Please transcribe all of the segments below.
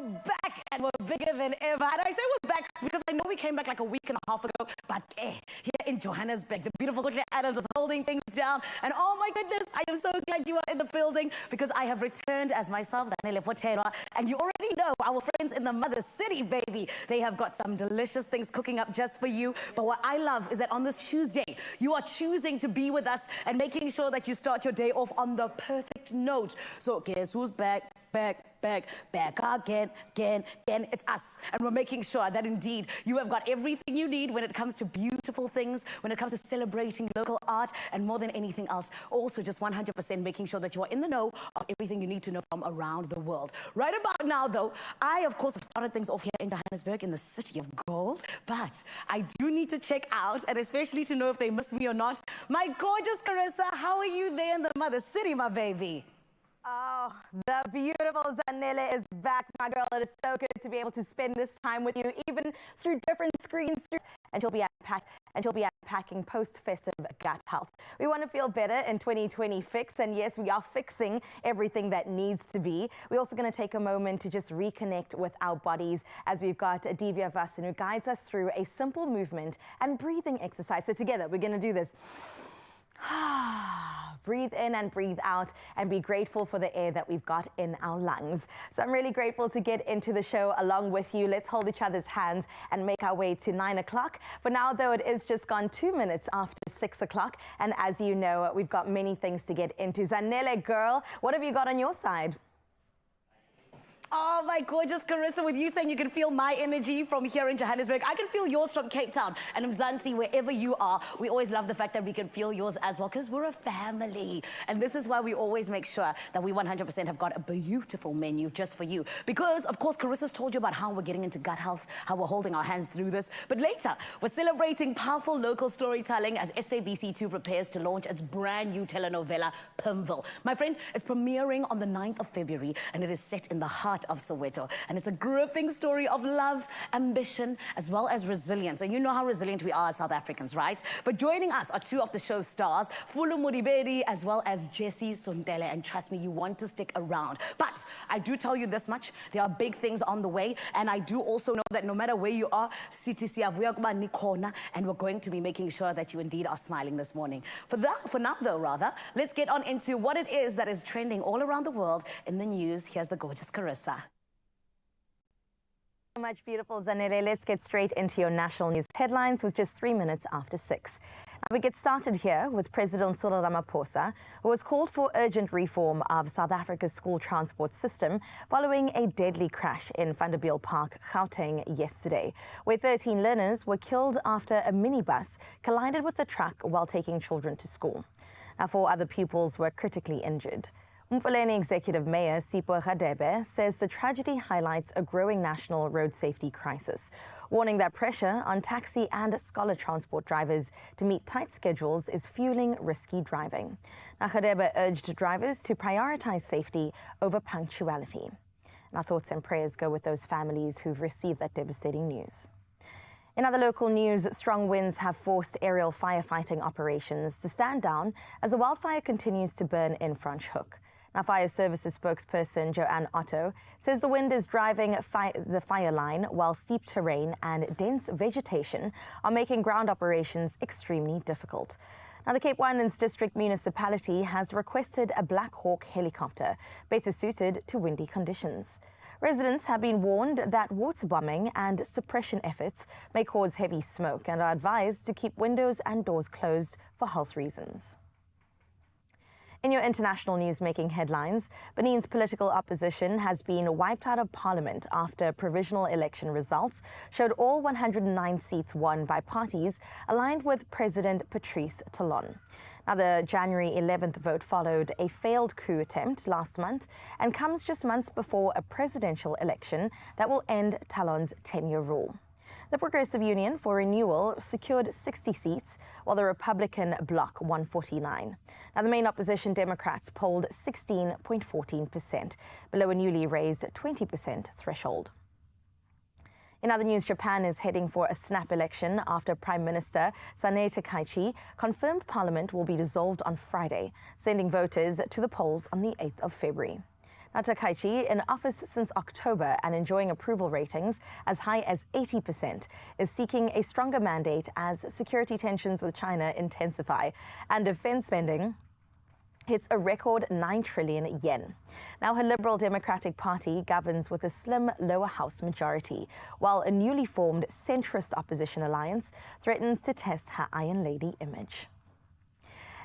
we're back and we're bigger than ever. And I say we're back because I know we came back like a week and a half ago, but here in Johannesburg, the beautiful Coach Adams is holding things down. And oh my goodness, I am so glad you are in the building because I have returned as myself, Zanele Fotela, and you already know our friends in the Mother City, baby. They have got some delicious things cooking up just for you. But what I love is that on this Tuesday, you are choosing to be with us and making sure that you start your day off on the perfect note. So guess who's back? Back again. It's us. And we're making sure that indeed you have got everything you need when it comes to beautiful things, when it comes to celebrating local art, and more than anything else, also just 100% making sure that you are in the know of everything you need to know from around the world. Right about now, though, I, of course, have started things off here in Johannesburg in the city of gold, but I do need to check out, and especially to know if they missed me or not, my gorgeous Carissa. How are you there in the Mother City, my baby? Oh, the beautiful Zanele is back, my girl. It is so good to be able to spend this time with you, even through different screens. And she'll be unpacking post-festive gut health. We want to feel better in 2020 fix, and yes, we are fixing everything that needs to be. We're also going to take a moment to just reconnect with our bodies as we've got Divya Vasan, who guides us through a simple movement and breathing exercise. So together, we're going to do this. Breathe in and breathe out and be grateful for the air that we've got in our lungs. So I'm really grateful to get into the show along with you. Let's hold each other's hands and make our way to 9 o'clock. For now, though, it is just gone 2 minutes after 6 o'clock. And as you know, we've got many things to get into. Zanele, girl, what have you got on your side? Oh, my gorgeous Carissa, with you saying you can feel my energy from here in Johannesburg. I can feel yours from Cape Town and Mzansi, wherever you are. We always love the fact that we can feel yours as well because we're a family. And this is why we always make sure that we 100% have got a beautiful menu just for you. Because, of course, Carissa's told you about how we're getting into gut health, how we're holding our hands through this. But later, we're celebrating powerful local storytelling as SABC2 prepares to launch its brand new telenovela, Pimville. My friend, it's premiering on the 9th of February, and it is set in the heart of Soweto, and it's a gripping story of love, ambition, as well as resilience. And you know how resilient we are as South Africans, right? But joining us are two of the show's stars, Fulu Mudiberi as well as Jessie Sondele, and trust me, you want to stick around. But I do tell you this much, there are big things on the way, and I do also know that no matter where you are, and we're going to be making sure that you indeed are smiling this morning. For now though, rather, let's get on into what it is that is trending all around the world in the news. Here's the gorgeous Carissa. So much, beautiful Zanele. Let's get straight into your national news headlines with just 3 minutes after 6. Now we get started here with President Cyril Ramaphosa, who has called for urgent reform of South Africa's school transport system following a deadly crash in Vanderbilt Park, Gauteng yesterday, where 13 learners were killed after a minibus collided with the truck while taking children to school. Now 4 other pupils were critically injured. Mfuleni Executive Mayor Sipho Radebe says the tragedy highlights a growing national road safety crisis, warning that pressure on taxi and scholar transport drivers to meet tight schedules is fueling risky driving. Now, Radebe urged drivers to prioritize safety over punctuality. And our thoughts and prayers go with those families who've received that devastating news. In other local news, strong winds have forced aerial firefighting operations to stand down as the wildfire continues to burn in Franschhoek. Now, Fire Services spokesperson Joanne Otto says the wind is driving the fire line, while steep terrain and dense vegetation are making ground operations extremely difficult. Now, the Cape Winelands District Municipality has requested a Black Hawk helicopter, better suited to windy conditions. Residents have been warned that water bombing and suppression efforts may cause heavy smoke and are advised to keep windows and doors closed for health reasons. In your international news making headlines, Benin's political opposition has been wiped out of parliament after provisional election results showed all 109 seats won by parties aligned with President Patrice Talon. Now, the January 11th vote followed a failed coup attempt last month and comes just months before a presidential election that will end Talon's 10-year rule. The Progressive Union for Renewal secured 60 seats, while the Republican bloc won 49. Now, the main opposition Democrats polled 16.14%, below a newly raised 20% threshold. In other news, Japan is heading for a snap election after Prime Minister Sanae Takaichi confirmed Parliament will be dissolved on Friday, sending voters to the polls on the 8th of February. Now, Takaichi, in office since October and enjoying approval ratings as high as 80%, is seeking a stronger mandate as security tensions with China intensify and defense spending hits a record 9 trillion yen. Now, her Liberal Democratic Party governs with a slim lower house majority, while a newly formed centrist opposition alliance threatens to test her Iron Lady image.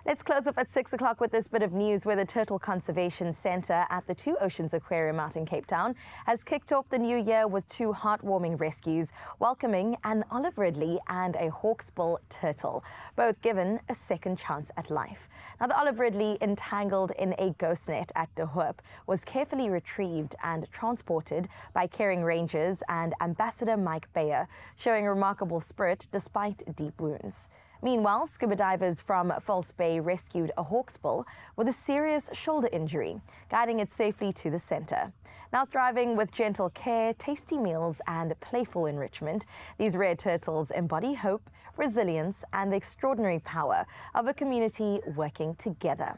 Let's close up at 6 o'clock with this bit of news where the Turtle Conservation Centre at the Two Oceans Aquarium out in Cape Town has kicked off the new year with 2 heartwarming rescues, welcoming an olive ridley and a hawksbill turtle, both given a second chance at life. Now, the olive ridley, entangled in a ghost net at De Hoop, was carefully retrieved and transported by caring rangers and Ambassador Mike Bayer, showing remarkable spirit despite deep wounds. Meanwhile, scuba divers from False Bay rescued a hawksbill with a serious shoulder injury, guiding it safely to the centre. Now thriving with gentle care, tasty meals and playful enrichment, these rare turtles embody hope, resilience and the extraordinary power of a community working together.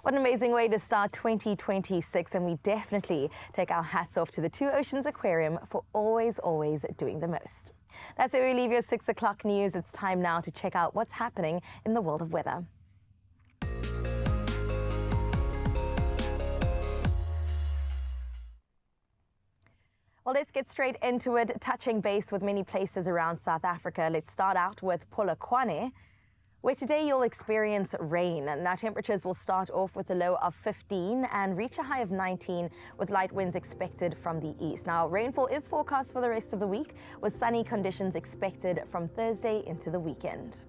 What an amazing way to start 2026, and we definitely take our hats off to the Two Oceans Aquarium for always doing the most. That's where we leave your 6 o'clock news. It's time now to check out what's happening in the world of weather. Well, let's get straight into it, touching base with many places around South Africa. Let's start out with Polokwane, where today you'll experience rain. Now, temperatures will start off with a low of 15 and reach a high of 19 with light winds expected from the east. Now, rainfall is forecast for the rest of the week with sunny conditions expected from Thursday into the weekend.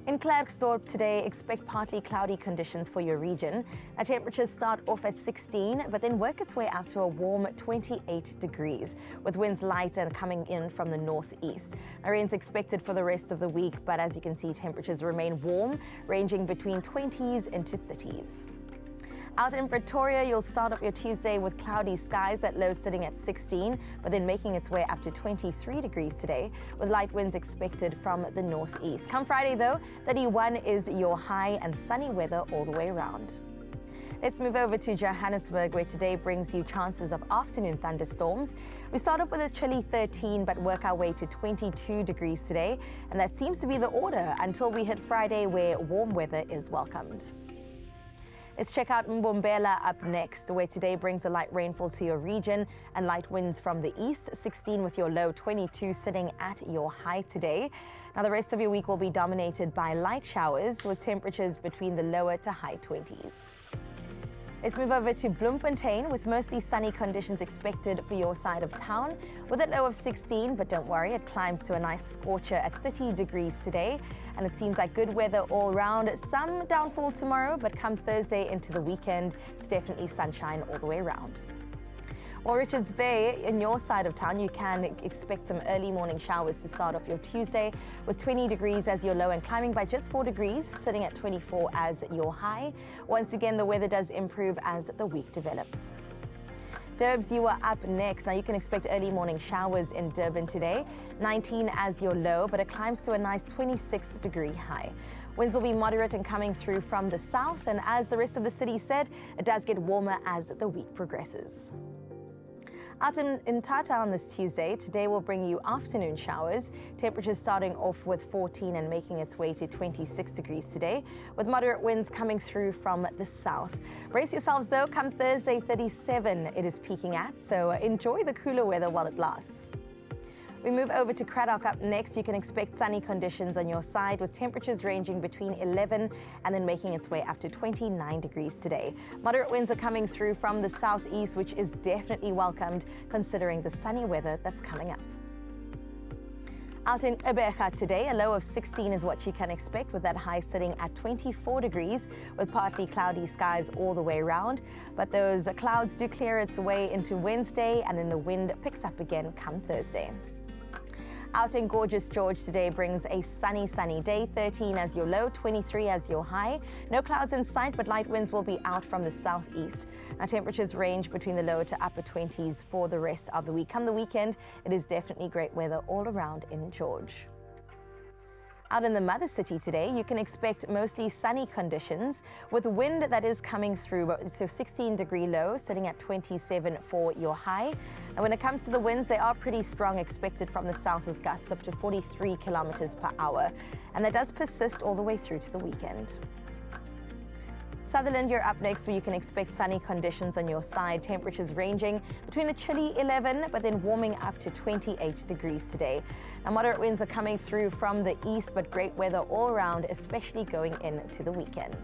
In Klerksdorp today, expect partly cloudy conditions for your region. Now, temperatures start off at 16, but then work its way up to a warm 28 degrees, with winds light and coming in from the northeast. Now, rain's expected for the rest of the week, but as you can see, temperatures remain warm, ranging between 20s into 30s. Out in Pretoria, you'll start up your Tuesday with cloudy skies, that low sitting at 16, but then making its way up to 23 degrees today, with light winds expected from the northeast. Come Friday, though, 31 is your high and sunny weather all the way around. Let's move over to Johannesburg, where today brings you chances of afternoon thunderstorms. We start off with a chilly 13, but work our way to 22 degrees today, and that seems to be the order until we hit Friday, where warm weather is welcomed. Let's check out Mbombela up next, where today brings a light rainfall to your region and light winds from the east, 16 with your low, 22 sitting at your high today. Now, the rest of your week will be dominated by light showers with temperatures between the lower to high 20s. Let's move over to Bloemfontein with mostly sunny conditions expected for your side of town with a low of 16, but don't worry, it climbs to a nice scorcher at 30 degrees today. And it seems like good weather all around. Some downfall tomorrow, but come Thursday into the weekend, it's definitely sunshine all the way around. Well, Richards Bay, in your side of town, you can expect some early morning showers to start off your Tuesday with 20 degrees as your low and climbing by just 4 degrees, sitting at 24 as your high. Once again, the weather does improve as the week develops. Durbs, you are up next. Now, you can expect early morning showers in Durban today, 19 as your low, but it climbs to a nice 26-degree high. Winds will be moderate and coming through from the south, and as the rest of the city said, it does get warmer as the week progresses. Out in Tata on this Tuesday, today will bring you afternoon showers. Temperatures starting off with 14 and making its way to 26 degrees today, with moderate winds coming through from the south. Brace yourselves though, come Thursday, 37 it is peaking at, so enjoy the cooler weather while it lasts. We move over to Cradock up next. You can expect sunny conditions on your side with temperatures ranging between 11 and then making its way up to 29 degrees today. Moderate winds are coming through from the southeast, which is definitely welcomed considering the sunny weather that's coming up. Out in Gqeberha today, a low of 16 is what you can expect, with that high sitting at 24 degrees with partly cloudy skies all the way around. But those clouds do clear its way into Wednesday, and then the wind picks up again come Thursday. Out in gorgeous George today brings a sunny day, 13 as your low, 23 as your high. No clouds in sight, but light winds will be out from the southeast. Now, temperatures range between the lower to upper 20s for the rest of the week. Come the weekend, it is definitely great weather all around in George. Out in the mother city today, you can expect mostly sunny conditions with wind that is coming through. So 16-degree low, sitting at 27 for your high. And when it comes to the winds, they are pretty strong, expected from the south with gusts up to 43 kilometers per hour. And that does persist all the way through to the weekend. Sutherland, you're up next, where you can expect sunny conditions on your side. Temperatures ranging between a chilly 11, but then warming up to 28 degrees today. Now, moderate winds are coming through from the east, but great weather all around, especially going into the weekend.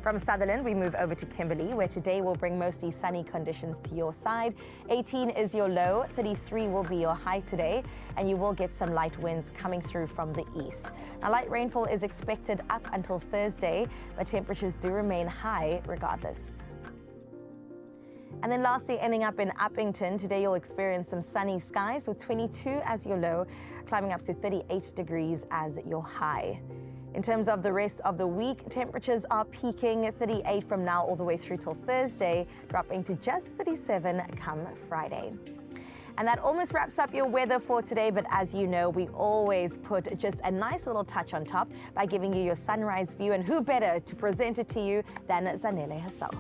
From Sutherland, we move over to Kimberley, where today will bring mostly sunny conditions to your side. 18 is your low, 33 will be your high today, and you will get some light winds coming through from the east. Now, light rainfall is expected up until Thursday, but temperatures do remain high regardless. And then lastly, ending up in Uppington, today you'll experience some sunny skies with 22 as your low, climbing up to 38 degrees as your high. In terms of the rest of the week, temperatures are peaking 38 from now all the way through till Thursday, dropping to just 37 come Friday. And that almost wraps up your weather for today, but as you know, we always put just a nice little touch on top by giving you your sunrise view, and who better to present it to you than Zanele herself.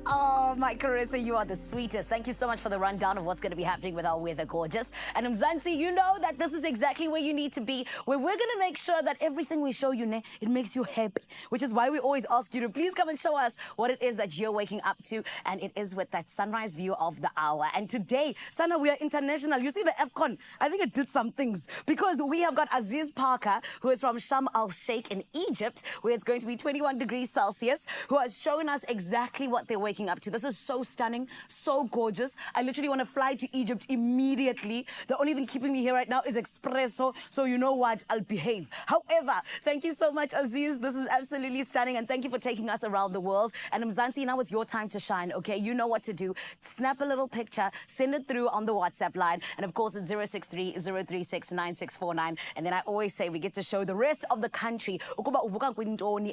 Oh, my Carissa, you are the sweetest. Thank you so much for the rundown of what's going to be happening with our weather, gorgeous. And Mzansi, you know that this is exactly where you need to be, where we're going to make sure that everything we show you, it makes you happy, which is why we always ask you to please come and show us what it is that you're waking up to. And it is with that sunrise view of the hour. And today, Sana, we are international. You see the AFCON, I think it did some things, because we have got Aziz Parker, who is from Sharm el-Sheikh in Egypt, where it's going to be 21 degrees Celsius, who has shown us exactly what they're waking up to. This is so stunning, so gorgeous. I literally want to fly to Egypt immediately. The only thing keeping me here right now is Expresso, so you know what, I'll behave. However, thank you so much, Aziz. This is absolutely stunning, and thank you for taking us around the world. And Mzansi, now it's your time to shine, okay? You know what to do. Snap a little picture, send it through on the WhatsApp line, and of course it's 063-036-9649. And then I always say we get to show the rest of the country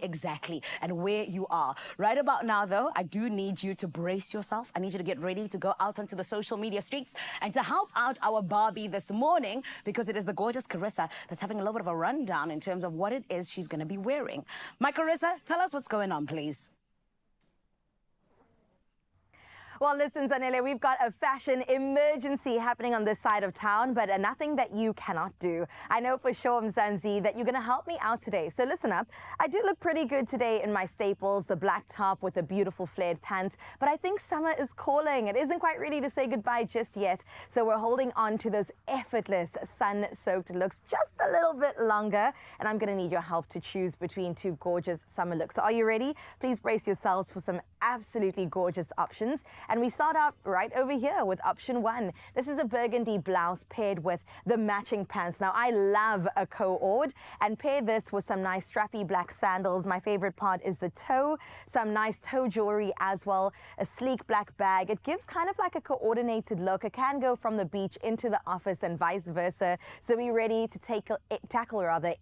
exactly and where you are. Right about now, though, I do need you to brace yourself. I need you to get ready to go out onto the social media streets and to help out our Barbie this morning, because it is the gorgeous Carissa that's having a little bit of a rundown in terms of what it is she's going to be wearing. My Carissa, tell us what's going on, please. Well, listen, Zanele, we've got a fashion emergency happening on this side of town, but nothing that you cannot do. I know for sure, Mzansi, that you're going to help me out today. So listen up. I do look pretty good today in my staples, the black top with the beautiful flared pants, but I think summer is calling. It isn't quite ready to say goodbye just yet. So we're holding on to those effortless sun-soaked looks just a little bit longer, and I'm going to need your help to choose between two gorgeous summer looks. So are you ready? Please brace yourselves for some absolutely gorgeous options. And we start out right over here with option one. This is a burgundy blouse paired with the matching pants. Now, I love a co-ord, and pair this with some nice strappy black sandals. My favorite part is the toe, some nice toe jewelry as well, a sleek black bag. It gives kind of like a coordinated look. It can go from the beach into the office and vice versa. So be ready to tackle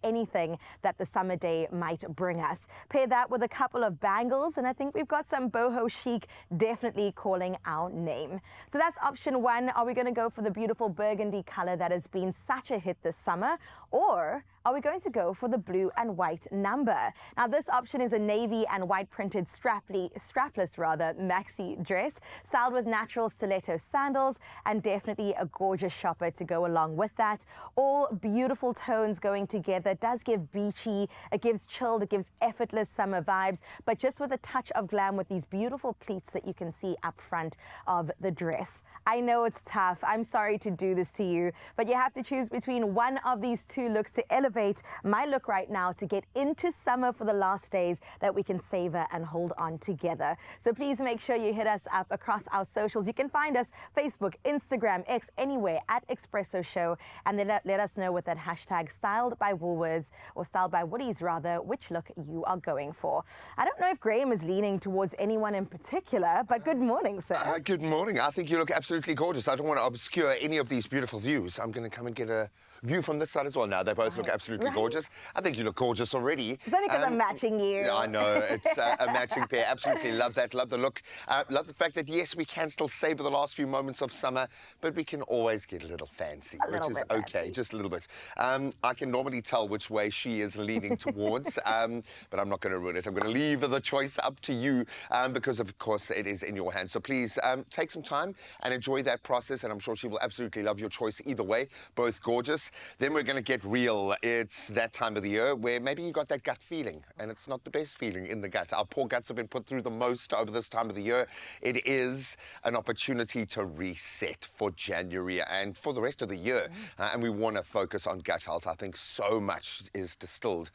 anything that the summer day might bring us. Pair that with a couple of bangles, and I think we've got some boho chic definitely calling our name. So that's option one. Are we going to go for the beautiful burgundy color that has been such a hit this summer, or are we going to go for the blue and white number? Now, this option is a navy and white printed strapless maxi dress, styled with natural stiletto sandals, and definitely a gorgeous shopper to go along with that. All beautiful tones going together. It does give beachy, it gives chilled, it gives effortless summer vibes, but just with a touch of glam with these beautiful pleats that you can see up front of the dress. I know it's tough. I'm sorry to do this to you, but you have to choose between one of these two looks to elevate my look right now to get into summer for the last days that we can savor and hold on together. So please make sure you hit us up across our socials. You can find us Facebook, Instagram, X, anywhere at Expresso Show, and then let us know with that hashtag styled by Woolworths, or styled by Woodies rather, which look you are going for. I don't know if Graham is leaning towards anyone in particular, but good morning, sir. Good morning. I think you look absolutely gorgeous. I don't want to obscure any of these beautiful views. I'm going to come and get a view from this side as well now. They both look absolutely absolutely Right. gorgeous. I think you look gorgeous already. It's only because I'm matching you. Yeah, I know. It's a matching pair. Absolutely love that. Love the look. Love the fact that, yes, we can still savor the last few moments of summer, but we can always get a little fancy, which is okay. Fancy. Just a little bit. I can normally tell which way she is leaning towards, but I'm not going to ruin it. I'm going to leave the choice up to you because, of course, it is in your hands. So please take some time and enjoy that process, and I'm sure she will absolutely love your choice either way. Both gorgeous. Then we're going to get real. It's that time of the year where maybe you got that gut feeling, and it's not the best feeling in the gut. Our poor guts have been put through the most over this time of the year. It is an opportunity to reset for January and for the rest of the year. And we want to focus on gut health. I think so much is distilled,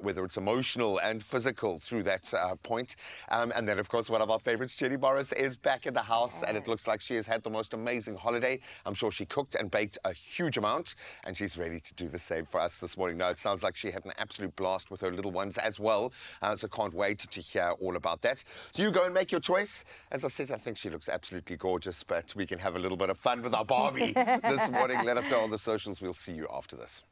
whether it's emotional and physical through that point. And then, of course, one of our favorites, Jenny Morris, is back in the house, and it looks like she has had the most amazing holiday. I'm sure she cooked and baked a huge amount, and she's ready to do the same for us this morning. Now, it sounds like she had an absolute blast with her little ones as well, so can't wait to hear all about that. So you go and make your choice. As I said, I think she looks absolutely gorgeous, but we can have a little bit of fun with our Barbie this morning. Let us know on the socials. We'll see you after this.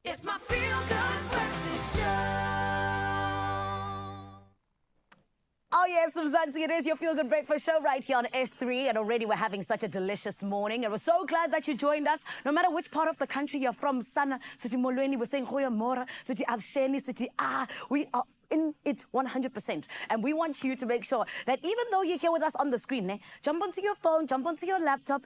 It's my feel-good breakfast show. Oh yes, Mzansi, it is your feel-good breakfast show right here on S3, and already we're having such a delicious morning, and we're so glad that you joined us. No matter which part of the country you're from, Sana, Siti Molweni, we're saying Goya Mora, Siti Avsheni, Siti we are in it 100%. And we want you to make sure that even though you're here with us on the screen, jump onto your phone, jump onto your laptop,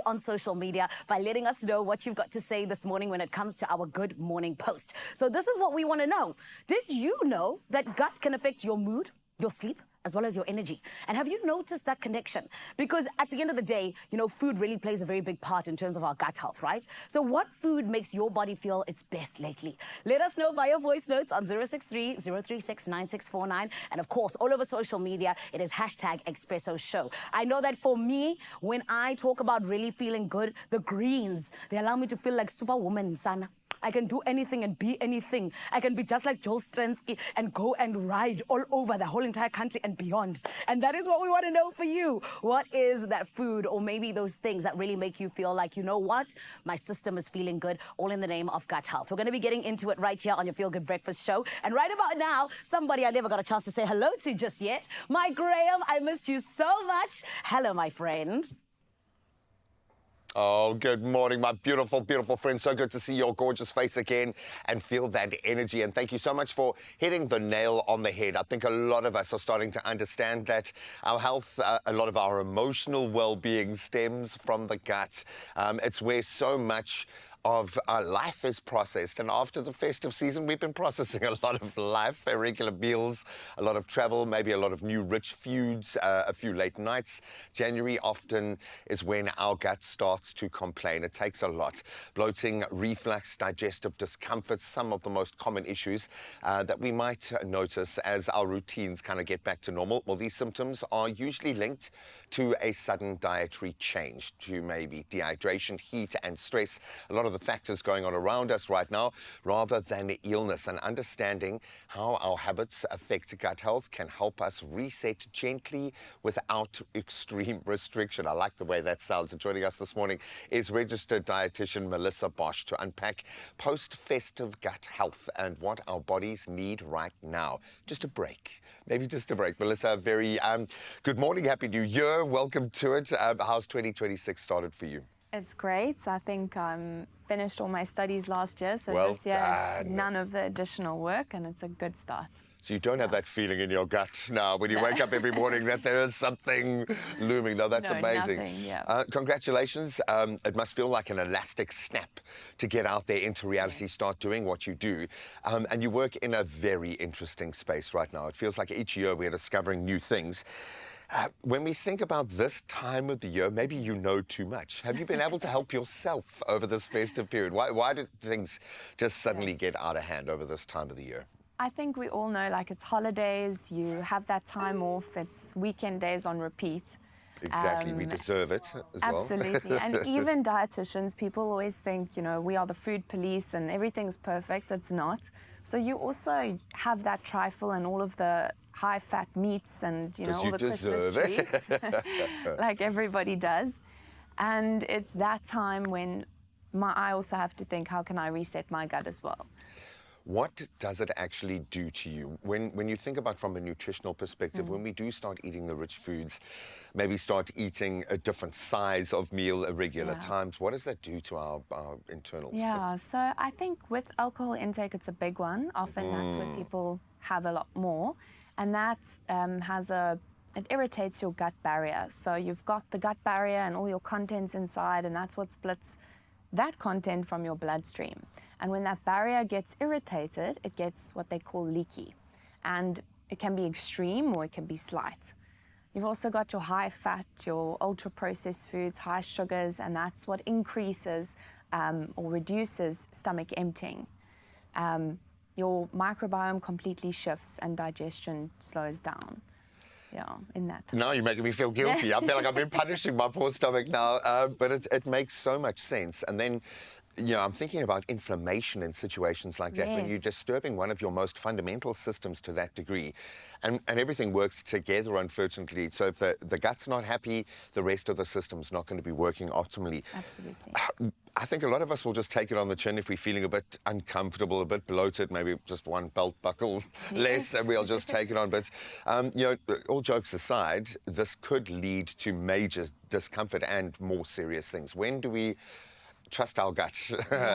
on social media by letting us know what you've got to say this morning when it comes to our Good Morning Post. So this is what we want to know. Did you know that gut can affect your mood, your sleep, as well as your energy. And have you noticed that connection? Because at the end of the day, you know, food really plays a very big part in terms of our gut health, right? So what food makes your body feel its best lately? Let us know via voice notes on 063-036-9649. And of course, all over social media, it is hashtag Expresso Show. I know that for me, when I talk about really feeling good, the greens, they allow me to feel like superwoman, Sana. I can do anything and be anything. I can be just like Joel Stransky and go and ride all over the whole entire country and beyond. And that is what we want to know for you. What is that food or maybe those things that really make you feel like, you know what, my system is feeling good, all in the name of gut health. We're going to be getting into it right here on your Feel Good Breakfast Show. And right about now, somebody I never got a chance to say hello to just yet. My Graham, I missed you so much. Hello, my friend. Oh, good morning, my beautiful, beautiful friend. So good to see your gorgeous face again and feel that energy. And thank you so much for hitting the nail on the head. I think a lot of us are starting to understand that our health, a lot of our emotional well-being stems from the gut. It's where so much of our life is processed, and after the festive season we've been processing a lot of life, irregular meals, a lot of travel, maybe a lot of new rich foods, a few late nights. January often is when our gut starts to complain. It takes a lot. Bloating, reflux, digestive discomfort, some of the most common issues that we might notice as our routines kind of get back to normal. Well, these symptoms are usually linked to a sudden dietary change, to maybe dehydration, heat and stress. A lot of the factors going on around us right now, rather than illness. And understanding how our habits affect gut health can help us reset gently without extreme restriction. I like the way that sounds. And joining us this morning is registered dietitian Melissa Bosch to unpack post-festive gut health and what our bodies need right now. Just a break. Maybe just a break. Melissa, very good morning. Happy New Year. Welcome to it. How's 2026 started for you? It's great. I think I finished all my studies last year, so Well this year it's none of the additional work, and it's a good start. So you don't have that feeling in your gut now when you wake up every morning that there is something looming. No, that's amazing. Nothing, yeah. Congratulations. It must feel like an elastic snap to get out there into reality, start doing what you do. And you work in a very interesting space right now. It feels like each year we're discovering new things. When we think about this time of the year, maybe you know too much. Have you been able to help yourself over this festive period? Why do things just suddenly get out of hand over this time of the year? I think we all know, like, it's holidays, you have that time off, it's weekend days on repeat. Exactly, we deserve it as well. Absolutely, and even dietitians, people always think, you know, we are the food police and everything's perfect. It's not. So you also have that trifle and all of the high-fat meats and, you know, all the Christmas treats, like everybody does. And it's that time when I also have to think, how can I reset my gut as well? What does it actually do to you? When you think about from a nutritional perspective, when we do start eating the rich foods, maybe start eating a different size of meal at regular times, what does that do to our internals? Yeah, so I think with alcohol intake, it's a big one. Often that's where people have a lot more. And that it irritates your gut barrier. So you've got the gut barrier and all your contents inside, and that's what splits that content from your bloodstream. And when that barrier gets irritated, it gets what they call leaky. And it can be extreme or it can be slight. You've also got your high fat, your ultra processed foods, high sugars, and that's what increases or reduces stomach emptying. Your microbiome completely shifts and digestion slows down. Yeah, in that time. Now you're making me feel guilty. I feel like I've been punishing my poor stomach now, but it makes so much sense. And then, you know, I'm thinking about inflammation in situations like that, when you're disturbing one of your most fundamental systems to that degree. And everything works together, unfortunately. So if the gut's not happy, the rest of the system's not going to be working optimally. Absolutely. I think a lot of us will just take it on the chin if we're feeling a bit uncomfortable, a bit bloated, maybe just one belt buckle less, and we'll just take it on. But, you know, all jokes aside, this could lead to major discomfort and more serious things. When do we trust our gut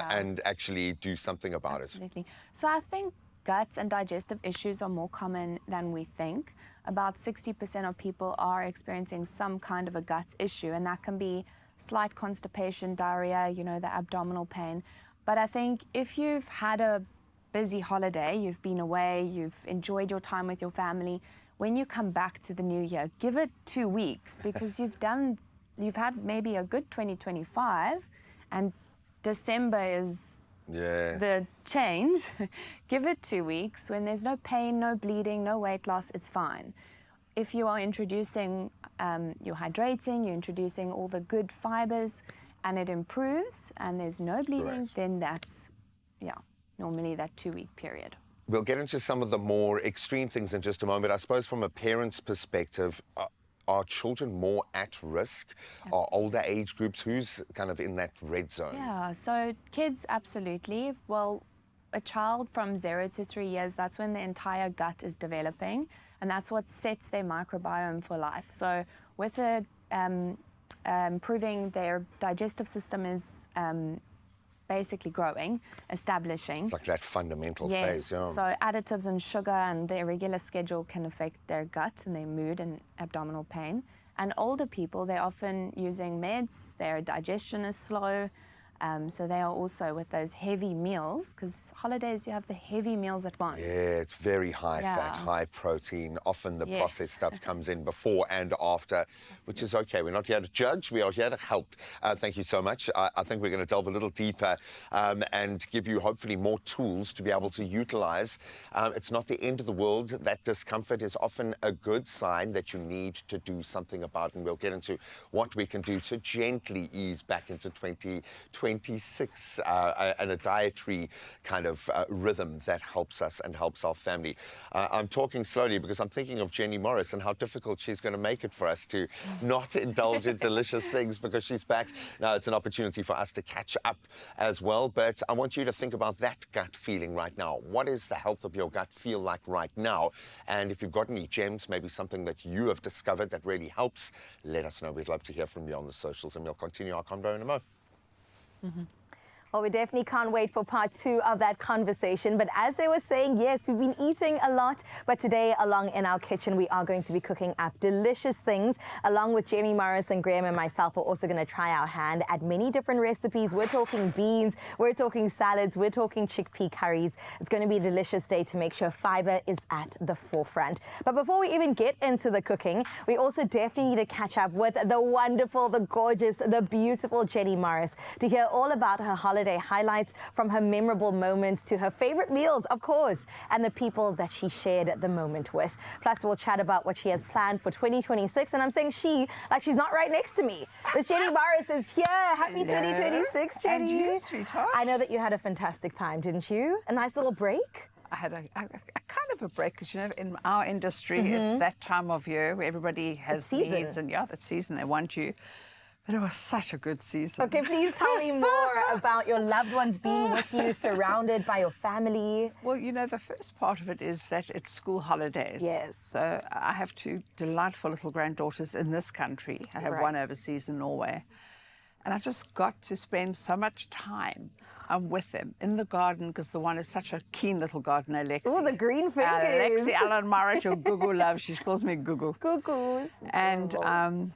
and actually do something about it? Absolutely. So I think gut and digestive issues are more common than we think. About 60% of people are experiencing some kind of a gut issue, and that can be slight constipation, diarrhea, you know, the abdominal pain. But I think if you've had a busy holiday, you've been away, you've enjoyed your time with your family, when you come back to the new year, give it 2 weeks, because you've had maybe a good 2025, and December is the change. Give it 2 weeks. When there's no pain, no bleeding, no weight loss, it's fine. If you are introducing, you're hydrating, you're introducing all the good fibers, and it improves, and there's no bleeding, then that's, normally that 2-week period. We'll get into some of the more extreme things in just a moment. I suppose from a parent's perspective, are children more at risk? Are older age groups, who's kind of in that red zone? Yeah, so kids, absolutely. Well, a child from 0 to 3 years, that's when the entire gut is developing, and that's what sets their microbiome for life. So with improving, their digestive system is basically growing, establishing. It's like that fundamental phase, yeah. So additives and sugar and their irregular schedule can affect their gut and their mood and abdominal pain. And older people, they're often using meds, their digestion is slow, so they are also with those heavy meals, because holidays you have the heavy meals at once. Yeah, it's very high fat, high protein. Often the processed stuff comes in before and after, which is okay. We're not here to judge, we are here to help. Thank you so much. I think we're going to delve a little deeper and give you hopefully more tools to be able to utilize. It's not the end of the world. That discomfort is often a good sign that you need to do something about, and we'll get into what we can do to gently ease back into 2026 and a dietary kind of rhythm that helps us and helps our family. I'm talking slowly because I'm thinking of Jenny Morris and how difficult she's going to make it for us to not indulge in delicious things because she's back. Now it's an opportunity for us to catch up as well, but I want you to think about that gut feeling right now. What does the health of your gut feel like right now? And if you've got any gems, maybe something that you have discovered that really helps, let us know. We'd love to hear from you on the socials, and we'll continue our convo in a moment. Well, we definitely can't wait for part 2 of that conversation. But as they were saying, yes, we've been eating a lot. But today, along in our kitchen, we are going to be cooking up delicious things. Along with Jenny Morris and Graham and myself, we're also going to try our hand at many different recipes. We're talking beans, we're talking salads, we're talking chickpea curries. It's going to be a delicious day to make sure fiber is at the forefront. But before we even get into the cooking, we also definitely need to catch up with the wonderful, the gorgeous, the beautiful Jenny Morris to hear all about her holiday highlights, from her memorable moments to her favorite meals, of course, and the people that she shared the moment with. Plus, we'll chat about what she has planned for 2026. And I'm saying she, like she's not right next to me. Miss Jenny Morris is here. Happy 2026, Jenny. And you, sweetheart. I know that you had a fantastic time, didn't you? A nice little break? I had a kind of a break, because, you know, in our industry, it's that time of year where everybody has needs, and that season they want you. But it was such a good season. Okay, please tell me more about your loved ones being with you, surrounded by your family. Well, you know, the first part of it is that it's school holidays. Yes. So I have 2 delightful little granddaughters in this country. I have one overseas in Norway. And I just got to spend so much time with them in the garden, because the one is such a keen little gardener, Alexi. Oh, the green fingers. Alexi Alan Marich, or Gugu love. She calls me Gugu. Gugus. And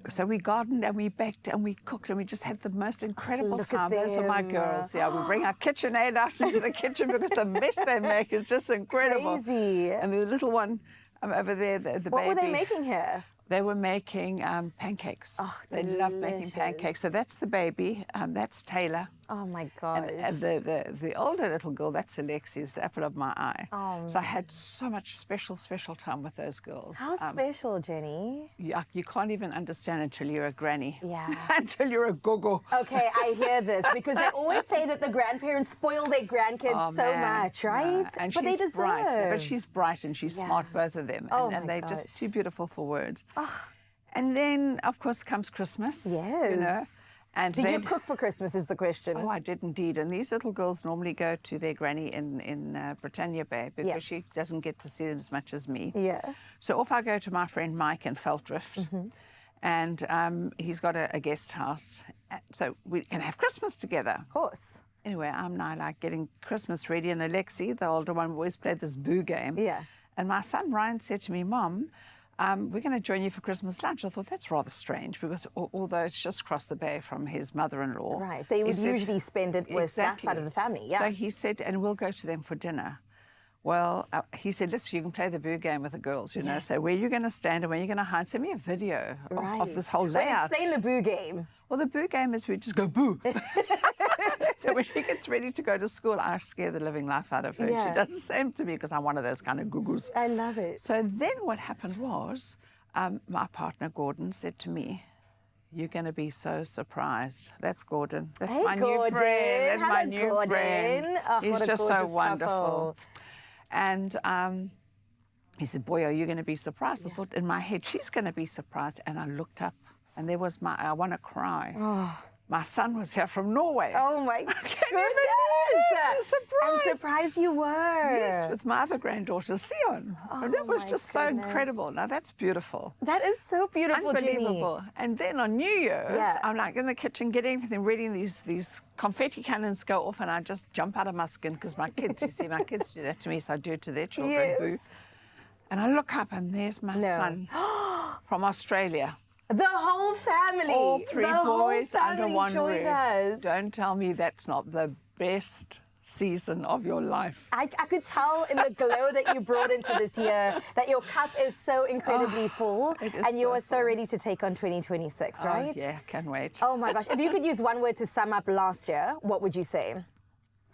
so we gardened and we baked and we cooked and we just had the most incredible time. Those are my girls. Yeah, we bring our KitchenAid out into the kitchen because the mess they make is just incredible. Crazy. And the little one over there, the baby. What were they making here? They were making pancakes. Oh, they love making pancakes. So that's the baby. That's Taylor. Oh my God. And the older little girl, that's Alexi, it's the apple of my eye. Oh. So I had so much special time with those girls. How special, Jenny? You can't even understand until you're a granny. Yeah. Until you're a gogo. Okay, I hear this, because they always say that the grandparents spoil their grandkids so much, right? Yeah. And but they deserve. Bright. But she's bright and she's smart, both of them. Oh, and they're just too beautiful for words. Oh. And then, of course, comes Christmas. Yes. You know. And Did you cook for Christmas is the question. Oh, I did indeed. And these little girls normally go to their granny in Britannia Bay, because she doesn't get to see them as much as me. Yeah. So off I go to my friend Mike in Velddrift. And he's got a guest house. So we can have Christmas together. Of course. Anyway, I'm now like getting Christmas ready. And Alexi, the older one, always played this boo game. Yeah. And my son Ryan said to me, Mom, we're going to join you for Christmas lunch. I thought, that's rather strange, because although it's just across the bay from his mother-in-law. Right, they would usually spend it with that side of the family, yeah. So he said, and we'll go to them for dinner. Well, he said, listen, you can play the boo game with the girls, you know, so where you're going to stand and where you're going to hide. Send me a video of this whole layout. Well, explain the boo game. Well, the boo game is we just go boo. So when she gets ready to go to school, I scare the living life out of her. Yeah. She does the same to me because I'm one of those kind of goo-goos. I love it. So then what happened was my partner, Gordon, said to me, you're going to be so surprised. That's Gordon. That's my new friend. That's my new friend. Oh, He's what a just so gorgeous wonderful. couple. And he said, boy, are you going to be surprised? I thought in my head, she's going to be surprised. And I looked up and there was I want to cry. My son was here from Norway. Oh my goodness! Surprise! I'm surprised you were. Yes, with my other granddaughter, Sion. And that was just so incredible. Now that's beautiful. That is so beautiful, Unbelievable. Jenny. And then on New Year's, I'm like in the kitchen getting everything ready, and these confetti cannons go off, and I just jump out of my skin because my kids, you see, my kids do that to me, so I do it to their children. Yes. Boo. And I look up, and there's my son from Australia. The whole family. All three boys under one roof. Us. Don't tell me that's not the best season of your life. I could tell in the glow that you brought into this year that your cup is so incredibly full, and you are so ready to take on 2026, right? Yeah, can't wait. Oh my gosh. If you could use one word to sum up last year, what would you say?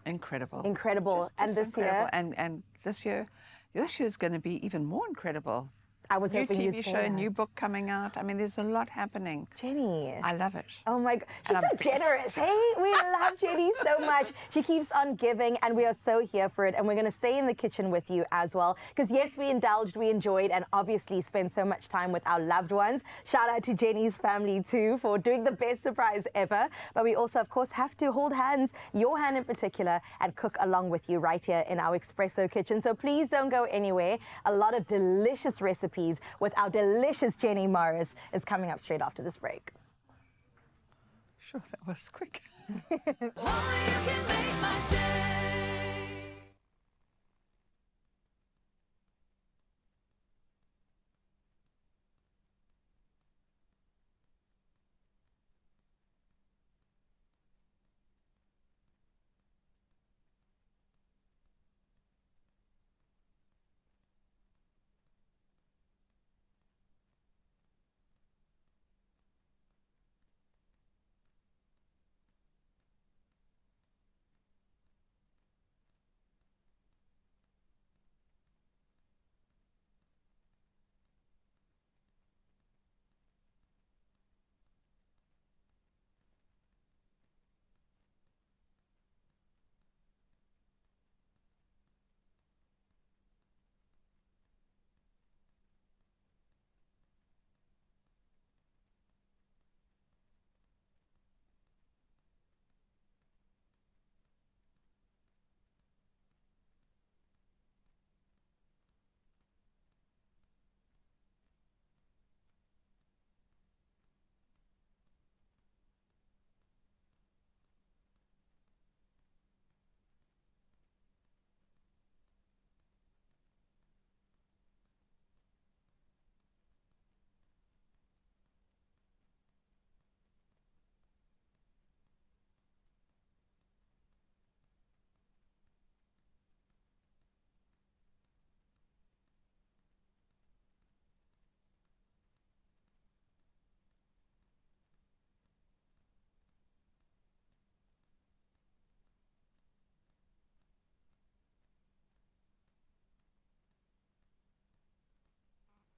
Incredible. Incredible. Just And this incredible. year? And this year is going to be even more incredible. I was New hoping TV you'd say show, that. new book coming out. I mean, there's a lot happening. Jenny. I love it. Oh my God. She's And so I'm generous, hey? We love Jenny so much. She keeps on giving, and we are so here for it. And we're going to stay in the kitchen with you as well. Because yes, we indulged, we enjoyed, and obviously spent so much time with our loved ones. Shout out to Jenny's family too for doing the best surprise ever. But we also, of course, have to hold hands, your hand in particular, and cook along with you right here in our Expresso kitchen. So please don't go anywhere. A lot of delicious recipes with our delicious Jenny Morris is coming up straight after this break. Sure, that was quick.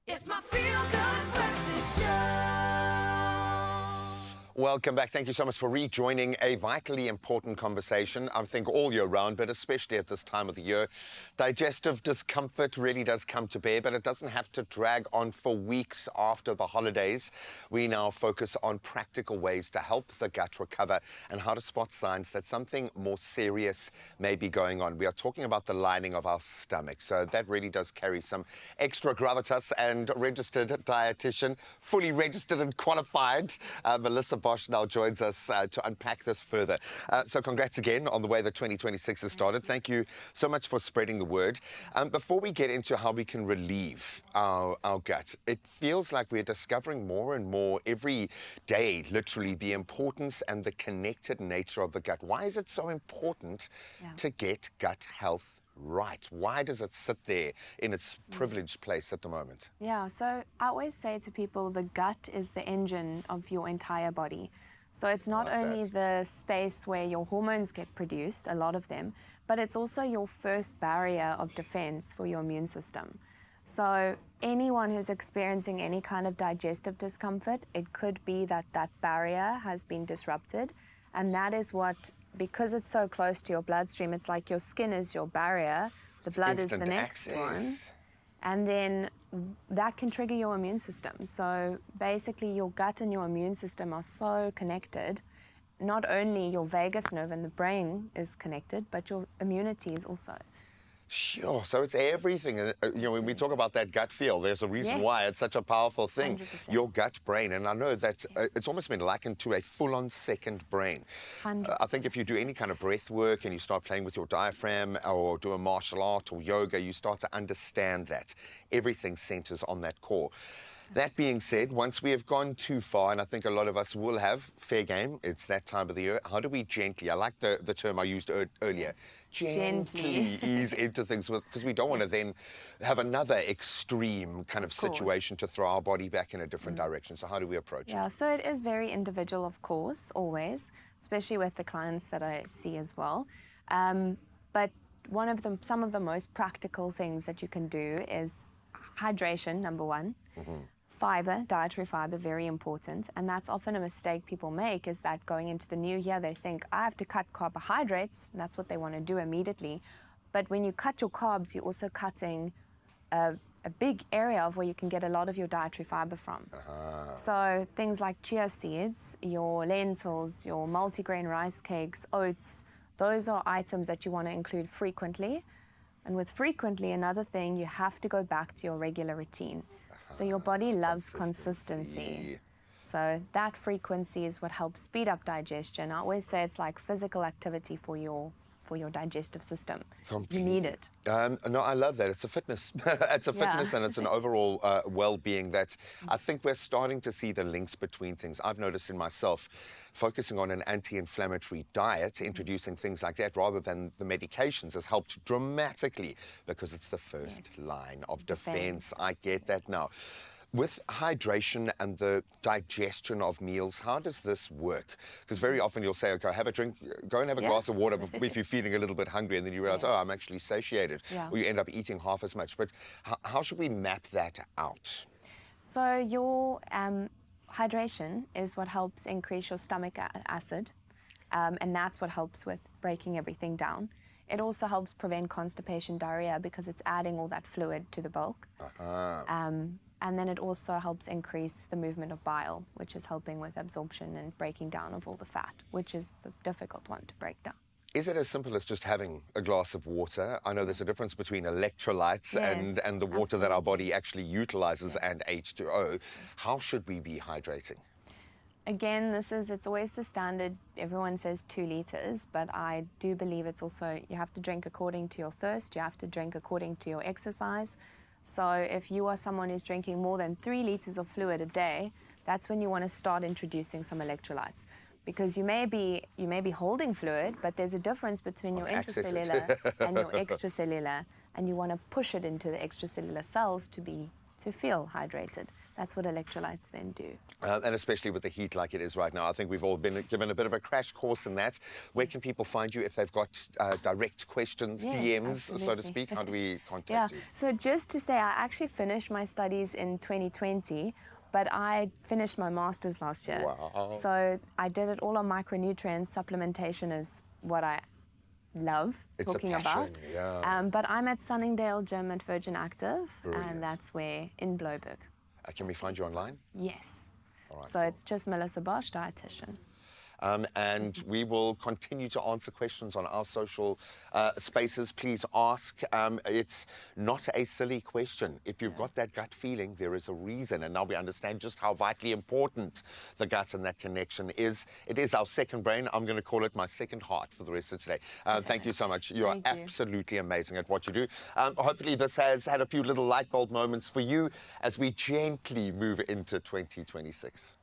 It's my feel-good breakfast show. Welcome back. Thank you so much for rejoining a vitally important conversation, I think all year round, but especially at this time of the year. Digestive discomfort really does come to bear, but it doesn't have to drag on for weeks after the holidays. We now focus on practical ways to help the gut recover and how to spot signs that something more serious may be going on. We are talking about the lining of our stomach, so that really does carry some extra gravitas, and registered dietitian, fully registered and qualified, Melissa Bosch now joins us to unpack this further. So congrats again on the way that 2026 has started. Thank you so much for spreading the word. Before we get into how we can relieve our gut, it feels like we're discovering more and more every day, literally, the importance and the connected nature of the gut. Why is it so important to get gut health Right. Why does it sit there in its privileged place at the moment? Yeah, so I always say to people the gut is the engine of your entire body. So it's not Love only that. the space where your hormones get produced, a lot of them, but it's also your first barrier of defense for your immune system. So anyone who's experiencing any kind of digestive discomfort, it could be that that barrier has been disrupted. And that is what, because it's so close to your bloodstream, it's like your skin is your barrier, the blood is the Instant next one. access. And then that can trigger your immune system. So basically your gut and your immune system are so connected. Not only your vagus nerve and the brain is connected, but your immunity is also. Sure. So it's everything. You know, when we talk about that gut feel, there's a reason Yes. why it's such a powerful thing. 100%. Your gut brain. And I know that it's almost been likened to a full-on second brain. 100%. I think if you do any kind of breath work and you start playing with your diaphragm or do a martial art or yoga, you start to understand that. Everything centers on that core. That being said, once we have gone too far, and I think a lot of us will have, fair game, it's that time of the year, how do we gently, I like the term I used earlier, gently ease into things, because we don't want to then have another extreme kind of course. situation to throw our body back in a different direction. So how do we approach it? Yeah, so it is very individual, of course, always, especially with the clients that I see as well. But some of the most practical things that you can do is hydration, number one. Fiber, dietary fiber, very important. And that's often a mistake people make, is that going into the new year, they think, I have to cut carbohydrates, and that's what they want to do immediately. But when you cut your carbs, you're also cutting a big area of where you can get a lot of your dietary fiber from. So things like chia seeds, your lentils, your multigrain rice cakes, oats, those are items that you want to include frequently. And with frequently, another thing, you have to go back to your regular routine. So your body loves consistency. So that frequency is what helps speed up digestion. I always say it's like physical activity for your digestive system. You need it. No, I love that. It's a fitness. It's a fitness and it's an overall well-being that I think we're starting to see the links between things. I've noticed in myself, focusing on an anti-inflammatory diet, introducing things like that rather than the medications has helped dramatically, because it's the first line of defense. I get that now. With hydration and the digestion of meals, how does this work? Because very often you'll say, okay, have a drink, go and have a glass of water if you're feeling a little bit hungry, and then you realize, oh, I'm actually satiated. Or you end up eating half as much. But how should we map that out? So your hydration is what helps increase your stomach acid, and that's what helps with breaking everything down. It also helps prevent constipation, diarrhea, because it's adding all that fluid to the bulk. And then it also helps increase the movement of bile, which is helping with absorption and breaking down of all the fat, which is the difficult one to break down. Is it as simple as just having a glass of water? I know there's a difference between electrolytes and the water that our body actually utilizes and H2O. How should we be hydrating? Again, it's always the standard. Everyone says 2 liters, but I do believe it's also, you have to drink according to your thirst, you have to drink according to your exercise. So if you are someone who's drinking more than 3 liters of fluid a day, that's when you want to start introducing some electrolytes. Because you may be holding fluid, but there's a difference between your intracellular and your extracellular, and you want to push it into the extracellular cells to feel hydrated. That's what electrolytes then do. And especially with the heat like it is right now, I think we've all been given a bit of a crash course in that. Where can people find you if they've got direct questions, DMs, absolutely. so to speak? How do we contact you? So just to say, I actually finished my studies in 2020, but I finished my master's last year. Wow. So I did it all on micronutrients. Supplementation is what I love talking about. But I'm at Sunningdale Gym at Virgin Active, and that's where, in Bloberg. Can we find you online? Yes. All right, So it's just Melissa Bosch, dietitian. And we will continue to answer questions on our social spaces. Please ask. It's not a silly question. If you've got that gut feeling, there is a reason. And now we understand just how vitally important the gut and that connection is. It is our second brain. I'm going to call it my second heart for the rest of today. Thank you so much. You are absolutely amazing at what you do. Hopefully this has had a few little light bulb moments for you as we gently move into 2026.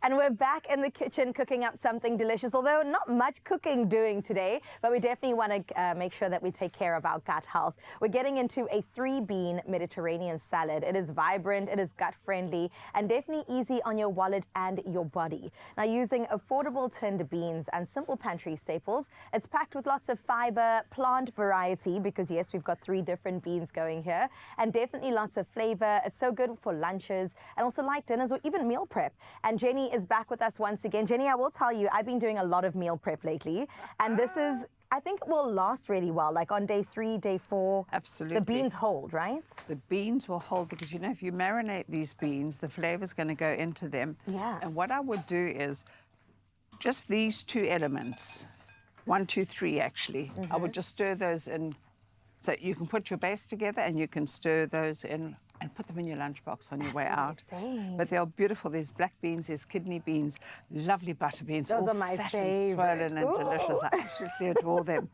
And we're back in the kitchen cooking up something delicious, although not much cooking doing today, but we definitely want to make sure that we take care of our gut health. We're getting into a 3-bean Mediterranean salad. It is vibrant, it is gut-friendly, and definitely easy on your wallet and your body. Now, using affordable tinned beans and simple pantry staples, it's packed with lots of fiber, plant variety, because yes, we've got 3 different beans going here, and definitely lots of flavor. It's so good for lunches and also light dinners or even meal prep. And Jenny is back with us once again. Jenny, I will tell you, I've been doing a lot of meal prep lately, and this is, I think, will last really well. Like on day 3, day 4. Absolutely. The beans hold, right? The beans will hold because, you know, if you marinate these beans, the flavor's going to go into them. Yeah. And what I would do is just these 2 elements, 1, 2, 3 actually, I would just stir those in. So you can put your base together and you can stir those in and put them in your lunchbox on your way what I out. was saying. But they're beautiful. There's black beans, there's kidney beans, lovely butter beans. Those all are my fat and favorite. swollen and delicious. I absolutely adore them.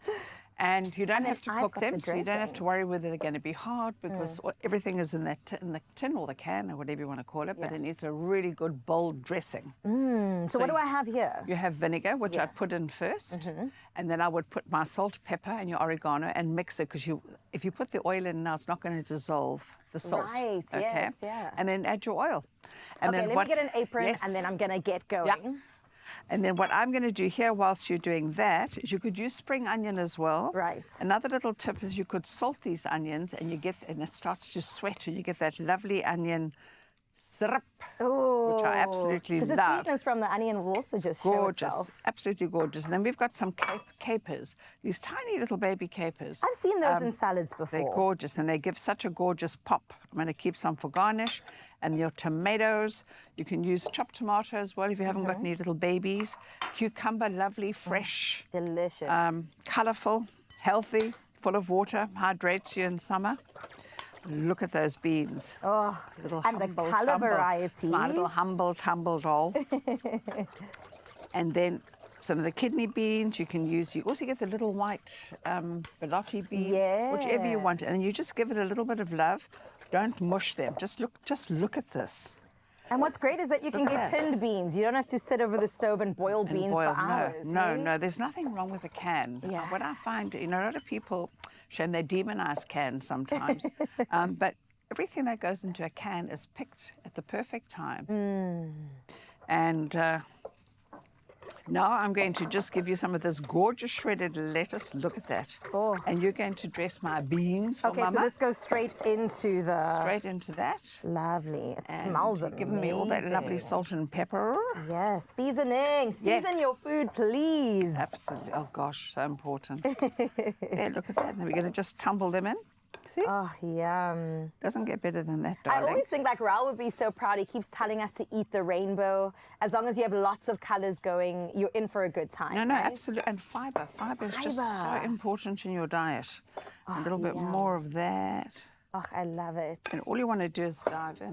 And you don't And have then to I've cook got the them, so you don't have to dressing. worry whether they're going to be hard because everything is in, in the tin or the can or whatever you want to call it, but it needs a really good bold dressing. So what do I have here? You have vinegar, which I'd put in first, and then I would put my salt, pepper, and your oregano and mix it because if you put the oil in now, it's not going to dissolve the salt. Right, okay? yes, yeah. And then add your oil. And Okay, then let me get an apron Yes. and then I'm going to get going. Yeah. And then what I'm going to do here whilst you're doing that is you could use spring onion as well. Right. Another little tip is you could salt these onions and it starts to sweat and you get that lovely onion syrup, which I absolutely Because the love. sweetness from the onion will also just show Gorgeous, itself. absolutely gorgeous. And then we've got some capers, these tiny little baby capers. I've seen those in salads They're before. gorgeous and they give such a gorgeous pop. I'm going to keep some for garnish. And your tomatoes, you can use chopped tomato as well if you haven't got any little babies. Cucumber, lovely, fresh, Delicious. colourful, healthy, full of water, hydrates you in summer. Look at those beans. Oh, Little and the humble colour tumble. variety. My little humble tumble doll. And then some of the kidney beans you can use. You also get the little white belotti bean, whichever you want. And you just give it a little bit of love. Don't mush them. Just look at this. And what's great is that you can Look get at that. tinned beans. You don't have to sit over the stove and boil And beans boil. for hours. No, there's nothing wrong with a can. Yeah. What I find, you know, a lot of people, shame they demonize cans sometimes, but everything that goes into a can is picked at the perfect time. And now I'm going to just give you some of this gorgeous shredded lettuce. Look at that. Oh. And you're going to dress my beans for Okay, Mama. so this goes straight into the... Straight into that. Lovely. It And smells you're giving me all that lovely amazing. salt and pepper. Yes, seasoning. Season your food, please. Absolutely. Oh, gosh, so important. Yeah, look at that. And we're going to just tumble them in. See? Oh, yum. Doesn't get better than that, I darling. always think like Raul would be so proud. He keeps telling us to eat the rainbow. As long as you have lots of colors going, you're in for a good time. No, right? absolutely. And fiber. Fiber is just so Fiber. important in your diet. A little bit more of that. Oh, I love it. And all you want to do is dive in.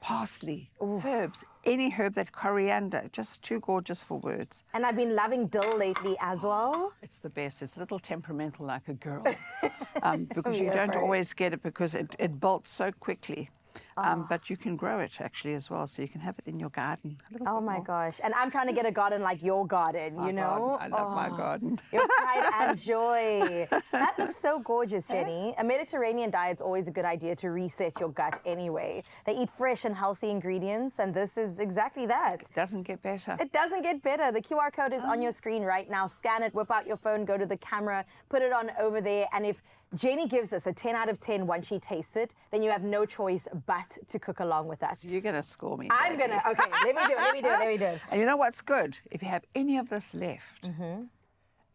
Parsley, herbs, any herb, that coriander, just too gorgeous for words. And I've been loving dill lately as well. It's the best. It's a little temperamental like a girl. Because you Yeah, don't right. always get it because it bolts so quickly. But you can grow it actually as well, so you can have it in your garden. A little Oh bit my more. gosh. And I'm trying to get a garden like your garden, My you know? garden. I love my garden. Your pride and joy. That looks so gorgeous, Jenny. A Mediterranean diet's always a good idea to reset your gut anyway. They eat fresh and healthy ingredients, and this is exactly that. Doesn't get better. It doesn't get better. The QR code is on your screen right now. Scan it, whip out your phone, go to the camera, put it on over there, and if Jenny gives us a 10 out of 10 once she tastes it, then you have no choice but to cook along with us. You're going to score me. I'm baby. gonna, okay, let me do it. And you know what's good? If you have any of this left and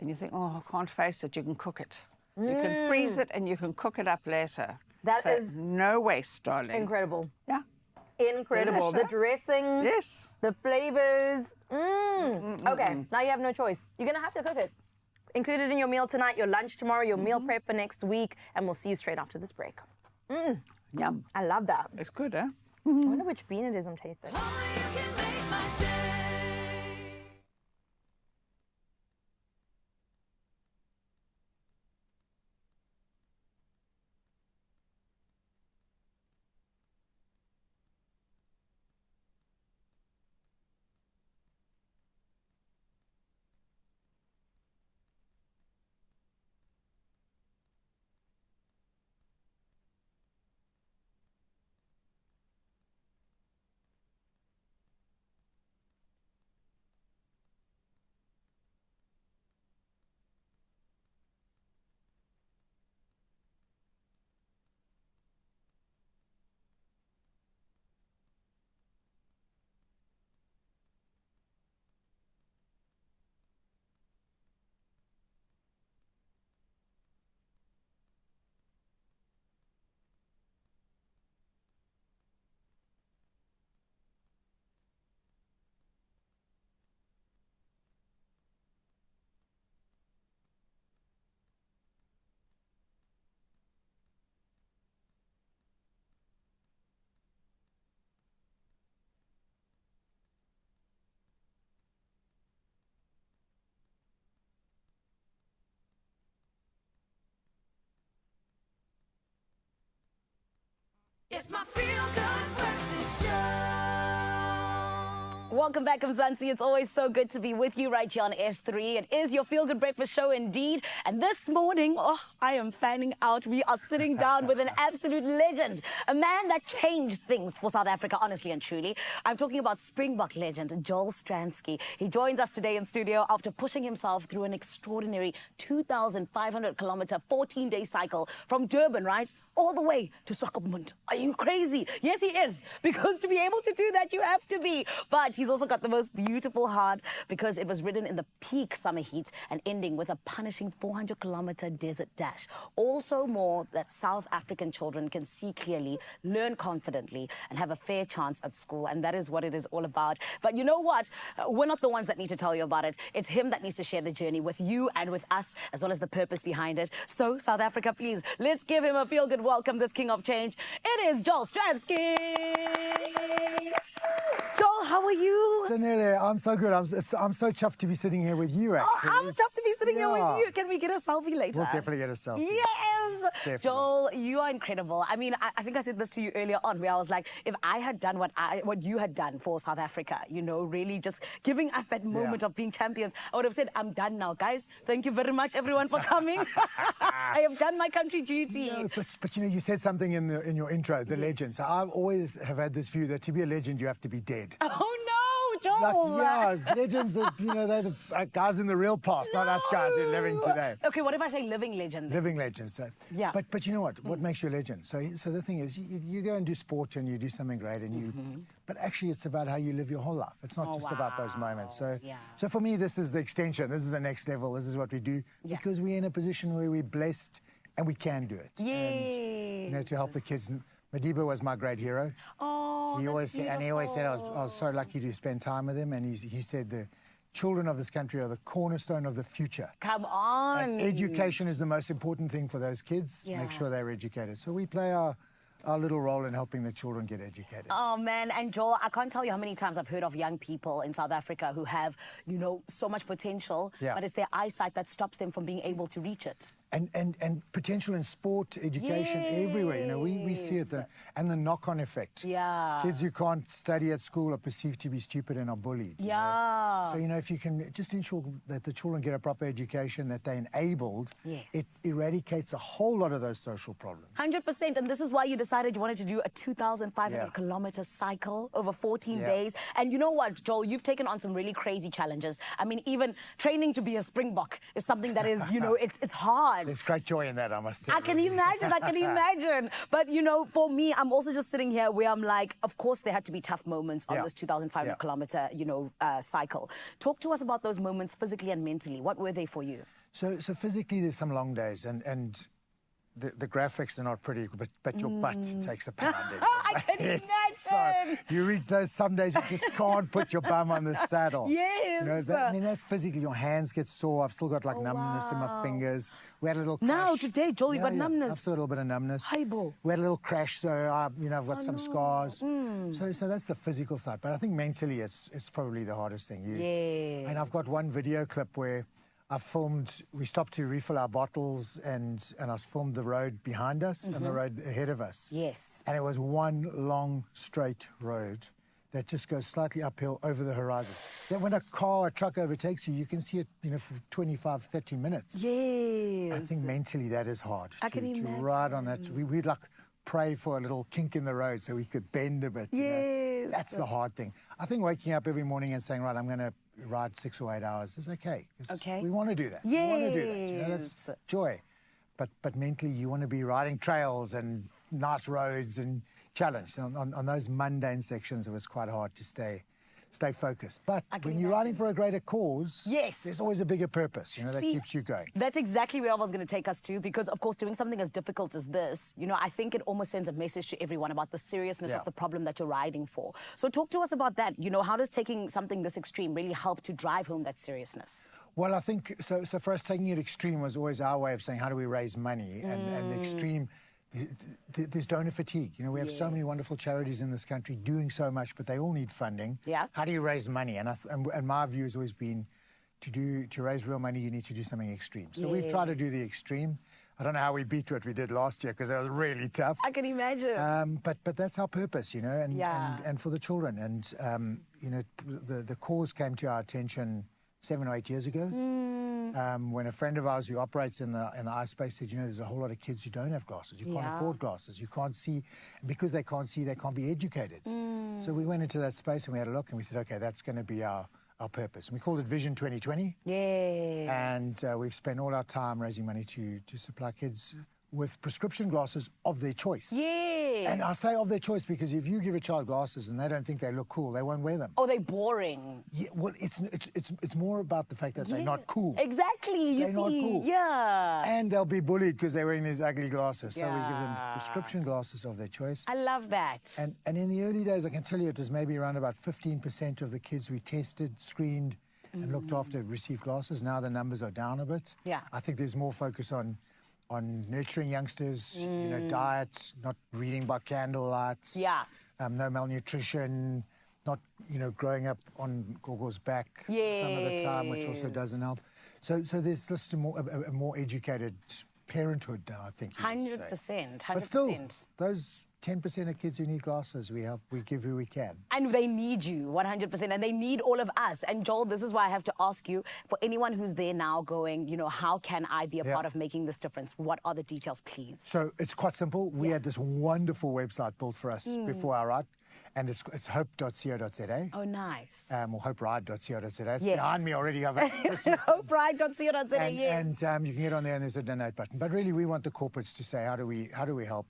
you think, oh, I can't face it, you can cook it. You can freeze it and you can cook it up later. That So is no waste, darling. Incredible. Yeah. Incredible. The Delicious. dressing, Yes. the flavors. Okay, now you have no choice. You're gonna have to cook it. Include it in your meal tonight, your lunch tomorrow, your meal prep for next week, and we'll see you straight after this break. Yum. I love that. It's good, huh? I wonder which bean it is I'm tasting. Only you can make my day. It's my feel-good breakfast show. Welcome back, Mzansi. It's always so good to be with you right here on S3. It is your Feel Good Breakfast show indeed. And this morning, I am fanning out. We are sitting down with an absolute legend, a man that changed things for South Africa, honestly and truly. I'm talking about Springbok legend, Joel Stransky. He joins us today in studio after pushing himself through an extraordinary 2,500-kilometer, 14-day cycle from Durban, right, all the way to Swakopmund. Are you crazy? Yes, he is. Because to be able to do that, you have to be. But he's also got the most beautiful heart because it was ridden in the peak summer heat and ending with a punishing 400-kilometer desert dash. Also more that South African children can see clearly, learn confidently, and have a fair chance at school. And that is what it is all about. But you know what? We're not the ones that need to tell you about it. It's him that needs to share the journey with you and with us, as well as the purpose behind it. So, South Africa, please, let's give him a feel-good welcome, this king of change. It is Joel Stransky. Joel, how are you? Sanele, I'm so good. I'm so chuffed to be sitting here with you, actually. I'm chuffed to be sitting here with Yeah. you. Can we get a selfie later? We'll definitely get a selfie. Yes! Definitely. Joel, you are incredible. I mean, I think I said this to you earlier on, where I was like, if I had done what you had done for South Africa, you know, really just giving us that moment of being champions, I would have said, I'm done now. Guys, thank you very much, everyone, for coming. I have done my country duty. Yeah, but you know, you said something in your intro, the legend. So I've always have had this view that to be a legend, you have to be dead. Oh, no, Joel. Yeah, legends are, you know, they're the guys in the real past, not us guys who are living today. Okay, what if I say living legend? Living legends. So, Yeah. But you know what? What makes you a legend? So the thing is, you go and do sport and you do something great, and you. But actually, it's about how you live your whole life. It's not just about those moments. So, Yeah. so for me, this is the extension. This is the next level. This is what we do because we're in a position where we're blessed and we can do it. Yes. And you know, to help the kids. Madiba was my great hero. Oh, He always that's said, and he always said I was beautiful. so lucky to spend time with him. And he said the children of this country are the cornerstone of the future. Come on. And education is the most important thing for those kids. Yeah. Make sure they're educated. So we play our little role in helping the children get educated. Oh, man. And Joel, I can't tell you how many times I've heard of young people in South Africa who have, you know, so much potential, Yeah. but it's their eyesight that stops them from being able to reach it. And potential in sport, education, everywhere. You know, we see it. And the knock-on effect. Yeah. Kids who can't study at school are perceived to be stupid and are bullied. you know. Yeah. So, you know, if you can just ensure that the children get a proper education, that they're enabled, Yes. it eradicates a whole lot of those social problems. 100%. And this is why you decided you wanted to do a 2,500 Yeah. kilometer cycle over 14 Yeah. days. And you know what, Joel, you've taken on some really crazy challenges. I mean, even training to be a Springbok is something that is, you know, it's hard. There's great joy in that, I must say. I can imagine, I can imagine. But, you know, for me, I'm also just sitting here where I'm like, of course, there had to be tough moments on Yeah. this 2,500 Yeah. kilometer, you know, cycle. Talk to us about those moments physically and mentally. What were they for you? So physically, there's some long days, and the graphics are not pretty, but your butt takes a pounding. I can imagine. You reach those some days you just can't put your bum on the saddle. Yes. You know, I mean, that's physically. Your hands get sore. I've still got like numbness in my fingers. We had a little crash. Now, today, Joel, you've got numbness. I've still got a little bit of numbness. Highball. We had a little crash, so you know, I've got some scars. So that's the physical side. But I think mentally, it's probably the hardest thing. Yeah. And I've got one video clip where I filmed, we stopped to refill our bottles and I filmed the road behind us and the road ahead of us. Yes. And it was one long straight road that just goes slightly uphill over the horizon. Then when a car or truck overtakes you, you can see it, you know, for 25, 30 minutes. Yes. I think mentally that is hard. I can to imagine. ride on that. We'd like pray for a little kink in the road so we could bend a bit. You know? Yes. That's the hard thing. I think waking up every morning and saying, right, I'm going to ride 6 or 8 hours is okay. 'Cause Okay. we want to do that. We want to do that. You know, that's Yes. joy. But mentally, you want to be riding trails and nice roads and challenged. On those mundane sections, it was quite hard to stay focused. But I can when you're riding for a greater cause, Yes. there's always a bigger purpose, you know, that See, keeps you going. That's exactly where I was going to take us to, because, of course, doing something as difficult as this, you know, I think it almost sends a message to everyone about the seriousness Yeah. of the problem that you're riding for. So talk to us about that. You know, how does taking something this extreme really help to drive home that seriousness? Well, I think, so for us, taking it extreme was always our way of saying, how do we raise money? And the extreme, there's donor fatigue. You know, we have so many wonderful charities in this country doing so much, but they all need funding. Yeah. How do you raise money? And my view has always been, to raise real money, you need to do something extreme. So we've tried to do the extreme. I don't know how we beat what we did last year because it was really tough. I can imagine. But that's our purpose, you know, Yeah. and for the children. And, you know, the cause came to our attention 7 or 8 years ago when a friend of ours who operates in the eye space said, you know, there's a whole lot of kids who don't have glasses. You can't Yeah. afford glasses. You can't see. And because they can't see, they can't be educated. So we went into that space and we had a look and we said, okay, that's going to be our purpose. And we called it Vision 2020. Yes. And we've spent all our time raising money to supply kids with prescription glasses of their choice. Yes. And I say of their choice because if you give a child glasses and they don't think they look cool, they won't wear them. Oh, they're boring. Yeah, well, it's more about the fact that they're not cool. Exactly. You They're see. not cool. Yeah. And they'll be bullied because they're wearing these ugly glasses. So we give them Yeah. prescription glasses of their choice. I love that. And in the early days, I can tell you it was maybe around about 15% of the kids we tested, screened, and looked after received glasses. Now the numbers are down a bit. Yeah. I think there's more focus on nurturing youngsters, you know, diets, not reading by candlelight. Yeah. No malnutrition, not, you know, growing up on Gogo's back some of the time, which also doesn't help. So there's just a more educated parenthood now, I think. 100%. 100%. But still, those 10% of kids who need glasses, we give who we can. And they need you 100%, and they need all of us. And Joel, this is why I have to ask you, for anyone who's there now going, you know, how can I be a part of making this difference? What are the details, please? So it's quite simple. We had this wonderful website built for us before our ride, and it's hope.co.za. Oh, nice. Or hoperide.co.za. It's Yes. behind me already. I've had Christmas. Hoperide.co.za, yes. And you can get on there and there's a donate button. But really, we want the corporates to say, how do we help?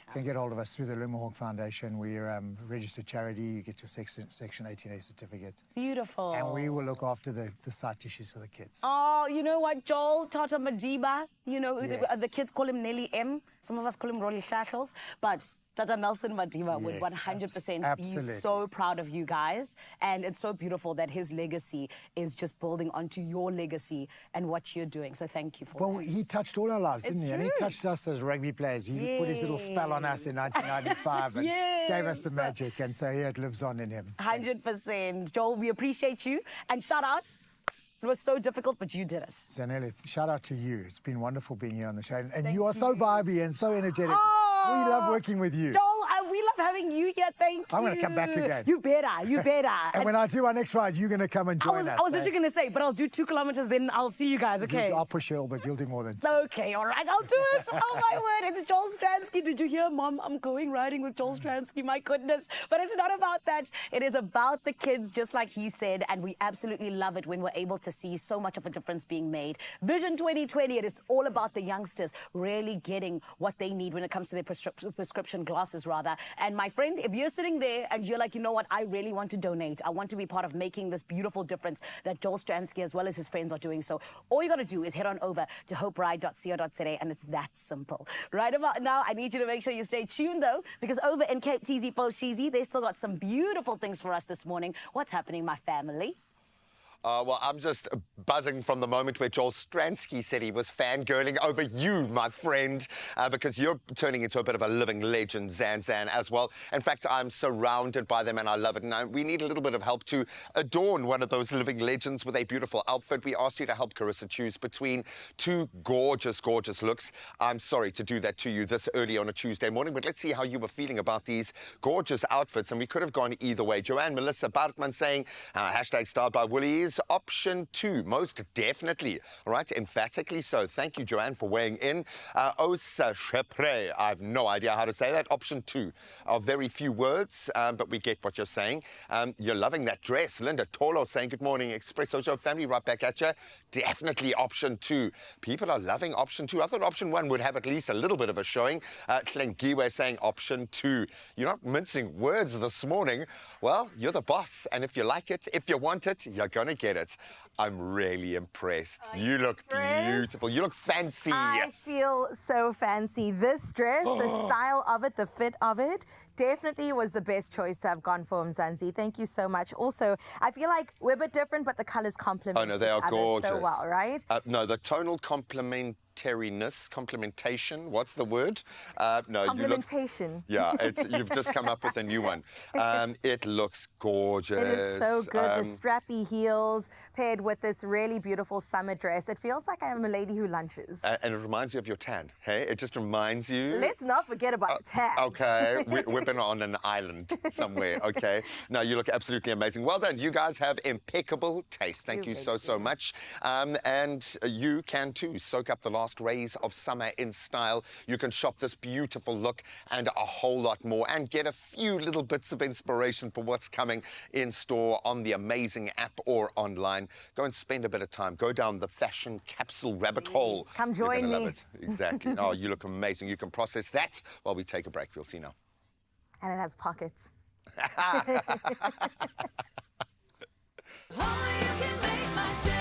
You can get hold of us through the Lumahawk Foundation. We're a registered charity. You get your Section 18A certificate. Beautiful. And we will look after the sight issues for the kids. Oh, you know what, Joel? Tata Madiba, you know, Yes. the kids call him Nelly M. Some of us call him Rolly Shackles. But Tata Nelson Madiba would Yes, 100% be absolutely. so proud of you guys. And it's so beautiful that his legacy is just building onto your legacy and what you're doing. So thank you for Well, that. he touched all our lives, didn't It's he? And he true. touched us as rugby players. He put his little spell on us in 1995 and gave us the magic. And so here it lives on in him. 100%. Joel, we appreciate you. And shout out. It was so difficult, but you did it. Zanelli, shout out to you. It's been wonderful being here on the show. And you are so vibey and so energetic. Oh, We love working with you. Joel, we love having you here. Thank you. I'm gonna come back again. You better. You better. And when I do our next ride, you're going to come and join us. I was literally going to say, but I'll do 2 kilometers, then I'll see you guys, okay? I'll push you a little bit. You'll do more than 2. Okay, all right, I'll do it. Oh, my word, it's Joel Stransky. Did you hear, Mom? I'm going riding with Joel Stransky, my goodness. But it's not about that. It is about the kids, just like he said, and we absolutely love it when we're able to see so much of a difference being made. Vision 2020, it is all about the youngsters really getting what they need when it comes to their prescription glasses, rather. And my friend, if you're sitting there and you're like, you know what, I really want to donate. I want to be part of making this beautiful difference that Joel Stransky as well as his friends are doing. So all you got to do is head on over to hoperide.co.za, and it's that simple. Right about now, I need you to make sure you stay tuned, though, because over in Cape TZ Foshizi, they still got some beautiful things for us this morning. What's happening, my family? Well, I'm just buzzing from the moment where Joel Stransky said he was fangirling over you, my friend, because you're turning into a bit of a living legend, Zan, as well. In fact, I'm surrounded by them and I love it. And we need a little bit of help to adorn one of those living legends with a beautiful outfit. We asked you to help Carissa choose between 2 gorgeous, gorgeous looks. I'm sorry to do that to you this early on a Tuesday morning, but let's see how you were feeling about these gorgeous outfits. And we could have gone either way. Joanne Melissa Bartman saying, hashtag styled by Woolies. Option 2, most definitely. All right, emphatically so. Thank you, Joanne, for weighing in. Osa Chepre, I have no idea how to say that. Option 2 are very few words, but we get what you're saying. You're loving that dress. Linda Tolo saying, good morning, Expresso Show family, right back at you. Definitely option 2. People are loving option 2. I thought option 1 would have at least a little bit of a showing. Klengiwe saying option 2. You're not mincing words this morning. Well, you're the boss, and if you like it, if you want it, you're going to get it. I'm really impressed. You look beautiful. You look fancy. I feel so fancy. This dress, the style of it, the fit of it, definitely was the best choice to have gone for Mzansi. Thank you so much. Also, I feel like we're a bit different, but the colors complement Oh, no, they are each other gorgeous. so well, right? No, the tonal complementation, what's the word? No, Complementation. You've just come up with a new one. It looks gorgeous. It is so good. The strappy heels paired with this really beautiful summer dress. It feels like I am a lady who lunches. And it reminds you of your tan, hey? It just reminds you. Let's not forget about the tan. Okay, we've been on an island somewhere, okay? No, you look absolutely amazing. Well done. You guys have impeccable taste. Thank you so much. And you can too. Soak up the last rays of summer in style. You can shop this beautiful look and a whole lot more and get a few little bits of inspiration for what's coming in store on the amazing app or online. Go and spend a bit of time. Go down the fashion capsule rabbit hole. Come You're join gonna me. love it. Exactly. Oh, you look amazing. You can process that while we take a break. We'll see now. And it has pockets. Only you can make my day.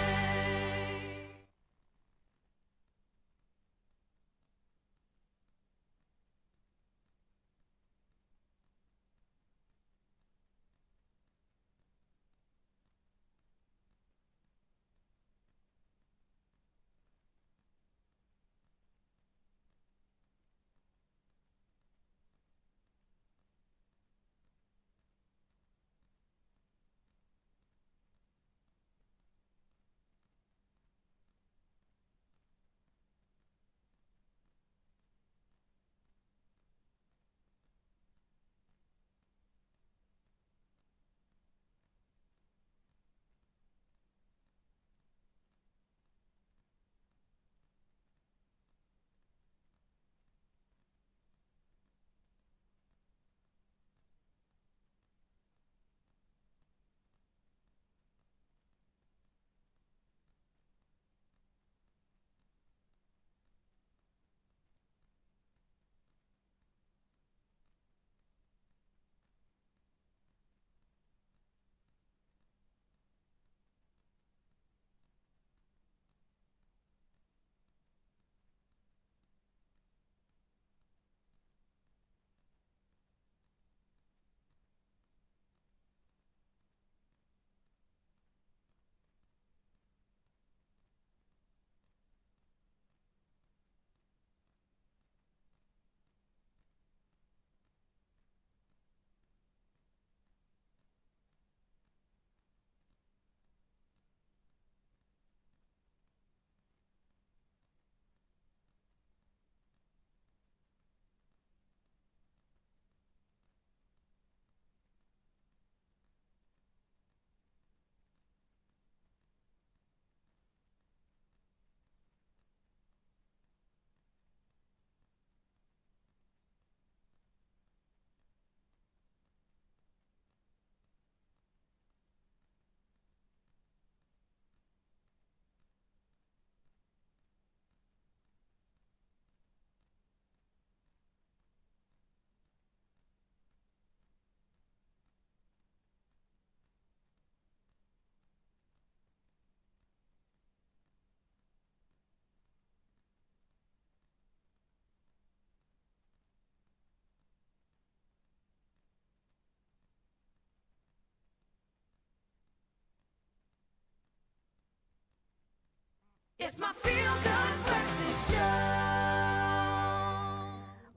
It's my feel-good breakfast show.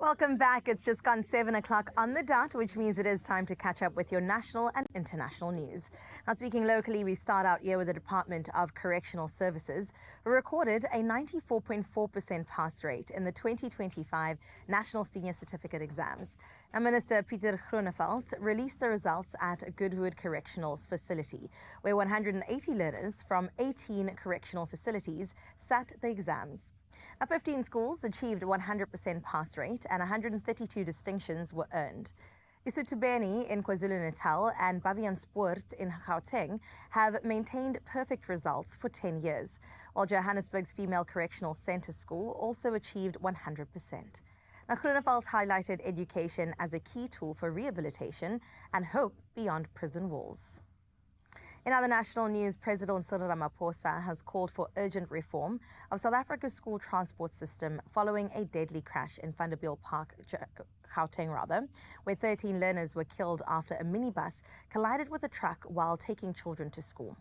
Welcome back. It's just gone 7 o'clock on the dot, which means it is time to catch up with your national and international news. Now, speaking locally, we start out here with the Department of Correctional Services, who recorded a 94.4% pass rate in the 2025 National Senior Certificate exams. Now, Minister Pieter Groenewald released the results at Goodwood Correctional's facility, where 180 learners from 18 correctional facilities sat the exams. Now, 15 schools achieved 100% pass rate and 132 distinctions were earned. Isutubeni in KwaZulu-Natal and Baviaanspoort in Gauteng have maintained perfect results for 10 years, while Johannesburg's Female Correctional Centre School also achieved 100%. Now, Groenewald highlighted education as a key tool for rehabilitation and hope beyond prison walls. In other national news, President Cyril Ramaphosa has called for urgent reform of South Africa's school transport system following a deadly crash in Vanderbilt Park, Gauteng, where 13 learners were killed after a minibus collided with a truck while taking children to school.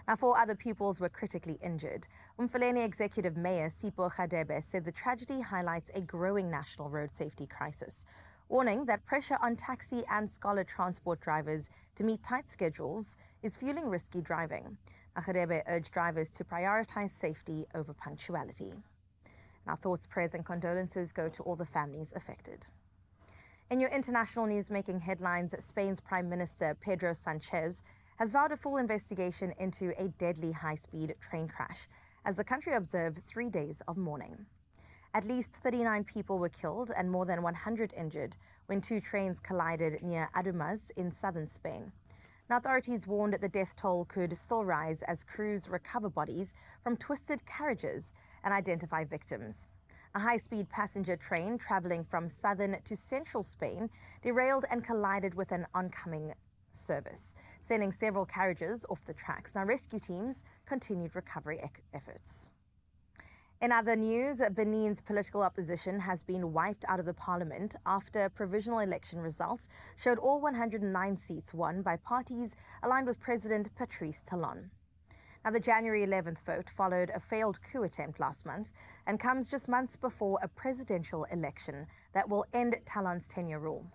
Now, 4 other pupils were critically injured. Umfeleni Executive Mayor Sipho Gadebe said the tragedy highlights a growing national road safety crisis, warning that pressure on taxi and scholar transport drivers to meet tight schedules is fueling risky driving. Akharebe urged drivers to prioritize safety over punctuality. And our thoughts, prayers and condolences go to all the families affected. In your international news making headlines, Spain's Prime Minister Pedro Sanchez has vowed a full investigation into a deadly high-speed train crash as the country observed 3 days of mourning. At least 39 people were killed and more than 100 injured when two trains collided near Ademuz in southern Spain. Now, authorities warned the death toll could still rise as crews recover bodies from twisted carriages and identify victims. A high-speed passenger train traveling from southern to central Spain derailed and collided with an oncoming service, sending several carriages off the tracks. Now, rescue teams continued recovery efforts. In other news, Benin's political opposition has been wiped out of the parliament after provisional election results showed all 109 seats won by parties aligned with President Patrice Talon. Now, the January 11th vote followed a failed coup attempt last month and comes just months before a presidential election that will end Talon's tenure rule.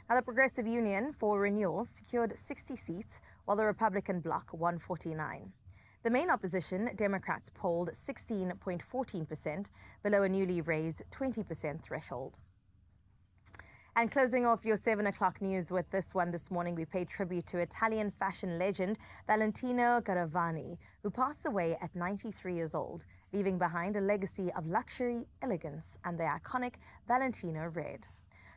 Now, the Progressive Union for Renewal secured 60 seats, while the Republican bloc won 49. The main opposition, Democrats, polled 16.14%, below a newly raised 20% threshold. And closing off your 7 o'clock news with this one this morning, we paid tribute to Italian fashion legend Valentino Garavani, who passed away at 93 years old, leaving behind a legacy of luxury, elegance, and the iconic Valentino red.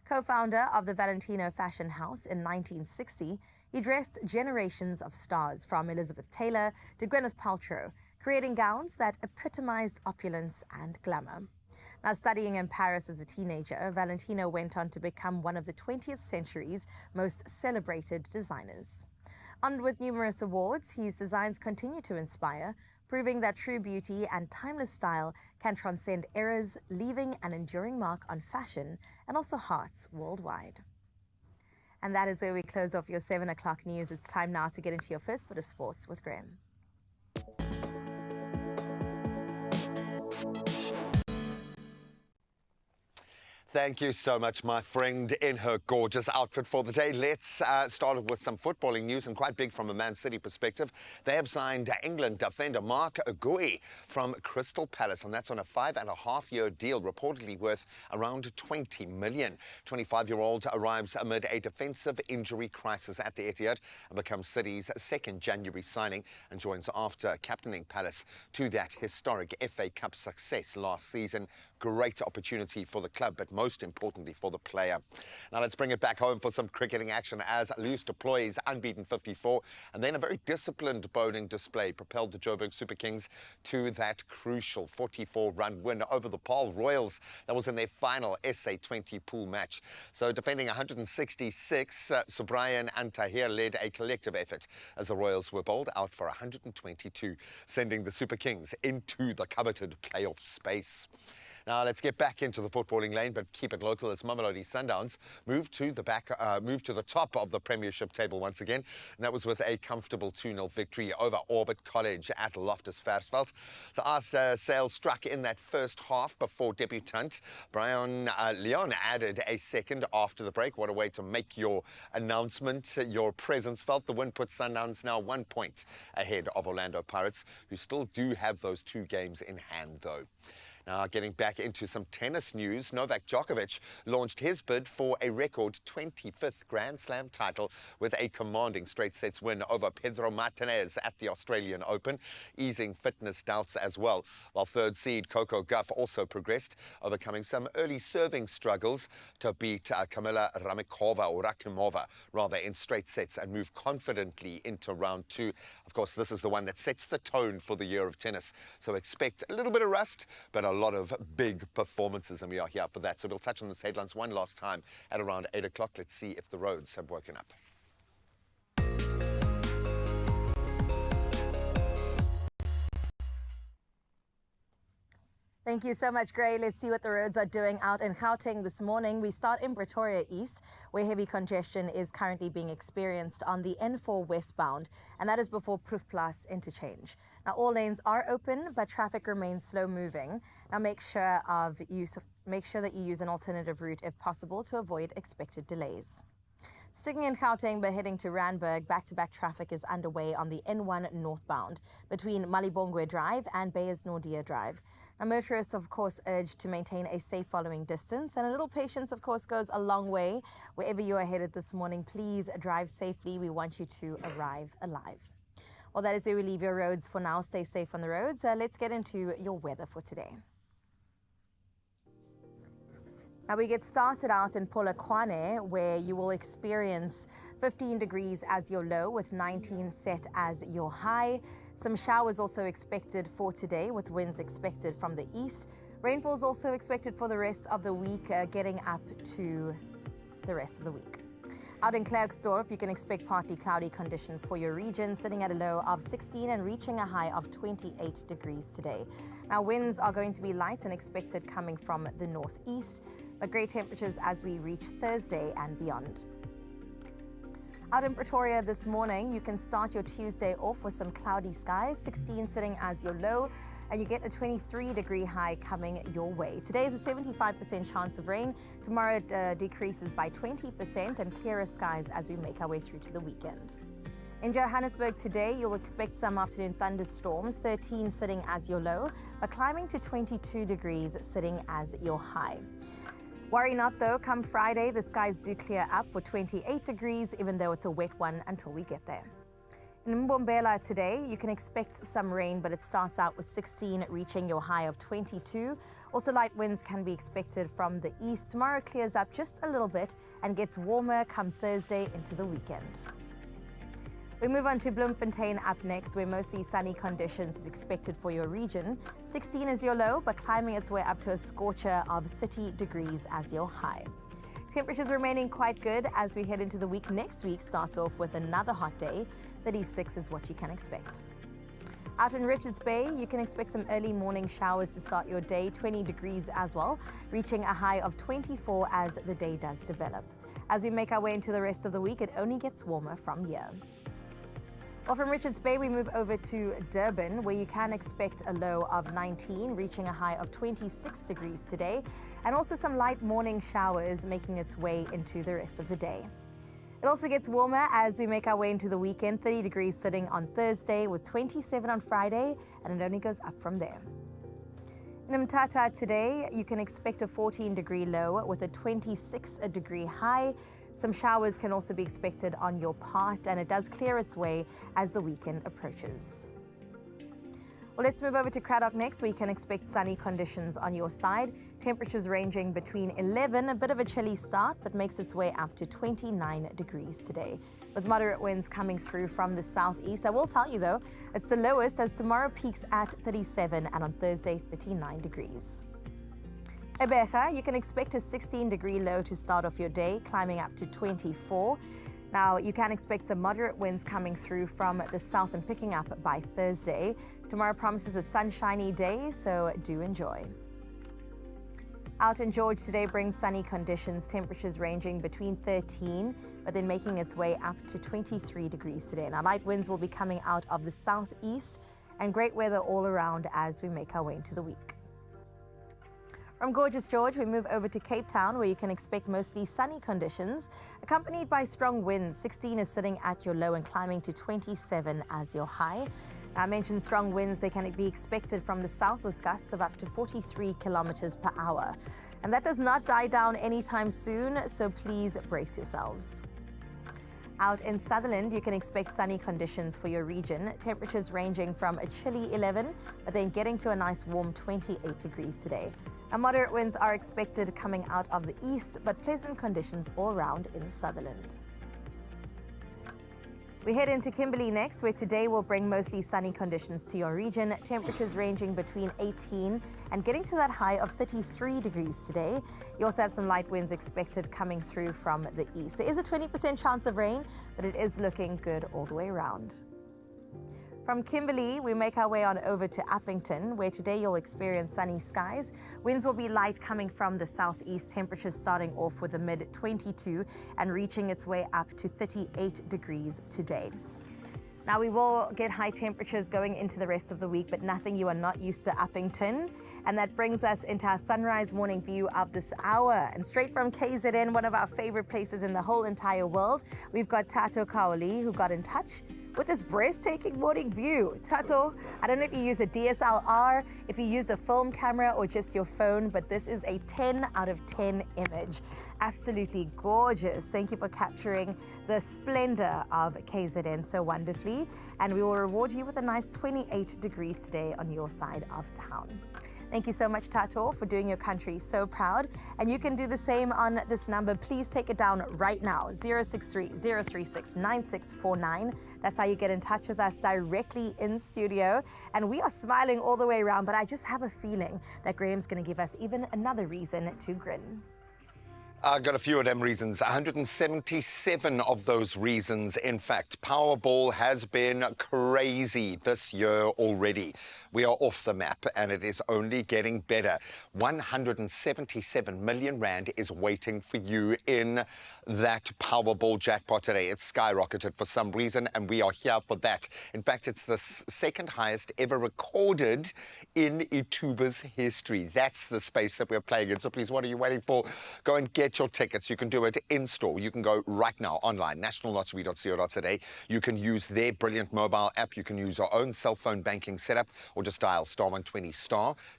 Co-founder of the Valentino fashion house in 1960, he dressed generations of stars from Elizabeth Taylor to Gwyneth Paltrow, creating gowns that epitomized opulence and glamour. Now, studying in Paris as a teenager, Valentino went on to become one of the 20th century's most celebrated designers. Armed with numerous awards, his designs continue to inspire, proving that true beauty and timeless style can transcend eras, leaving an enduring mark on fashion and also hearts worldwide. And that is where we close off your 7 o'clock news. It's time now to get into your first bit of sports with Graham. Thank you so much, my friend, in her gorgeous outfit for the day. Let's start with some footballing news, and quite big from a Man City perspective. They have signed England defender Mark Guehi from Crystal Palace, and that's on a 5.5-year deal, reportedly worth around 20 million. 25-year-old arrives amid a defensive injury crisis at the Etihad and becomes City's second January signing, and joins after captaining Palace to that historic FA Cup success last season. Great opportunity for the club, but most importantly for the player. Now let's bring it back home for some cricketing action as Luce deploys unbeaten 54, and then a very disciplined bowling display propelled the Joburg Super Kings to that crucial 44-run win over the Paarl Royals. That was in their final SA20 pool match. So defending 166, Subrayan and Tahir led a collective effort as the Royals were bowled out for 122, sending the Super Kings into the coveted playoff space. Now let's get back into the footballing lane, but keep it local as Mamelodi Sundowns moved to the top of the Premiership table once again, and that was with a comfortable 2-0 victory over Orbit College at Loftus Versfeld. So after Sale struck in that first half before debutant Brian Leon added a second after the break. What a way to make your announcement, your presence felt. The win puts Sundowns now 1 point ahead of Orlando Pirates, who still do have those 2 games in hand though. Now, getting back into some tennis news, Novak Djokovic launched his bid for a record 25th Grand Slam title with a commanding straight sets win over Pedro Martinez at the Australian Open, easing fitness doubts as well. While third seed Coco Gauff also progressed, overcoming some early serving struggles to beat Kamila Rakimova, rather, in straight sets and move confidently into round 2. Of course, this is the one that sets the tone for the year of tennis. So expect a little bit of rust, but a lot of big performances, and we are here for that. So we'll touch on this headlines one last time at around 8 o'clock. Let's see if the roads have woken up. Thank you so much, Gray. Let's see what the roads are doing out in Gauteng this morning. We start in Pretoria East, where heavy congestion is currently being experienced on the N4 westbound, and that is before Proefplaas interchange. Now, all lanes are open, but traffic remains slow moving. Now, make sure that you use an alternative route if possible to avoid expected delays. Sticking in Gauteng but heading to Randburg, back-to-back traffic is underway on the N1 northbound between Malibongwe Drive and Beyers Nordia Drive. Now, motorists, of course, urged to maintain a safe following distance, and a little patience, of course, goes a long way. Wherever you are headed this morning, please drive safely. We want you to arrive alive. Well, that is where we leave your roads for now. Stay safe on the roads. Let's get into your weather for today. Now we get started out in Polokwane, where you will experience 15 degrees as your low with 19 set as your high. Some showers also expected for today with winds expected from the east. Rainfall is also expected for the rest of the week, getting up to the rest of the week. Out in Klerksdorp, you can expect partly cloudy conditions for your region, sitting at a low of 16 and reaching a high of 28 degrees today. Now winds are going to be light and expected coming from the northeast, but great temperatures as we reach Thursday and beyond. Out in Pretoria this morning, you can start your Tuesday off with some cloudy skies, 16 sitting as your low, and you get a 23-degree high coming your way. Today is a 75% chance of rain. Tomorrow it decreases by 20% and clearer skies as we make our way through to the weekend. In Johannesburg today, you'll expect some afternoon thunderstorms, 13 sitting as your low, but climbing to 22 degrees sitting as your high. Worry not though, come Friday, the skies do clear up for 28 degrees, even though it's a wet one until we get there. In Mbombela today, you can expect some rain, but it starts out with 16, reaching your high of 22. Also, light winds can be expected from the east. Tomorrow it clears up just a little bit and gets warmer come Thursday into the weekend. We move on to Bloemfontein up next, where mostly sunny conditions is expected for your region. 16 is your low, but climbing its way up to a scorcher of 30 degrees as your high. Temperatures remaining quite good as we head into the week. Next week starts off with another hot day. 36 is what you can expect. Out in Richards Bay, you can expect some early morning showers to start your day, 20 degrees as well, reaching a high of 24 as the day does develop. As we make our way into the rest of the week, it only gets warmer from here. Well, from Richards Bay, we move over to Durban, where you can expect a low of 19, reaching a high of 26 degrees today, and also some light morning showers making its way into the rest of the day. It also gets warmer as we make our way into the weekend, 30 degrees sitting on Thursday with 27 on Friday, and it only goes up from there. In Mthatha today, you can expect a 14-degree low with a 26-degree high. Some showers can also be expected on your part, and it does clear its way as the weekend approaches. Well, let's move over to Cradock next, where you can expect sunny conditions on your side. Temperatures ranging between 11, a bit of a chilly start, but makes its way up to 29 degrees today, with moderate winds coming through from the southeast. I will tell you, though, it's the lowest as tomorrow peaks at 37 and on Thursday, 39 degrees. Ebeja, you can expect a 16-degree low to start off your day, climbing up to 24. Now, you can expect some moderate winds coming through from the south and picking up by Thursday. Tomorrow promises a sunshiny day, so do enjoy. Out in George today brings sunny conditions, temperatures ranging between 13, but then making its way up to 23 degrees today. Now, light winds will be coming out of the southeast, and great weather all around as we make our way into the week. From gorgeous George, we move over to Cape Town, where you can expect mostly sunny conditions, accompanied by strong winds. 16 is sitting at your low and climbing to 27 as your high. Now, I mentioned strong winds. They can be expected from the south with gusts of up to 43 kilometers per hour. And that does not die down anytime soon, so please brace yourselves. Out in Sutherland, you can expect sunny conditions for your region. Temperatures ranging from a chilly 11, but then getting to a nice warm 28 degrees today. And moderate winds are expected coming out of the east, but pleasant conditions all around in Sutherland. We head into Kimberley next, where today will bring mostly sunny conditions to your region. Temperatures ranging between 18 and getting to that high of 33 degrees today. You also have some light winds expected coming through from the east. There is a 20% chance of rain, but it is looking good all the way around. From Kimberley, we make our way on over to Uppington, where today you'll experience sunny skies. Winds will be light coming from the southeast, temperatures starting off with a mid-22 and reaching its way up to 38 degrees today. Now, we will get high temperatures going into the rest of the week, but nothing you are not used to Uppington. And that brings us into our sunrise morning view of this hour. And straight from KZN, one of our favorite places in the whole entire world, we've got Tato Kaoli, who got in touch with this breathtaking morning view. Tato, I don't know if you use a DSLR, if you use a film camera or just your phone, but this is a 10 out of 10 image. Absolutely gorgeous. Thank you for capturing the splendor of KZN so wonderfully. And we will reward you with a nice 28 degrees today on your side of town. Thank you so much, Tato, for doing your country so proud. And you can do the same on this number. Please take it down right now, 063-036-9649. That's how you get in touch with us directly in studio. And we are smiling all the way around, but I just have a feeling that Graham's going to give us even another reason to grin. I got a few of them reasons, 177 of those reasons. In fact, Powerball has been crazy this year already. We are off the map and it is only getting better. 177 million rand is waiting for you in that Powerball jackpot today. It's skyrocketed for some reason and we are here for that. In fact, it's the second highest ever recorded in Ituba's history. That's the space that we're playing in. So please, what are you waiting for? Go and get your tickets. You can do it in store. You can go right now online, nationallottery.co.za. You can use their brilliant mobile app. You can use your own cell phone banking setup or just dial *120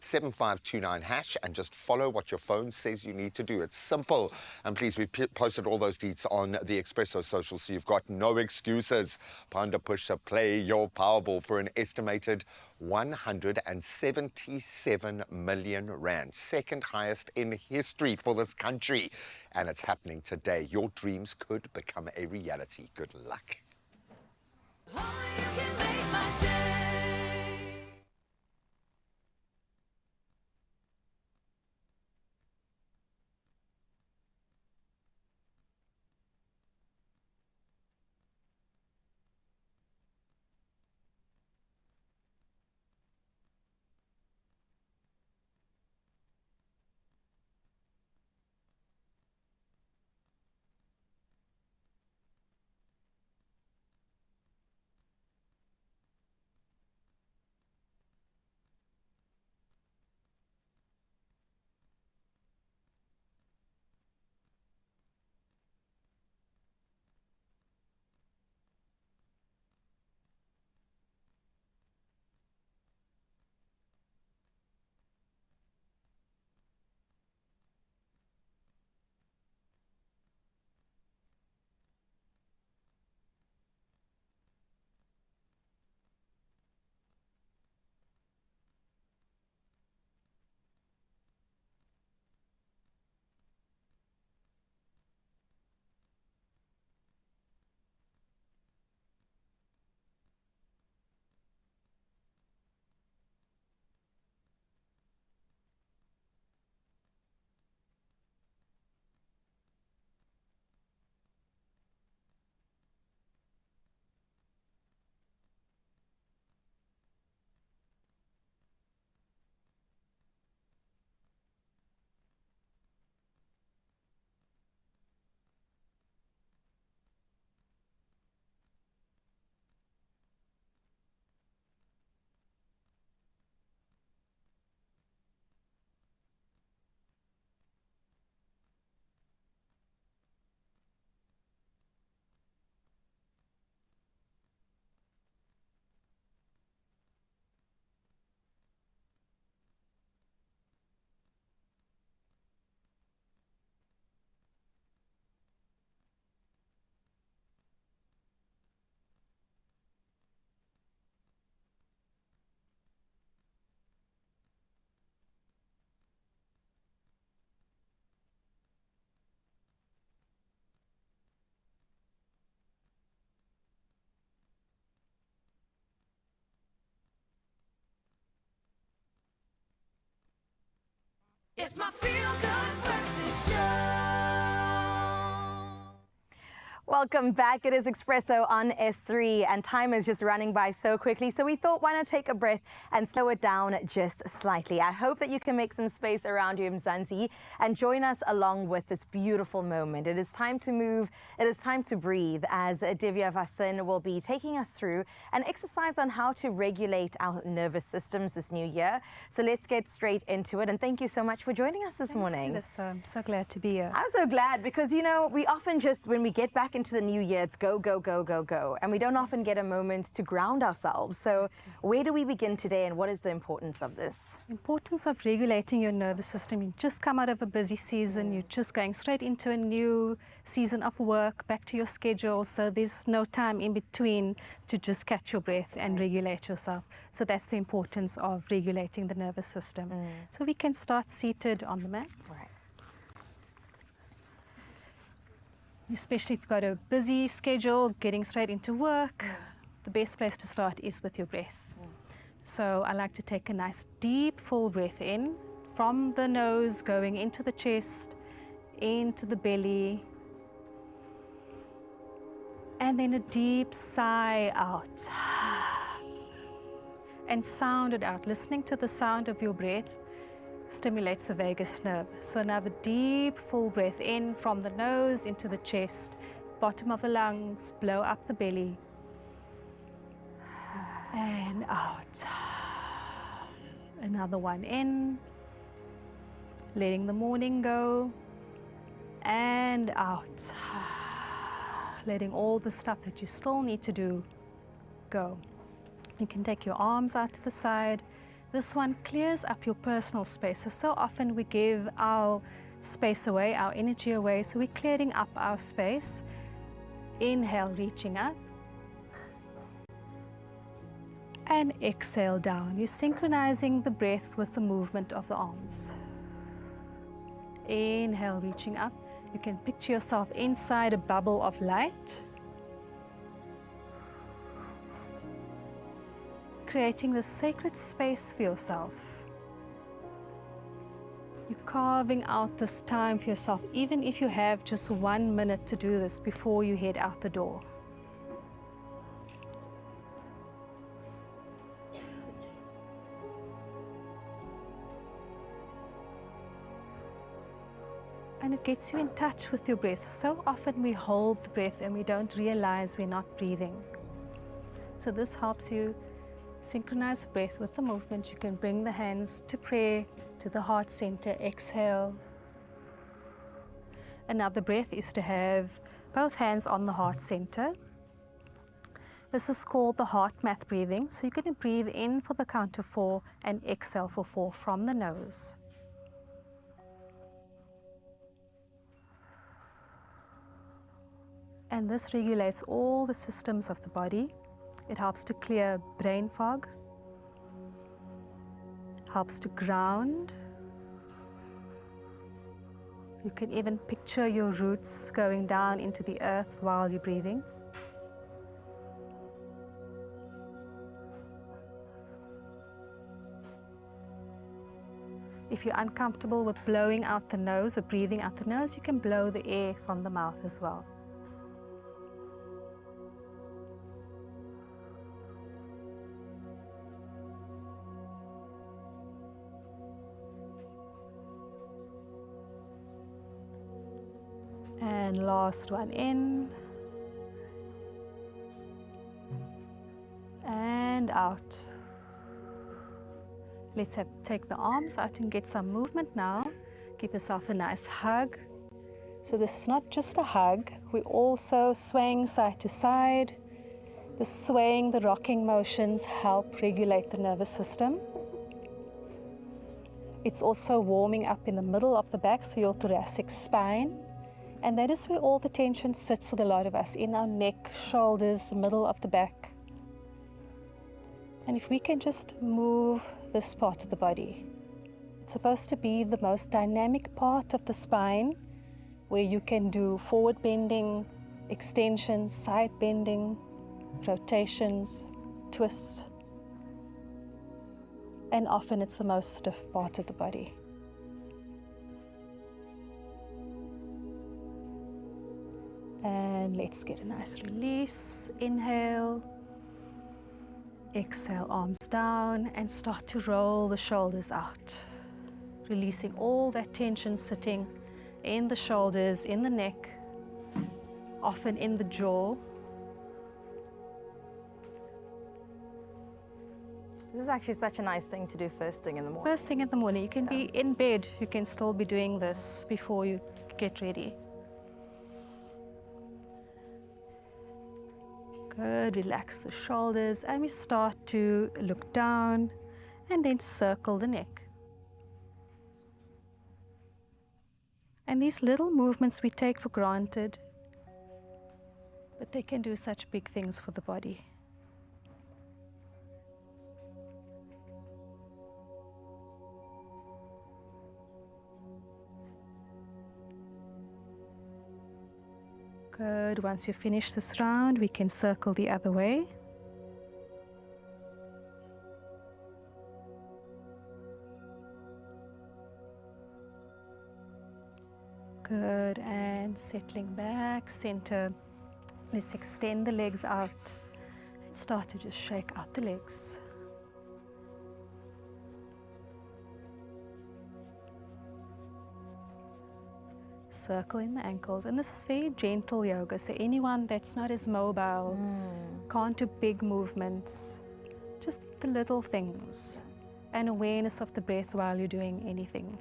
*7529# and just follow what your phone says you need to do. It's simple. And please, we posted all those deets on the Expresso social, so you've got no excuses. Panda push to play your Powerball for an estimated 177 million rand, second highest in history for this country. And it's happening today. Your dreams could become a reality. Good luck. Only you can make my day. It's my feel-good breakfast show. Welcome back. It is Expresso on S3 and time is just running by so quickly. So we thought, why not take a breath and slow it down just slightly. I hope that you can make some space around you, Mzansi, and join us along with this beautiful moment. It is time to move. It is time to breathe as Divya Vasan will be taking us through an exercise on how to regulate our nervous systems this new year. So let's get straight into it. And thank you so much for joining us this morning. Melissa. I'm so glad to be here. I'm so glad because, you know, we often just, when we get back into the new year, it's go, go, go, go, go. And we don't often get a moment to ground ourselves. So where do we begin today and what is the importance of this? Importance of regulating your nervous system. You just come out of a busy season. You're just going straight into a new season of work, back to your schedule. So there's no time in between to just catch your breath and regulate yourself. So that's the importance of regulating the nervous system. So we can start seated on the mat. Right. Especially if you've got a busy schedule, getting straight into work, the best place to start is with your breath. So I like to take a nice deep full breath in from the nose, going into the chest, into the belly, and then a deep sigh out. And sound it out. Listening to the sound of your breath stimulates the vagus nerve. So another deep full breath in from the nose into the chest, bottom of the lungs, blow up the belly, and out. Another one in, letting the morning go, and out. Letting all the stuff that you still need to do go. You can take your arms out to the side. This one clears up your personal space. So often we give our space away, our energy away, so we're clearing up our space. Inhale, reaching up. And exhale down. You're synchronizing the breath with the movement of the arms. Inhale, reaching up. You can picture yourself inside a bubble of light. Creating this sacred space for yourself. You're carving out this time for yourself, even if you have just 1 minute to do this before you head out the door. And it gets you in touch with your breath. So often we hold the breath and we don't realize we're not breathing. So this helps you synchronize breath with the movement. You can bring the hands to prayer, to the heart center. Exhale. Another breath is to have both hands on the heart center. This is called the heart math breathing. So you're going to breathe in for the count of 4 and exhale for 4 from the nose. And this regulates all the systems of the body. It helps to clear brain fog, helps to ground. You can even picture your roots going down into the earth while you're breathing. If you're uncomfortable with blowing out the nose or breathing out the nose, you can blow the air from the mouth as well. And last one in and out. Let's take the arms out and get some movement now. Give yourself a nice hug. So this is not just a hug, we're also swaying side to side. The swaying, the rocking motions help regulate the nervous system. It's also warming up in the middle of the back, so your thoracic spine. And that is where all the tension sits with a lot of us, in our neck, shoulders, the middle of the back. And if we can just move this part of the body, it's supposed to be the most dynamic part of the spine, where you can do forward bending, extensions, side bending, rotations, twists. And often it's the most stiff part of the body. And And let's get a nice release. Inhale. Exhale, arms down, and start to roll the shoulders out. Releasing all that tension sitting in the shoulders, in the neck, often in the jaw. This is actually such a nice thing to do first thing in the morning. First thing in the morning, you can be in bed, you can still be doing this before you get ready. Good, relax the shoulders, and we start to look down and then circle the neck. And these little movements we take for granted, but they can do such big things for the body. Good. Once you finish this round, we can circle the other way. Good. And settling back, center. Let's extend the legs out and start to just shake out the legs. Circle in the ankles, and this is very gentle yoga, so anyone that's not as mobile, can't do big movements, just the little things, and awareness of the breath while you're doing anything.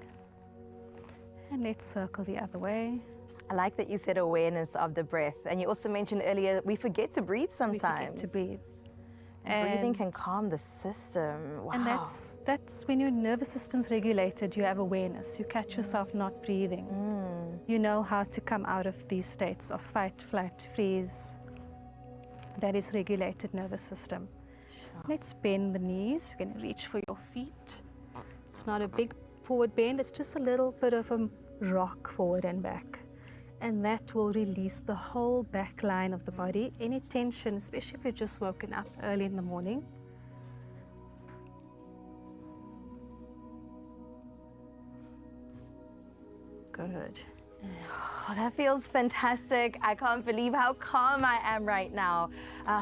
And let's circle the other way. I like that you said awareness of the breath, and you also mentioned earlier we forget to breathe sometimes. We forget to breathe. And breathing can calm the system. Wow. And that's when your nervous system's regulated, you have awareness. You catch yourself not breathing. You know how to come out of these states of fight, flight, freeze. That is regulated nervous system. Sure. Let's bend the knees. You're going to reach for your feet. It's not a big forward bend, it's just a little bit of a rock forward and back. And that will release the whole back line of the body. Any tension, especially if you've just woken up early in the morning. Good. Oh, that feels fantastic. I can't believe how calm I am right now.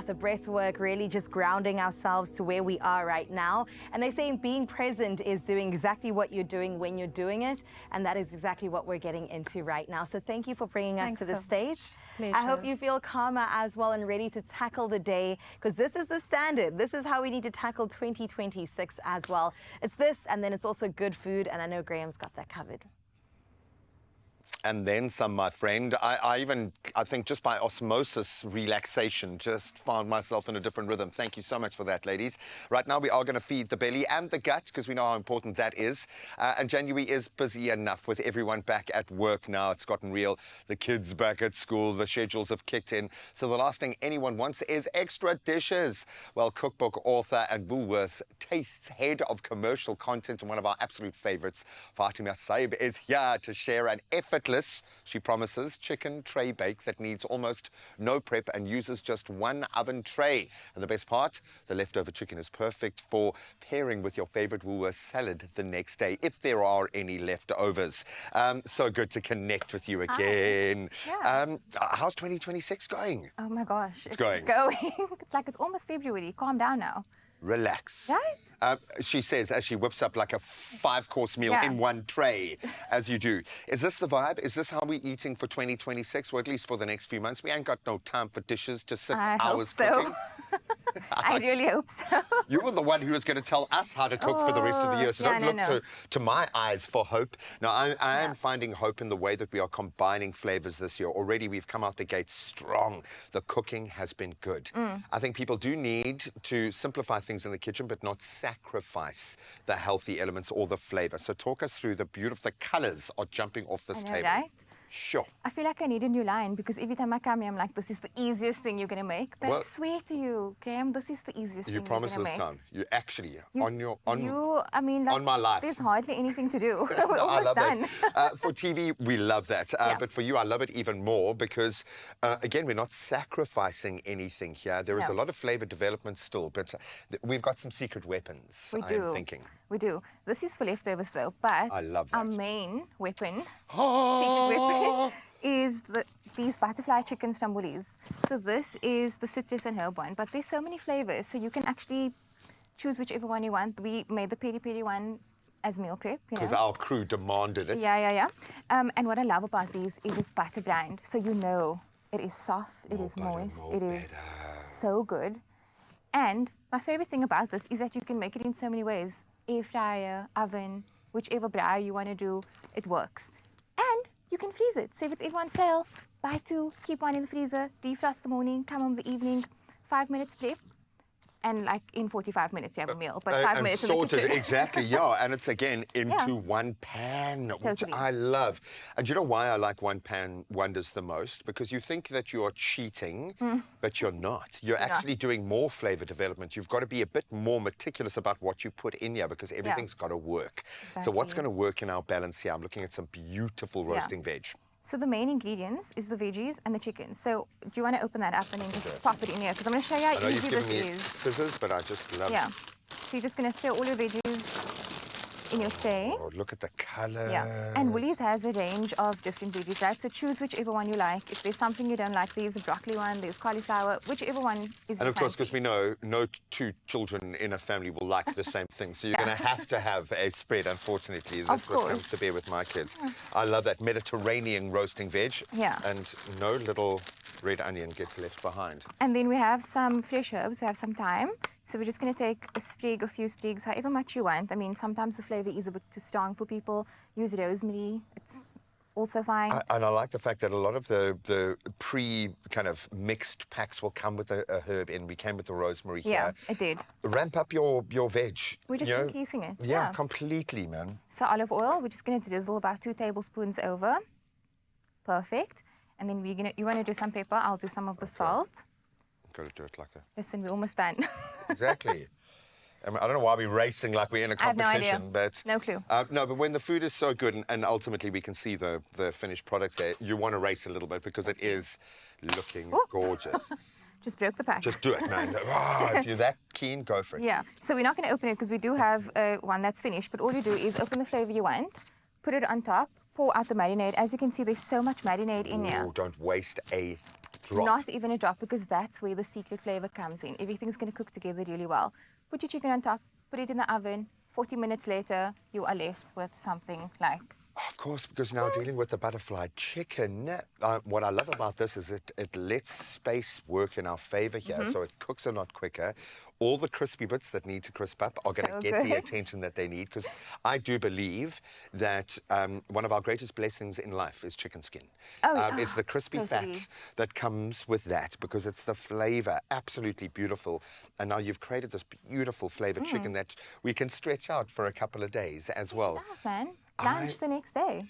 The breath work, really just grounding ourselves to where we are right now. And they're saying being present is doing exactly what you're doing when you're doing it. And that is exactly what we're getting into right now. So thank you for bringing us to the stage. Pleasure. I hope you feel calmer as well and ready to tackle the day, because this is the standard. This is how we need to tackle 2026 as well. It's this, and then it's also good food. And I know Graham's got that covered. And then some, my friend. I think just by osmosis, relaxation, just found myself in a different rhythm. Thank you so much for that, ladies. Right now, we are going to feed the belly and the gut, because we know how important that is. And January is busy enough with everyone back at work now. It's gotten real. The kids back at school. The schedules have kicked in. So the last thing anyone wants is extra dishes. Well, cookbook author and Woolworths Tastes head of commercial content and one of our absolute favorites, Fatima Saib, is here to share an effortless, she promises, chicken tray bake that needs almost no prep and uses just one oven tray. And the best part, the leftover chicken is perfect for pairing with your favorite Woolworths salad the next day, if there are any leftovers. So good to connect with you again. Yeah. How's 2026 going? Oh my gosh, it's going. It's like it's almost February. Calm down now. Relax. Right? She says as she whips up like a 5-course meal in one tray, as you do. Is this the vibe? Is this how we're eating for 2026? Or at least for the next few months? We ain't got no time for dishes to sit hours cooking. I really hope so. You were the one who was going to tell us how to cook for the rest of the year, so don't look to my eyes for hope. Now, I am finding hope in the way that we are combining flavors this year. Already we've come out the gate strong. The cooking has been good. I think people do need to simplify things in the kitchen, but not sacrifice the healthy elements or the flavor. So talk us through the colors are jumping off this table. Right? Sure. I feel like I need a new line, because every time I come here, I'm like, this is the easiest thing you're going to make. But I swear to you, Graham, this is the easiest thing you're going to make. You promise this time. You actually, on my life. There's hardly anything to do. We're I almost love done. That. For TV, we love that. But for you, I love it even more because, again, we're not sacrificing anything here. There is a lot of flavor development still, but we've got some secret weapons, I'm thinking. We do. This is for leftovers, though, but I love that. our main weapon, secret weapon, is these butterfly chickens from Woolies. So this is the citrus and herb one, but there's so many flavors, so you can actually choose whichever one you want. We made the peri-peri one as meal prep, you Because know. our crew demanded it. Yeah. And what I love about these is it's butter blind, so you know it is soft, it is moist, it is so good. And my favorite thing about this is that you can make it in so many ways. Air fryer, oven, whichever braai you want to do, it works. And you can freeze it. So if it's ever on sale, buy 2, keep one in the freezer, defrost the morning, come home the evening, 5 minutes prep. And like in 45 minutes you have a meal, but 5 minutes sorted, in the kitchen. exactly, yeah. And it's again into one pan, which I love. And you know why I like one pan wonders the most? Because you think that you're cheating, but you're not. You're actually doing more flavor development. You've got to be a bit more meticulous about what you put in here because everything's got to work. So what's going to work in our balance here? I'm looking at some beautiful roasting veg. So the main ingredients is the veggies and the chicken. So do you want to open that up and then just pop it in here? Because I'm going to show you how easy this is. Scissors, but I just love it. So you're just going to throw all your veggies in your tray. Oh, look at the colour. Yeah. And Woolies has a range of different veggies, right? So choose whichever one you like. If there's something you don't like, there's a broccoli one, there's cauliflower, whichever one is And of course, because we know no 2 children in a family will like the same thing. So you're going to have a spread, unfortunately. That's what comes to bear with my kids. I love that Mediterranean roasting veg. Yeah. And no little red onion gets left behind. And then we have some fresh herbs. We have some thyme. So we're just going to take a sprig, a few sprigs, however much you want. I mean, sometimes the flavor is a bit too strong for people. Use rosemary. It's also fine. And I like the fact that a lot of the kind of mixed packs will come with a herb in. We came with the rosemary here. Yeah, it did. Ramp up your veg. We're just increasing it. Yeah, completely, man. So olive oil, we're just going to drizzle about 2 tablespoons over. Perfect. And then you want to do some pepper. I'll do some of the salt. Got to do it like a... Listen, we're almost done. Exactly. I mean, I don't know why we're racing like we're in a competition. I have no idea. But no clue. No, but when the food is so good and ultimately we can see the finished product there, you want to race a little bit because it is looking gorgeous. Just broke the pack. Just do it, man. If you're that keen, go for it. Yeah. So we're not going to open it because we do have one that's finished. But all you do is open the flavor you want, put it on top, pour out the marinade. As you can see, there's so much marinade in here. Don't waste a drop. Not even a drop, because that's where the secret flavor comes in. Everything's going to cook together really well. Put your chicken on top, put it in the oven. 40 minutes later, you are left with something like... Of course, because now dealing with the butterfly chicken, what I love about this is it lets space work in our favor here, so it cooks a lot quicker. All the crispy bits that need to crisp up are going to get the attention that they need, because I do believe that one of our greatest blessings in life is chicken skin. It's the crispy fat that comes with that, because it's the flavor, absolutely beautiful. And now you've created this beautiful flavored chicken that we can stretch out for a couple of days as well. Stretch it out, man. Lunch the next day.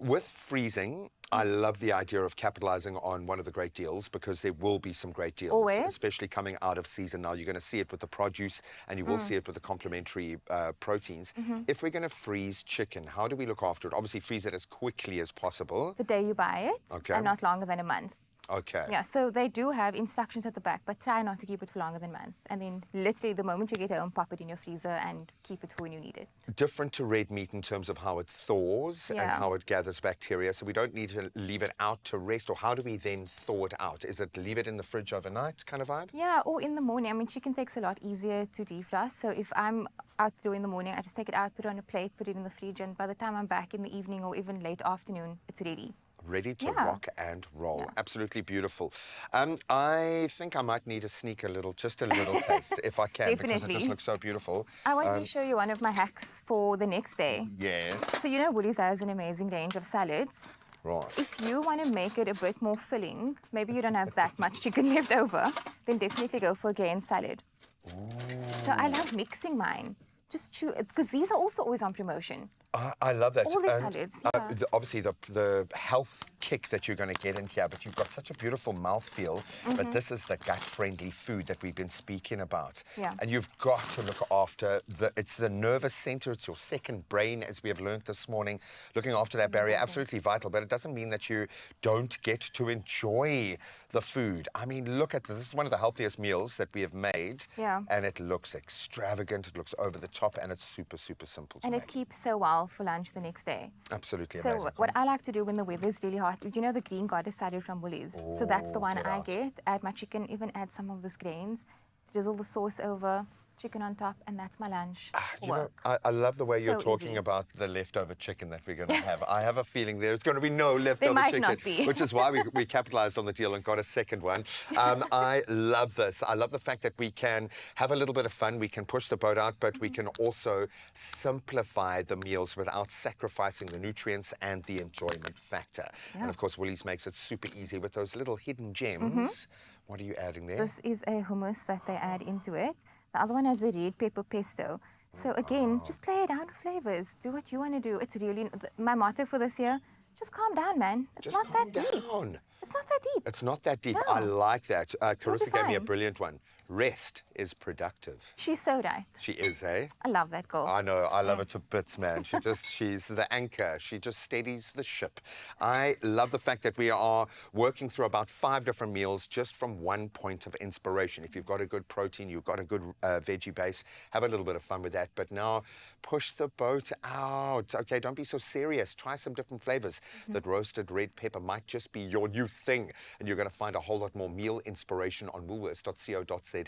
With freezing, I love the idea of capitalizing on one of the great deals, because there will be some great deals, always, especially coming out of season now. You're going to see it with the produce, and you will see it with the complementary proteins. If we're going to freeze chicken, how do we look after it? Obviously, freeze it as quickly as possible. The day you buy it, and not longer than a month. Okay. Yeah, so they do have instructions at the back, but try not to keep it for longer than a month. And then literally the moment you get home, pop it in your freezer and keep it for when you need it. Different to red meat in terms of how it thaws and how it gathers bacteria. So we don't need to leave it out to rest. Or how do we then thaw it out? Is it leave it in the fridge overnight kind of vibe? Yeah, or in the morning. I mean, chicken takes a lot easier to defrost. So if I'm out through in the morning, I just take it out, put it on a plate, put it in the fridge. And by the time I'm back in the evening or even late afternoon, it's ready. Ready to rock and roll. Absolutely beautiful. I think I might need to sneak just a little taste, if I can, because it just looks so beautiful. I want to show you one of my hacks for the next day. Yes. So you know Woolies has an amazing range of salads. Right. If you want to make it a bit more filling, maybe you don't have that much chicken left over, then definitely go for a grain salad. So I love mixing mine. Just chew it, because these are also always on promotion. I love that. All the salads, obviously, the health kick that you're going to get in here, but you've got such a beautiful mouthfeel. But this is the gut-friendly food that we've been speaking about. Yeah. And you've got to look after it's the nervous center. It's your second brain, as we have learned this morning. Looking after that barrier, absolutely vital. But it doesn't mean that you don't get to enjoy the food. I mean, look at this. This is one of the healthiest meals that we have made. Yeah. And it looks extravagant. It looks over the top, and it's super, super simple to make. And it keeps so well. yourself for lunch the next day. Absolutely So amazing. what I like to do when the weather's really hot is, you know, the green goddess salad from Woolies. So that's the one get I out. get. Add my chicken, even add some of these grains. Drizzle the sauce over, chicken on top, and that's my lunch for You know, work. I love the way you're So talking easy. about the leftover chicken that we're going to have. I have a feeling there's going to be no leftover might chicken, not be. which is why we capitalized on the deal and got a second one. I love this. I love the fact that we can have a little bit of fun. We can push the boat out, but we can also simplify the meals without sacrificing the nutrients and the enjoyment factor. And of course, Woolies makes it super easy with those little hidden gems. What are you adding there? This is a hummus that they add into it. The other one has a red pepper pesto. So again, just play around with flavors. Do what you want to do. It's really, my motto for this year, just calm down, man. It's Just not calm that deep. down. It's not that deep. It's not that deep. No. I like that. Carissa gave me a fine. brilliant one. Rest is productive. She's so right. She is, eh? I love that girl. I know, I love her to bits, man. She's the anchor. She just steadies the ship. I love the fact that we are working through about 5 different meals just from one point of inspiration. If you've got a good protein, you've got a good veggie base, have a little bit of fun with that. But now push the boat out. Okay, don't be so serious. Try some different flavors. That roasted red pepper might just be your new thing. And you're going to find a whole lot more meal inspiration on woolworths.co.za.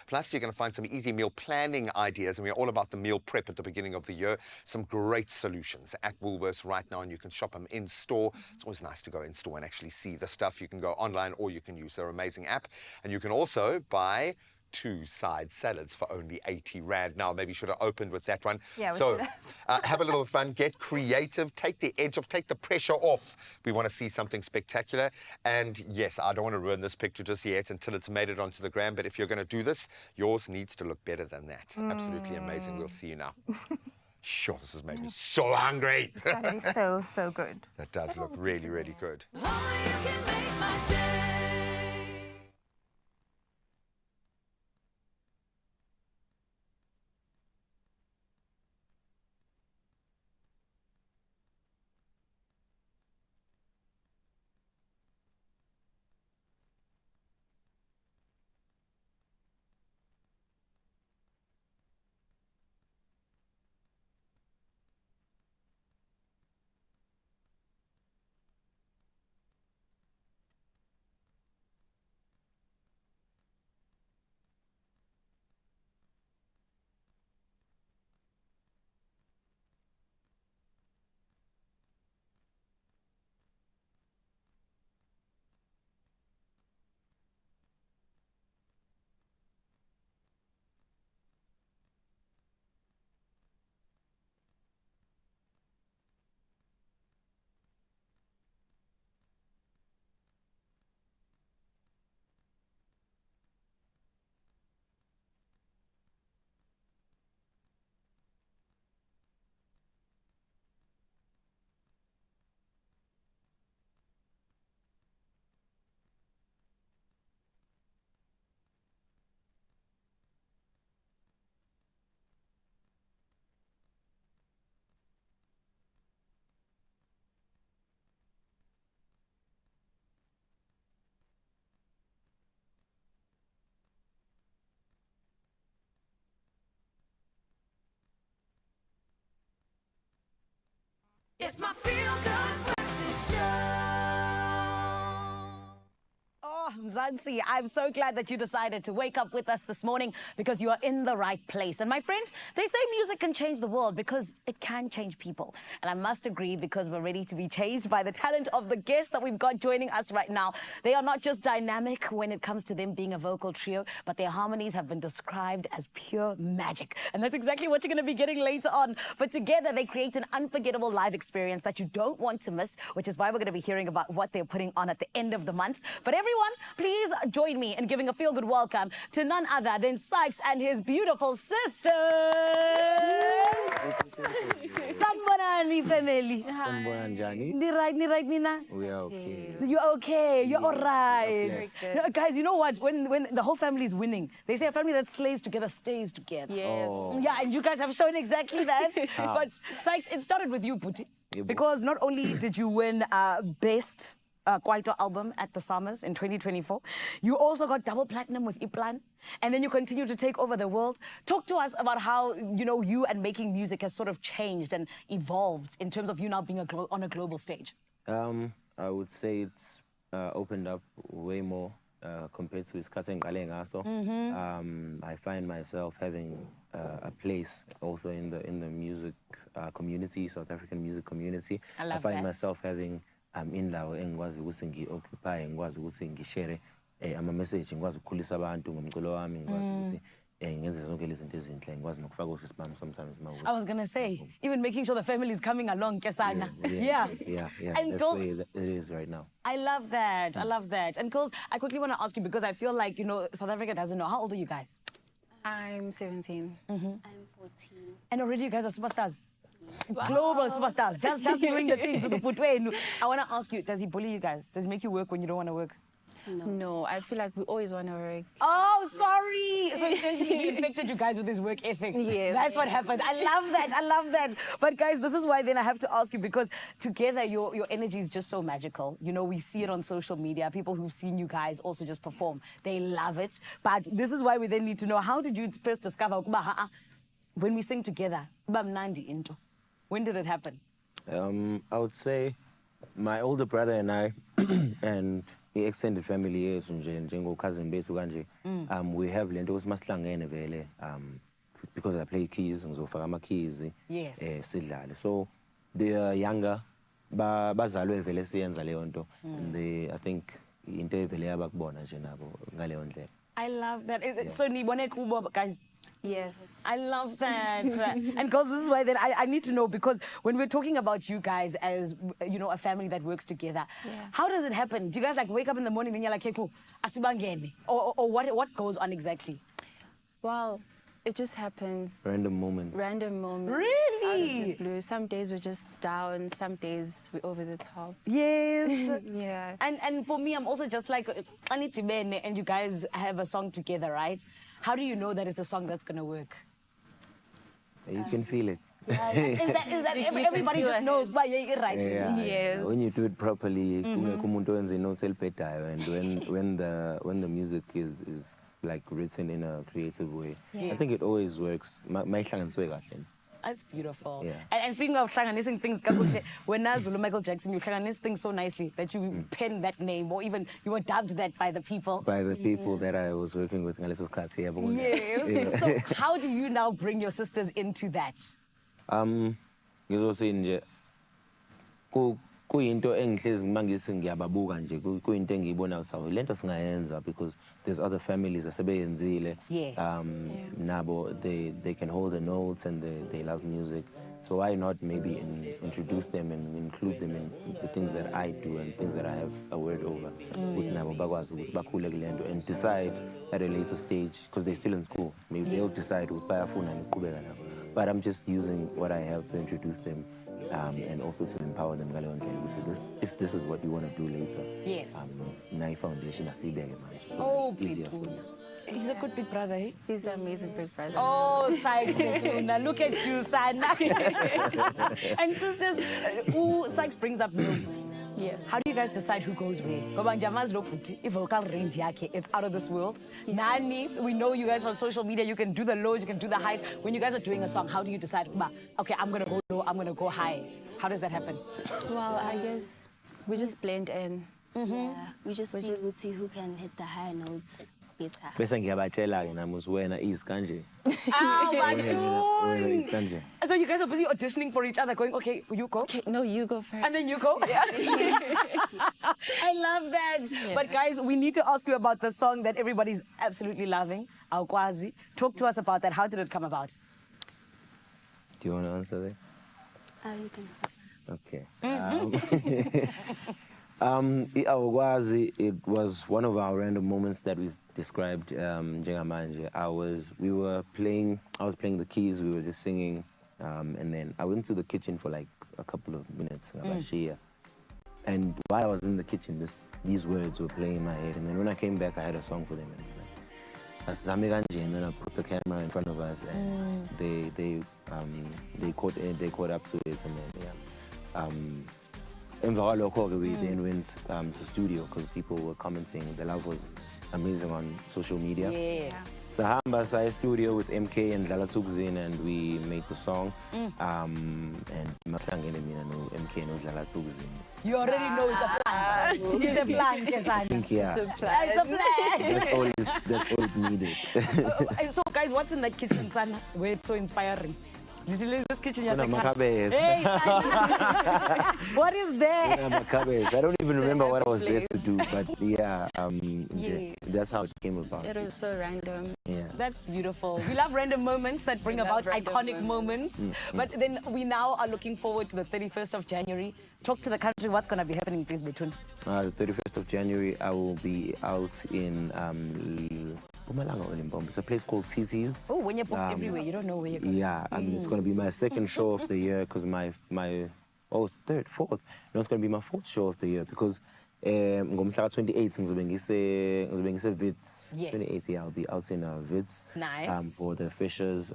Plus, you're going to find some easy meal planning ideas, and we're all about the meal prep at the beginning of the year. Some great solutions at Woolworths right now, and you can shop them in store. It's always nice to go in store and actually see the stuff. You can go online, or you can use their amazing app, and you can also buy 2 side salads for only 80 Rand. Now, maybe should have opened with that one. Yeah, we so should have a little fun, get creative, take the edge off, take the pressure off. We want to see something spectacular. And yes, I don't want to ruin this picture just yet until it's made it onto the gram, but if you're going to do this, yours needs to look better than that. Absolutely amazing. We'll see you now. Sure, this has made me so hungry. Salad is so, so good. That does look really, really good. Only you can make my day. It's my feel-good breakfast show. Oh, Mzansi, I'm so glad that you decided to wake up with us this morning because you are in the right place. And my friend, they say music can change the world because it can change people. And I must agree because we're ready to be changed by the talent of the guests that we've got joining us right now. They are not just dynamic when it comes to them being a vocal trio, but their harmonies have been described as pure magic. And that's exactly what you're going to be getting later on. But together, they create an unforgettable live experience that you don't want to miss, which is why we're going to be hearing about what they're putting on at the end of the month. But everyone, please join me in giving a feel-good welcome to none other than Sykes and his beautiful sisters. Sanibonani, family. Sanibonani njani? Ni right, Nina? We are okay. You're okay. You're all right. blessed. No, guys, you know what? When the whole family is winning, they say a family that slays together stays together. Yes. Oh. Yeah, and you guys have shown exactly that. But Sykes, it started with you, Puti. Yeah, Because not only did you win Best Kwaito album at the Summers in 2024. You also got double platinum with Iplan, and then you continue to take over the world. Talk to us about how, you know, you and making music has sort of changed and evolved in terms of you now being on a global stage. I would say it's opened up way more compared to Iskateng Ngalengaso. I find myself having a place also in the music community, South African music community. I find that. myself having indawo engikwazi ukuthi ngi-occupy, ngikwazi ukuthi ngi-share ama-message, ngikwazi ukukhulisa abantu ngomculo wami, ngikwazi ukuthi ngenze zonke lezi zinto ezinhle, ngikwazi nokufaka usisibami sometimes. I was going to say, even making sure the family is coming along, Kesana. Yeah. And That's girls, the way it is right now. I love that. I love that. And girls, I quickly want to ask you, because I feel like, you know, South Africa doesn't know. How old are you guys? I'm 17. I'm 14. And already you guys are superstars. Global superstars. Just doing the things with the footwear. I want to ask you, does he bully you guys? Does he make you work when you don't want to work? No, I feel like we always want to work. Oh, sorry. So essentially he infected you guys with his work ethic. Yes. That's what happened. I love that. I love that. But guys, this is why then I have to ask you, because together your energy is just so magical. You know, we see it on social media. People who've seen you guys also just perform. They love it. But this is why we then need to know, how did you first discover when we sing together? When did it happen? I would say my older brother and I and the extended family is cousin we have lento masihlangene vele because I play keys ngizofaka ama keys Yes. sidlale, so the younger bazalwe vele siyenza leyo nto, and I think into evele yabakubona nje nabo ngaleyo ndlela. I love that. So nibone kubo guys. Yes. I love that. And girls, this is why then I need to know, because when we're talking about you guys as, you know, a family that works together, how does it happen? Do you guys like wake up in the morning and you're like, hey, cool, asibangene? Or what goes on exactly? Well, it just happens. Random moments. Random moments. Really? Out of the blue. Some days we're just down, some days we're over the top. Yes. Yeah. And for me, I'm also just like, I need to be, and you guys have a song together, right? How do you know that it's a song that's going to work? You can feel it. Is that everybody just knows, but yeah, right? Yes. When you do it properly, and when the music is like written in a creative way, I think it always works. That's beautiful. Yeah. And speaking of hlanganising things, when Zulu Michael Jackson, you hlanganise things so nicely that you pen that name, or even you were dubbed that by the people. By the people that I was working with. Yes. So how do you now bring your sisters into that? Kuyinto engihlezi mangisi ngiyababuka nje kuyinto engiyibona sawo lento singayenza, because there's other families asebeyenzile. Yes. Nabo they can hold the notes and they love music, so why not maybe introduce them and include them in the things that I do and things that I have a word over, nabo bakwazi ukuthi bakhule kule nto and decide at a later stage, because they're still in school, maybe they'll decide ukuthi bayafuna ngiqhubeka nabo, but I'm just using what I have to introduce them. And also to empower them. If this is what you want to do later, yes. Nai Foundation, I see there, Oh, it's easier for you. He's a good big brother, eh? He's an amazing big brother. Oh, Sykes, Letuna, look at you, son. And sisters, Sykes brings up notes. Yes. How do you guys decide who goes where? Ngoba Njamazi lo bhuti, i-vocal range yakhe, it's out of this world. Nani, we know you guys from social media, you can do the lows, you can do the highs. When you guys are doing a song, how do you decide, okay, I'm going to go low, I'm going to go high? How does that happen? Well, I guess we just blend in. Yeah, we just see who can hit the high notes better. Bese ngiyabatshela-ke nami ukuthi wena is kanje. Wena is kanje. So you guys are busy auditioning for each other, going, okay, you go. Okay, no, you go first. And then you go. Yeah. I love that. Yeah. But guys, we need to ask you about the song that everybody's absolutely loving, Awukwazi. Talk to us about that. How did it come about? Do you want to answer that? You can. Okay. Awukwazi, it was one of our random moments that we've described njengamanje. I was playing the keys, we were just singing, and then I went to the kitchen for like a couple of minutes, and while I was in the kitchen, these words were playing in my head, and then when I came back, I had a song for them, and then I put the camera in front of us, and they caught up to it, and then emva kwalokho-ke we then went to studio because people were commenting. The love was amazing on social media. Yeah. Sahamba Sai studio with MK and Dlala Tukzin, and we made the song. And Mahlangene mina no MK no Dlala Tukzin. You already know it's a plan. It's a plan, Kezana. I think, yeah. It's a plan. That's all it needed. So, guys, what's in that kitchen, son, where it's so inspiring? Literally, this kitchen, you're like, Macabes. hey, son. What is there? Macabes. I don't even remember what I was there to do, but yeah, that's how it came about. It was so random. Yeah. That's beautiful. We love random moments that bring about iconic moments. But then we now are looking forward to the 31st of January. Talk to the country. What's going to be happening, please, between? The 31st of January, I will be out in it's a place called TT's. Oh, when you're booked everywhere, you don't know where you're going. Yeah, I mean, it's going to be my second show of the year because it's third, fourth. No, it's going to be my fourth show of the year because ngomhla 28 ngizobe ngise Wits. Yes. 28, yeah, I'll be out in Wits. Nice. For the Freshers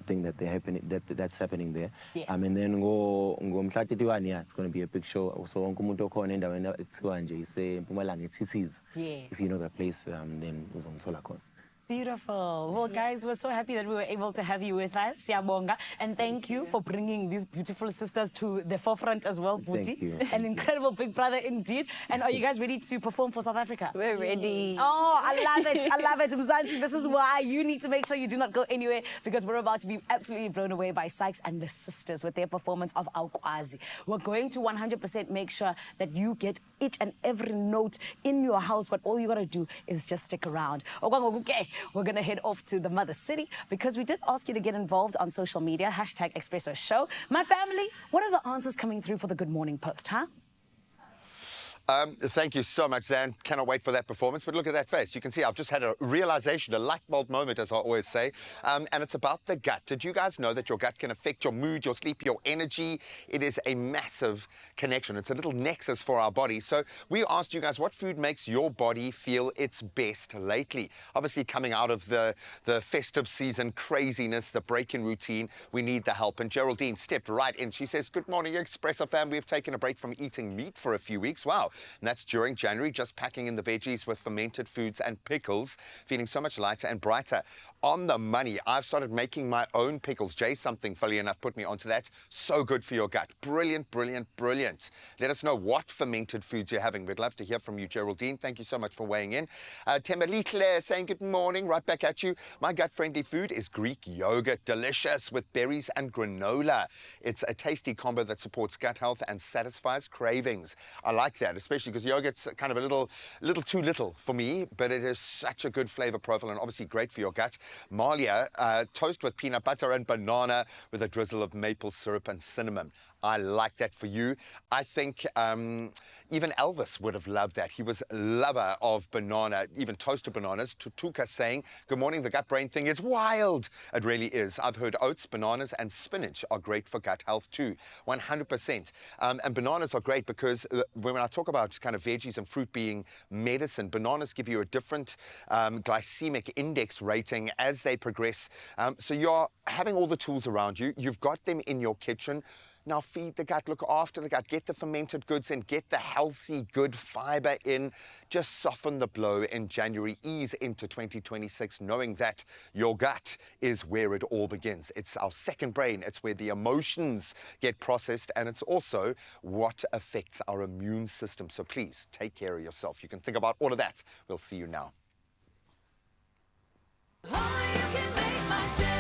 thing that's happening there. Yes. And then ngomhla 31, yeah, it's going to be a big show. So wonke umuntu okhona endaweni ekuthiwa nje Mpumalanga TT's. Yeah. If you know that place, then uzongithola khona. Beautiful. Well, guys, we're so happy that we were able to have you with us, Siyabonga. And thank you for bringing these beautiful sisters to the forefront as well, Puti. Thank you. An incredible big brother indeed. And are you guys ready to perform for South Africa? We're ready. Oh, I love it. I love it. Mzansi, this is why you need to make sure you do not go anywhere because we're about to be absolutely blown away by Sykes and the sisters with their performance of Awukwazi. We're going to 100% make sure that you get each and every note in your house, but all you got to do is just stick around. We're going to head off to the mother city because we did ask you to get involved on social media, #Expresso Show. My family, what are the answers coming through for the Good Morning Post, huh? Thank you so much, Zan. Cannot wait for that performance. But look at that face. You can see I've just had a realization, a light bulb moment, as I always say. And it's about the gut. Did you guys know that your gut can affect your mood, your sleep, your energy? It is a massive connection. It's a little nexus for our body. So we asked you guys what food makes your body feel its best lately. Obviously, coming out of the festive season craziness, the break-in routine, we need the help. And Geraldine stepped right in. She says, "Good morning, Expresso fam. We've taken a break from eating meat for a few weeks." Wow. And that's during January, just packing in the veggies with fermented foods and pickles, feeling so much lighter and brighter. On the money, I've started making my own pickles. Jay something, funny enough, put me onto that. So good for your gut. Brilliant, brilliant, brilliant. Let us know what fermented foods you're having. We'd love to hear from you, Geraldine. Thank you so much for weighing in. Temelitle saying good morning, right back at you. My gut-friendly food is Greek yogurt, delicious with berries and granola. It's a tasty combo that supports gut health and satisfies cravings. I like that, especially because yogurt's kind of a little too little for me, but it is such a good flavor profile and obviously great for your gut. Malia, toast with peanut butter and banana with a drizzle of maple syrup and cinnamon. I like that for you. I think even Elvis would have loved that. He was a lover of banana, even toasted bananas. Tutuka saying, good morning, the gut brain thing is wild. It really is. I've heard oats, bananas and spinach are great for gut health too, 100%. And bananas are great because when I talk about kind of veggies and fruit being medicine, bananas give you a different glycemic index rating as they progress. So you're having all the tools around you. You've got them in your kitchen. Now feed the gut, look after the gut, get the fermented goods in, get the healthy, good fiber in. Just soften the blow in January, ease into 2026, knowing that your gut is where it all begins. It's our second brain. It's where the emotions get processed, and it's also what affects our immune system. So please take care of yourself. You can think about all of that. We'll see you now. Only you can make my day.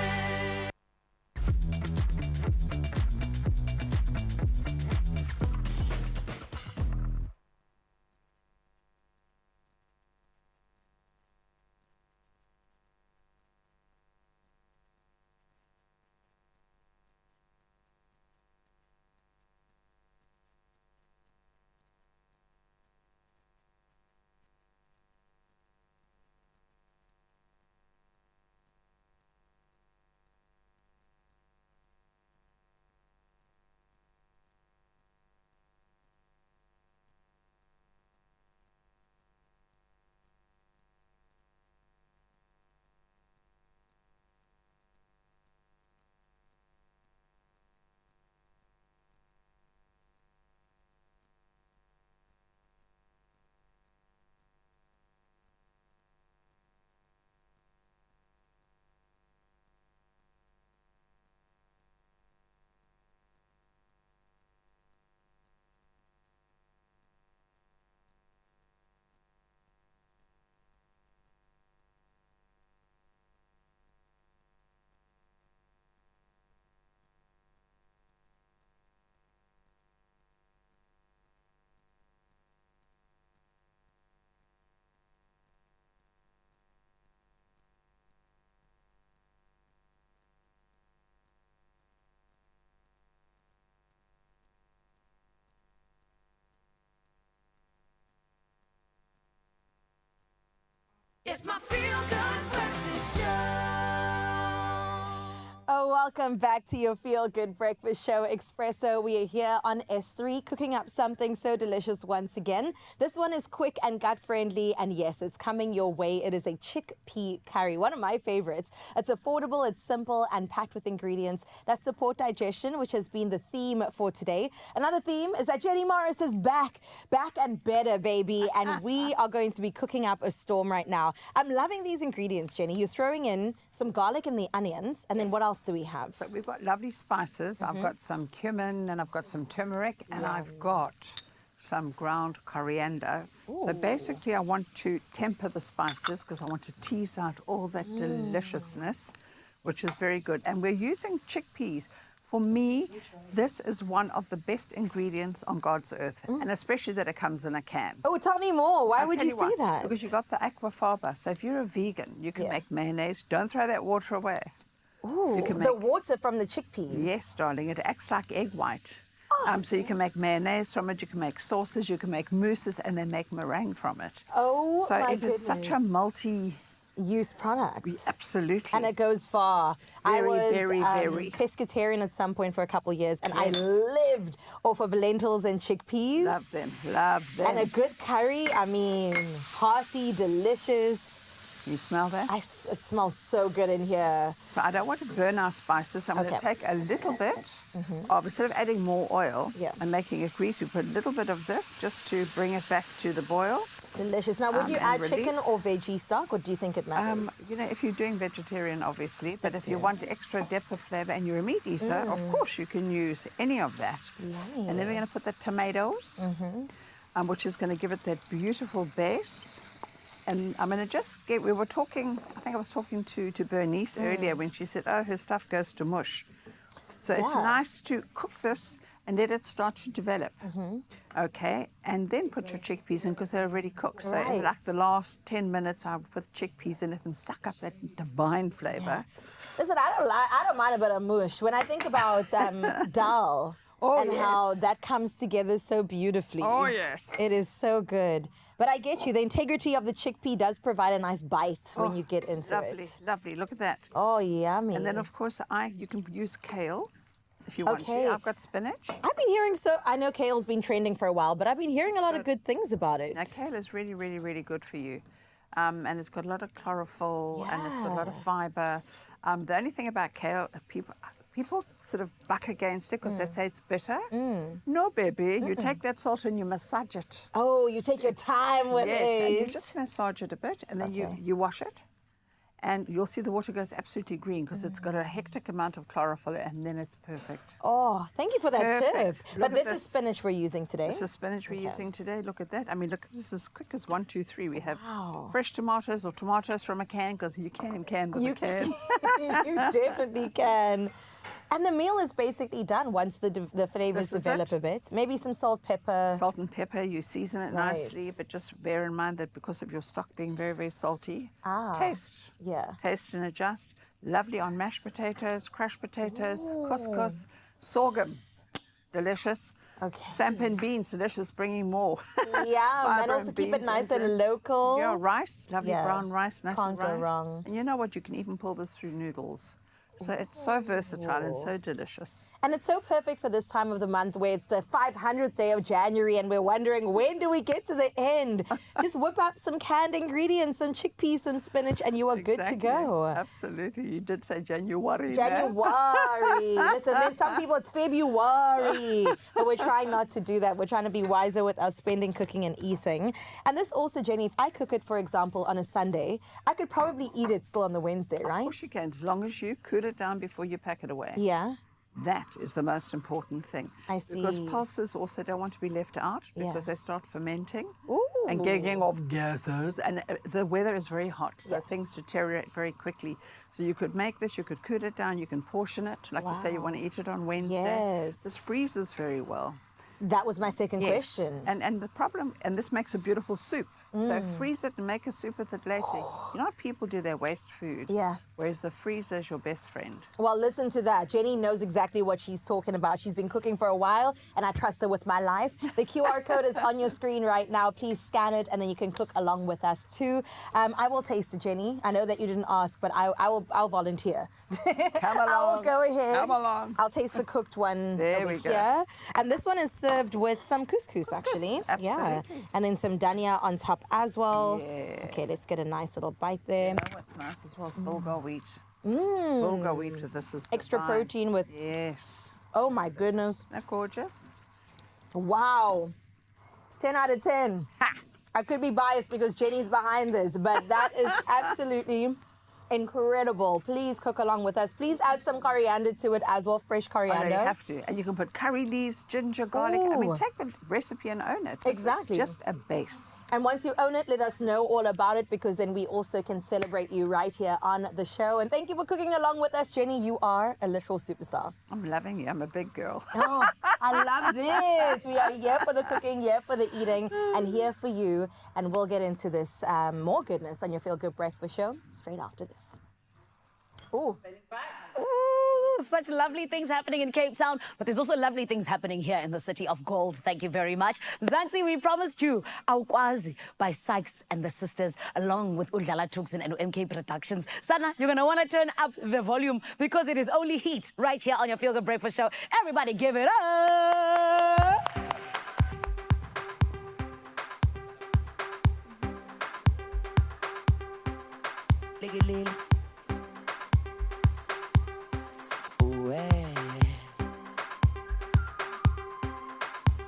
It's my feel-good breakfast show. Oh, welcome back to your Feel Good Breakfast Show, Expresso. We are here on S3 cooking up something so delicious once again. This one is quick and gut-friendly, and yes, it's coming your way. It is a chickpea curry, one of my favorites. It's affordable, it's simple, and packed with ingredients that support digestion, which has been the theme for today. Another theme is that Jenny Morris is back and better, baby, and we are going to be cooking up a storm right now. I'm loving these ingredients, Jenny. You're throwing in some garlic and the onions, and then what else do we have? So we've got lovely spices. I've got some cumin and I've got some turmeric and I've got some ground coriander. So basically I want to temper the spices because I want to tease out all that deliciousness, which is very good. And we're using chickpeas. For me, this is one of the best ingredients on God's earth, and especially that it comes in a can. Oh, tell me more. Why would you say that? Because you got the aquafaba. So if you're a vegan, you can make mayonnaise. Don't throw that water away. Ooh, You can the make- water from the chickpeas. Yes, darling, it acts like egg white. So you can make mayonnaise from it, you can make sauces, you can make mousses, and then make meringue from it. Oh, so my it is such a use product. Absolutely. And it goes far. I Very, was very, very. pescatarian at some point for a couple of years, and I lived off of lentils and chickpeas. Love them, love them. And a good curry, I mean, hearty, delicious. You smell that? It smells so good in here. So I don't want to burn our spices. I'm going to take a little bit of, instead of adding more oil and making it greasy, put a little bit of this just to bring it back to the boil. Delicious. Now, would you add chicken release. or veggie stock, or do you think it matters? You know, if you're doing vegetarian, obviously, but if you want extra depth of flavour and you're a meat eater, of course you can use any of that. Yummy. And then we're going to put the tomatoes, which is going to give it that beautiful base. And I'm going to just get, we were talking, I think I was talking to Bernice earlier when she said, oh, her stuff goes to mush. So it's nice to cook this and let it start to develop. Okay, and then put your chickpeas in because they're already cooked. So in like the last 10 minutes, I would put chickpeas in, let them suck up that divine flavour. Listen, I don't mind a bit of mush. When I think about dal and how that comes together so beautifully. Oh, yes. It is so good. But I get you. The integrity of the chickpea does provide a nice bite when you get into lovely, it. Lovely, look at that. Oh, yummy. And then, of course, you can use kale if you want to. I've got spinach. I've been hearing I know kale's been trending for a while, but I've been hearing a lot of good things about it. Now, kale is really, really, really good for you. And it's got a lot of chlorophyll and it's got a lot of fibre. The only thing about kale, people sort of buck against it because they say it's bitter. No, baby. You take that salt and you massage it. Oh, you take your time with it. And you just massage it a bit and then you wash it. And you'll see the water goes absolutely green because it's got a hectic amount of chlorophyll and then it's perfect. Oh, thank you for that tip. Perfect. But this is spinach we're using today. This is spinach we're using today. Look at that. I mean, look, this is as quick as 1, 2, 3. We have fresh tomatoes or tomatoes from a can because you can with a can. You definitely can. And the meal is basically done once the flavors develop a bit. Maybe some salt, pepper. Salt and pepper, you season it nicely, but just bear in mind that because of your stock being very, very salty, taste. Yeah. Taste and adjust. Lovely on mashed potatoes, crushed potatoes, couscous, sorghum. Delicious. Okay. Sampan beans, delicious, bringing more. Yeah, and also keep it nice and local. Yeah, rice, lovely brown rice, nice Can't rice. go wrong. And you know what? You can even pull this through noodles. So it's so versatile and so delicious. And it's so perfect for this time of the month where it's the 500th day of January and we're wondering, when do we get to the end? Just whip up some canned ingredients, some chickpeas, some spinach, and you are good to go. Absolutely. You did say January. January. Listen, there's some people, it's February. But we're trying not to do that. We're trying to be wiser with our spending, cooking, and eating. And this also, Jenny, if I cook it, for example, on a Sunday, I could probably eat it still on the Wednesday, right? Of course you can, as long as you cool it down before you pack it away. Yeah. That is the most important thing. I see. Because pulses also don't want to be left out because they start fermenting Ooh. and getting off gases. And the weather is very hot, so things deteriorate very quickly. So you could make this, you could cool it down, you can portion it. Like you say, you want to eat it on Wednesday. Yes. This freezes very well. That was my second question. And the problem, and this makes a beautiful soup. So freeze it and make a soup with it later. You know what people do? They waste food. Yeah. Whereas the freezer is your best friend. Well, listen to that. Jenny knows exactly what she's talking about. She's been cooking for a while, and I trust her with my life. The QR code is on your screen right now. Please scan it, and then you can cook along with us too. I will taste it, Jenny. I know that you didn't ask, but I'll volunteer. Come along. I will go ahead. Come along. I'll taste the cooked one There over we go. here. And this one is served with some couscous, actually. Yeah. absolutely. And then some dania on top as well. Yes. Okay, let's get a nice little bite there. You know what's nice as well is bulgur wheat. Bulgur wheat with this is Extra divine. protein with... Yes. Oh, my goodness. Isn't that gorgeous? Wow. 10 out of 10. Ha! I could be biased because Jenny's behind this, but that is absolutely incredible. Please cook along with us. Please add some coriander to it as well, fresh Oh, no, coriander. you have to. And you can put curry leaves, ginger, garlic. I mean, Ooh. take the recipe and own it. This Exactly. is just a base. And once you own it, let us know all about it, because then we also can celebrate you right here on the show. And thank you for cooking along with us, Jenny. You are a literal superstar. I'm loving you. I'm a big girl. Oh, I love this. We are here for the cooking, here for the eating, and here for you. And we'll get into this more goodness on your Feel Good Breakfast Show straight after this. Ooh. Ooh, such lovely things happening in Cape Town, but there's also lovely things happening here in the city of gold. Thank you very much. Zanzi, we promised you Awukwazi by Sykes and the Sisters, along with Udlala Tuxin and MK Productions. Sana, you're going to want to turn up the volume because it is only heat right here on your Feel Good Breakfast Show. Everybody give it up.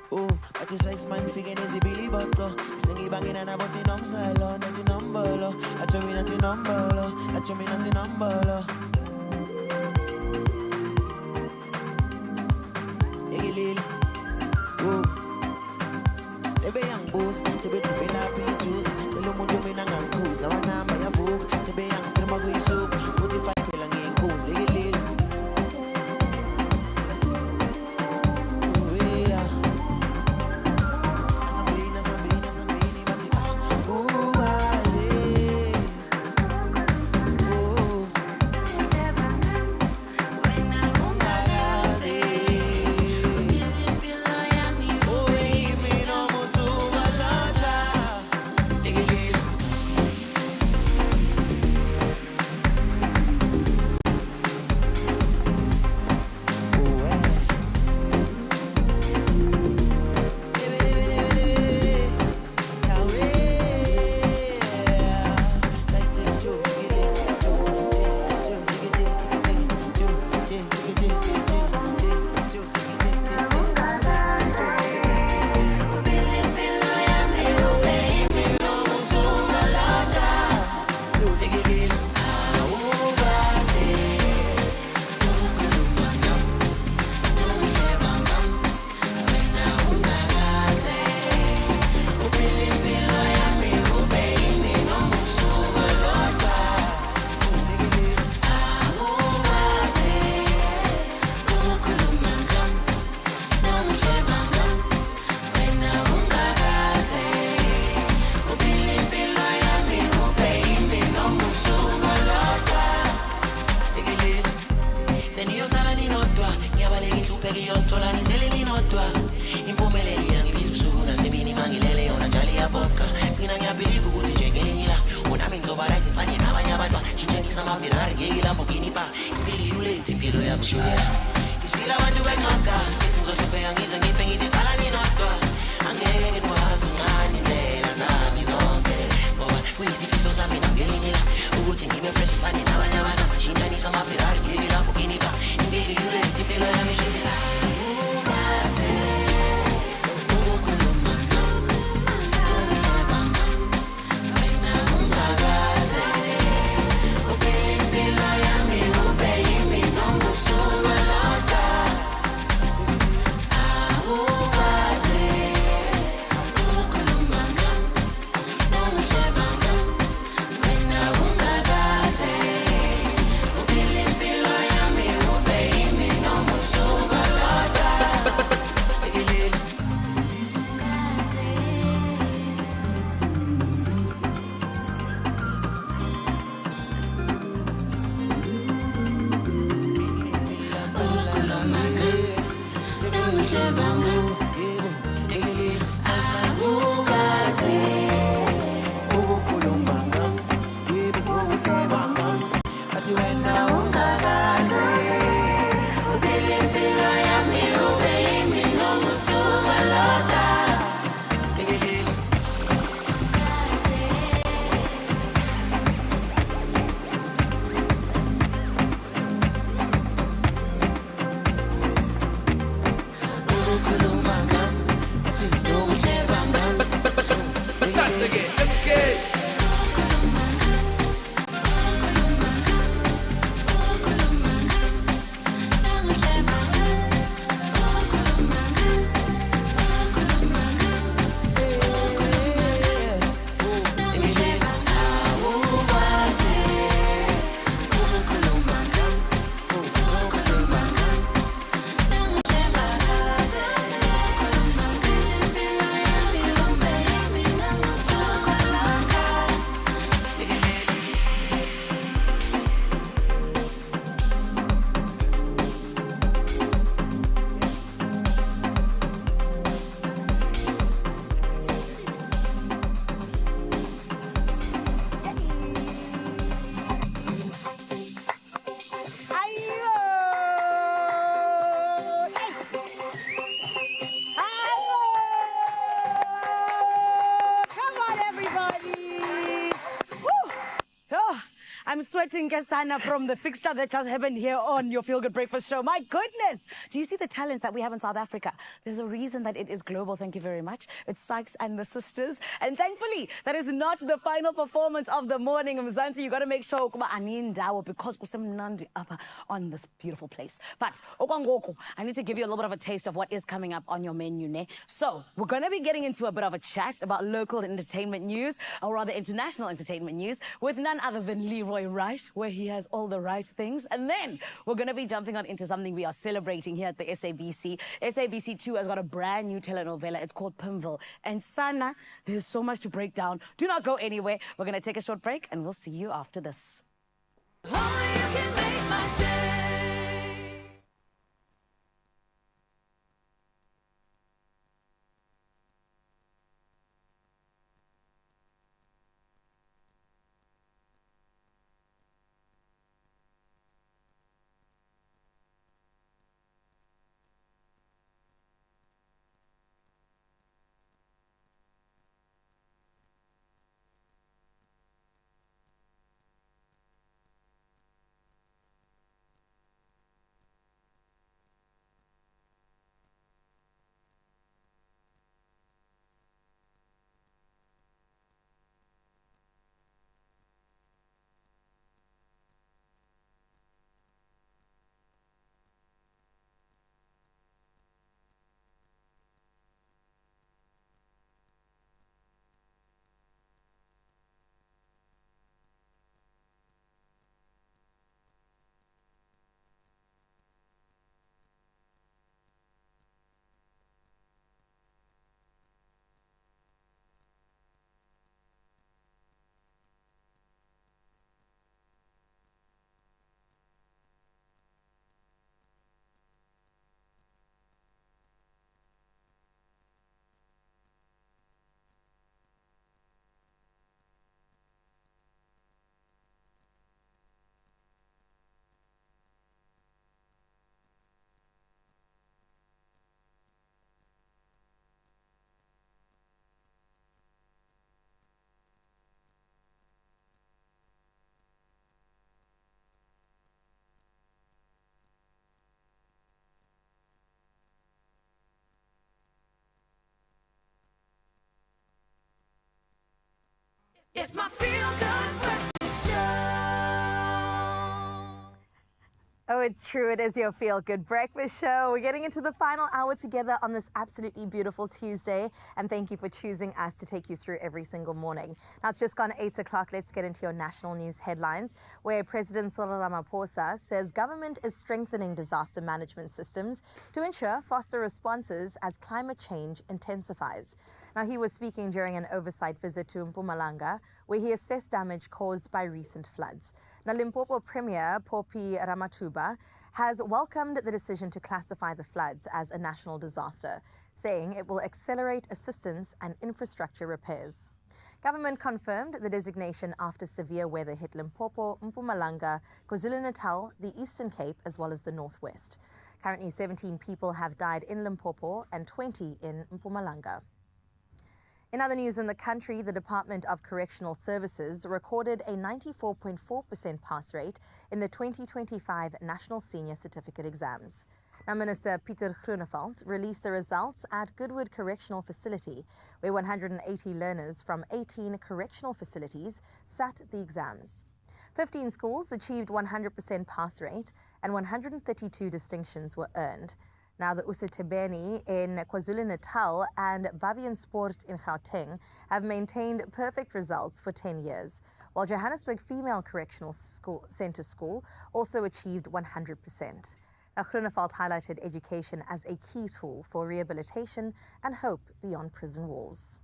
But you sex man figure is a Billy Butto. Sing banging and I was in salon, as in umbolo. I told me not in umbolo. I told me not in umbolo. Iggy oh. Sebe young boss, sebe tipe la pili juice. Telo mo do me nang ang cruise. Awan na maya book. Sebe young still mago yung soup. Spotify pelang yung cruise. Iggy Once again, okay. I'm sweating, Kesana, from the fixture that just happened here on your Feel Good Breakfast show. My goodness! Do you see the talents that we have in South Africa? There's a reason that it is global. Thank you very much. It's Sykes and the Sisters. And thankfully, that is not the final performance of the morning. Mzansi, you got to make sure because kusemnandi up on this beautiful place. But okwangoku, I need to give you a little bit of a taste of what is coming up on your menu. Ne? So we're going to be getting into a bit of a chat about local entertainment news, or rather international entertainment news, with none other than Leroy Wright, where he has all the right things. And then we're going to be jumping on into something we are celebrating here at the SABC. SABC2 has got a brand new telenovela. It's called Pimville. And Sana, there's so much to break down. Do not go anywhere. We're going to take a short break, and we'll see you after this. It's my Feel Good Breakfast Show. Oh, it's true. It is your Feel Good Breakfast Show. We're getting into the final hour together on this absolutely beautiful Tuesday. And thank you for choosing us to take you through every single morning. Now, it's just gone 8 o'clock. Let's get into your national news headlines, where President Cyril Ramaphosa says government is strengthening disaster management systems to ensure faster responses as climate change intensifies. Now, he was speaking during an oversight visit to Mpumalanga, where he assessed damage caused by recent floods. Now, Limpopo Premier Poppy Ramathuba has welcomed the decision to classify the floods as a national disaster, saying it will accelerate assistance and infrastructure repairs. Government confirmed the designation after severe weather hit Limpopo, Mpumalanga, KwaZulu-Natal, the Eastern Cape, as well as the Northwest. Currently, 17 people have died in Limpopo and 20 in Mpumalanga. In other news in the country, the Department of Correctional Services recorded a 94.4% pass rate in the 2025 National Senior Certificate exams. Now, Minister Pieter Groenewald released the results at Goodwood Correctional Facility, where 180 learners from 18 correctional facilities sat the exams. 15 schools achieved 100% pass rate and 132 distinctions were earned. Now, the useThebeni in KwaZulu-Natal and Babian Sport in Gauteng have maintained perfect results for 10 years, while Johannesburg Female Correctional Centre School also achieved 100%. Now, Groenewald highlighted education as a key tool for rehabilitation and hope beyond prison walls.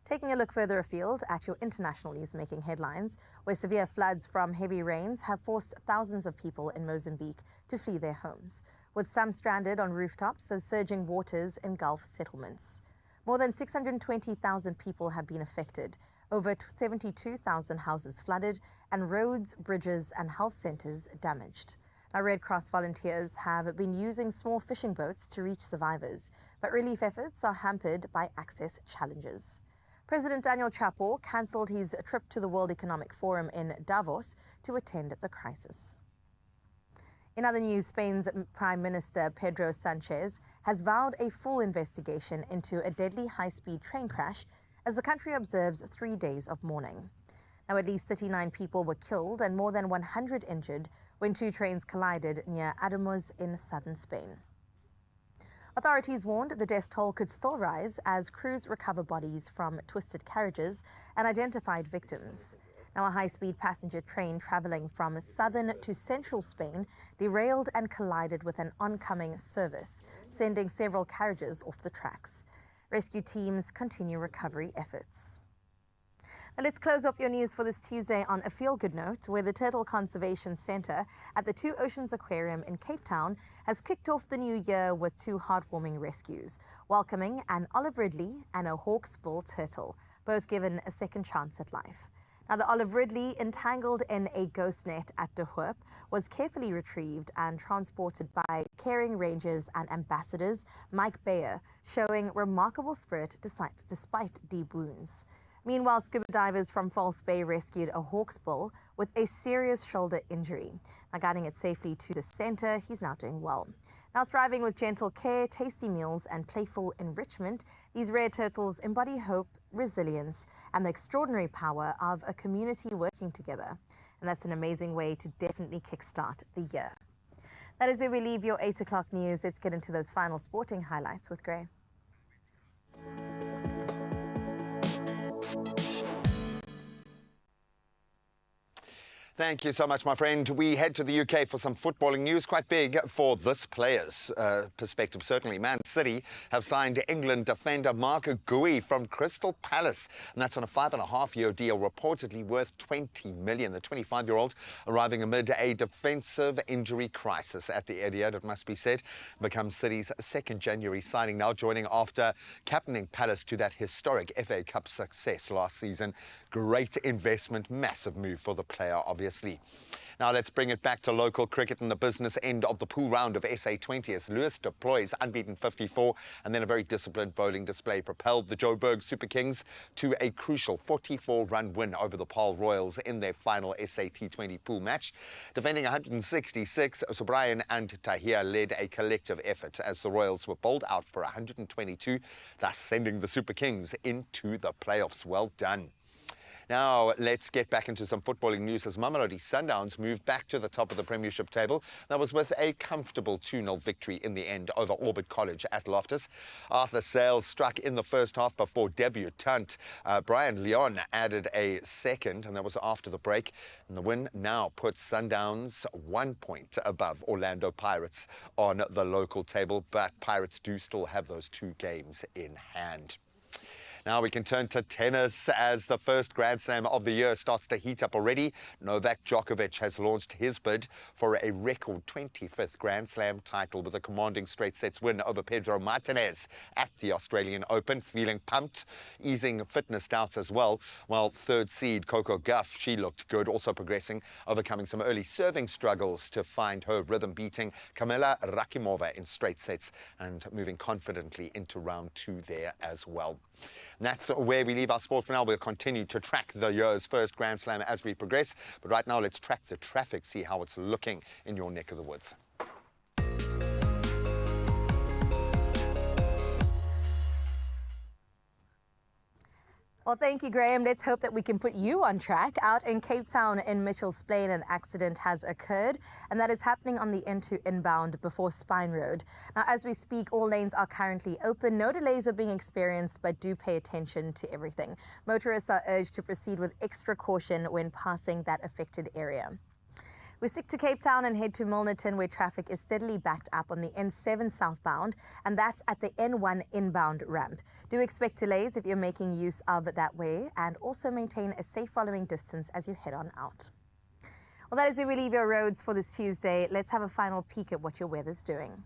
Taking a look further afield at your international news making headlines, where severe floods from heavy rains have forced thousands of people in Mozambique to flee their homes, with some stranded on rooftops as surging waters engulf settlements. More than 620,000 people have been affected, over 72,000 houses flooded, and roads, bridges, and health centres damaged. Now, Red Cross volunteers have been using small fishing boats to reach survivors, but relief efforts are hampered by access challenges. President Daniel Chapo cancelled his trip to the World Economic Forum in Davos to attend the crisis. In other news, Spain's Prime Minister Pedro Sanchez has vowed a full investigation into a deadly high-speed train crash as the country observes 3 days of mourning. Now, at least 39 people were killed and more than 100 injured when two trains collided near Ademuz in southern Spain. Authorities warned the death toll could still rise as crews recover bodies from twisted carriages and identified victims. Now, a high-speed passenger train traveling from southern to central Spain derailed and collided with an oncoming service, sending several carriages off the tracks. Rescue teams continue recovery efforts. Now, let's close off your news for this Tuesday on a feel-good note, where the Turtle Conservation Centre at the Two Oceans Aquarium in Cape Town has kicked off the new year with two heartwarming rescues, welcoming an olive ridley and a hawksbill turtle, both given a second chance at life. Now, the olive ridley, entangled in a ghost net at De Hoop, was carefully retrieved and transported by caring rangers and ambassadors Mike Bayer, showing remarkable spirit despite deep wounds. Meanwhile, scuba divers from False Bay rescued a hawksbill with a serious shoulder injury. Now, guiding it safely to the centre, he's now doing well. Now, thriving with gentle care, tasty meals and playful enrichment, these rare turtles embody hope, resilience and the extraordinary power of a community working together. And that's an amazing way to definitely kickstart the year. That is where we leave your 8 o'clock news. Let's get into those final sporting highlights with Gray. Thank you so much, my friend. We head to the UK for some footballing news, quite big for this player's perspective, certainly. Man City have signed England defender Mark Gui from Crystal Palace, and that's on a 5.5-year deal, reportedly worth 20 million. The 25-year-old arriving amid a defensive injury crisis at the Etihad, it must be said, becomes City's second January signing, now joining after captaining Palace to that historic FA Cup success last season. Great investment, massive move for the player, obviously. Now let's bring it back to local cricket and the business end of the pool round of SA20 as Lewis deploys unbeaten 54 and then a very disciplined bowling display propelled the Joburg Super Kings to a crucial 44-run win over the Paarl Royals in their final SA T20 pool match. Defending 166, Sobrian and Tahir led a collective effort as the Royals were bowled out for 122, thus sending the Super Kings into the playoffs. Well done. Now, let's get back into some footballing news as Mamelodi Sundowns moved back to the top of the Premiership table. That was with a comfortable 2-0 victory in the end over Orbit College at Loftus. Arthur Sales struck in the first half before debutant Brian Leon added a second, and that was after the break. And the win now puts Sundowns 1 point above Orlando Pirates on the local table, but Pirates do still have those 2 games in hand. Now we can turn to tennis as the first Grand Slam of the year starts to heat up already. Novak Djokovic has launched his bid for a record 25th Grand Slam title with a commanding straight sets win over Pedro Martinez at the Australian Open. Feeling pumped, easing fitness doubts as well. While third seed Coco Gauff, she looked good, also progressing, overcoming some early serving struggles to find her rhythm, beating Kamila Rakimova in straight sets and moving confidently into round 2 there as well. And that's where we leave our sport for now. We'll continue to track the year's first Grand Slam as we progress. But right now, let's track the traffic, see how it's looking in your neck of the woods. Well, thank you, Graham. Let's hope that we can put you on track. Out in Cape Town in Mitchell's Plain, an accident has occurred, and that is happening on the N2 inbound before Spine Road. Now, as we speak, all lanes are currently open. No delays are being experienced, but do pay attention to everything. Motorists are urged to proceed with extra caution when passing that affected area. We stick to Cape Town and head to Milnerton, where traffic is steadily backed up on the N7 southbound, and that's at the N1 inbound ramp. Do expect delays if you're making use of that way, and also maintain a safe following distance as you head on out. Well, that is where we leave your roads for this Tuesday. Let's have a final peek at what your weather's doing.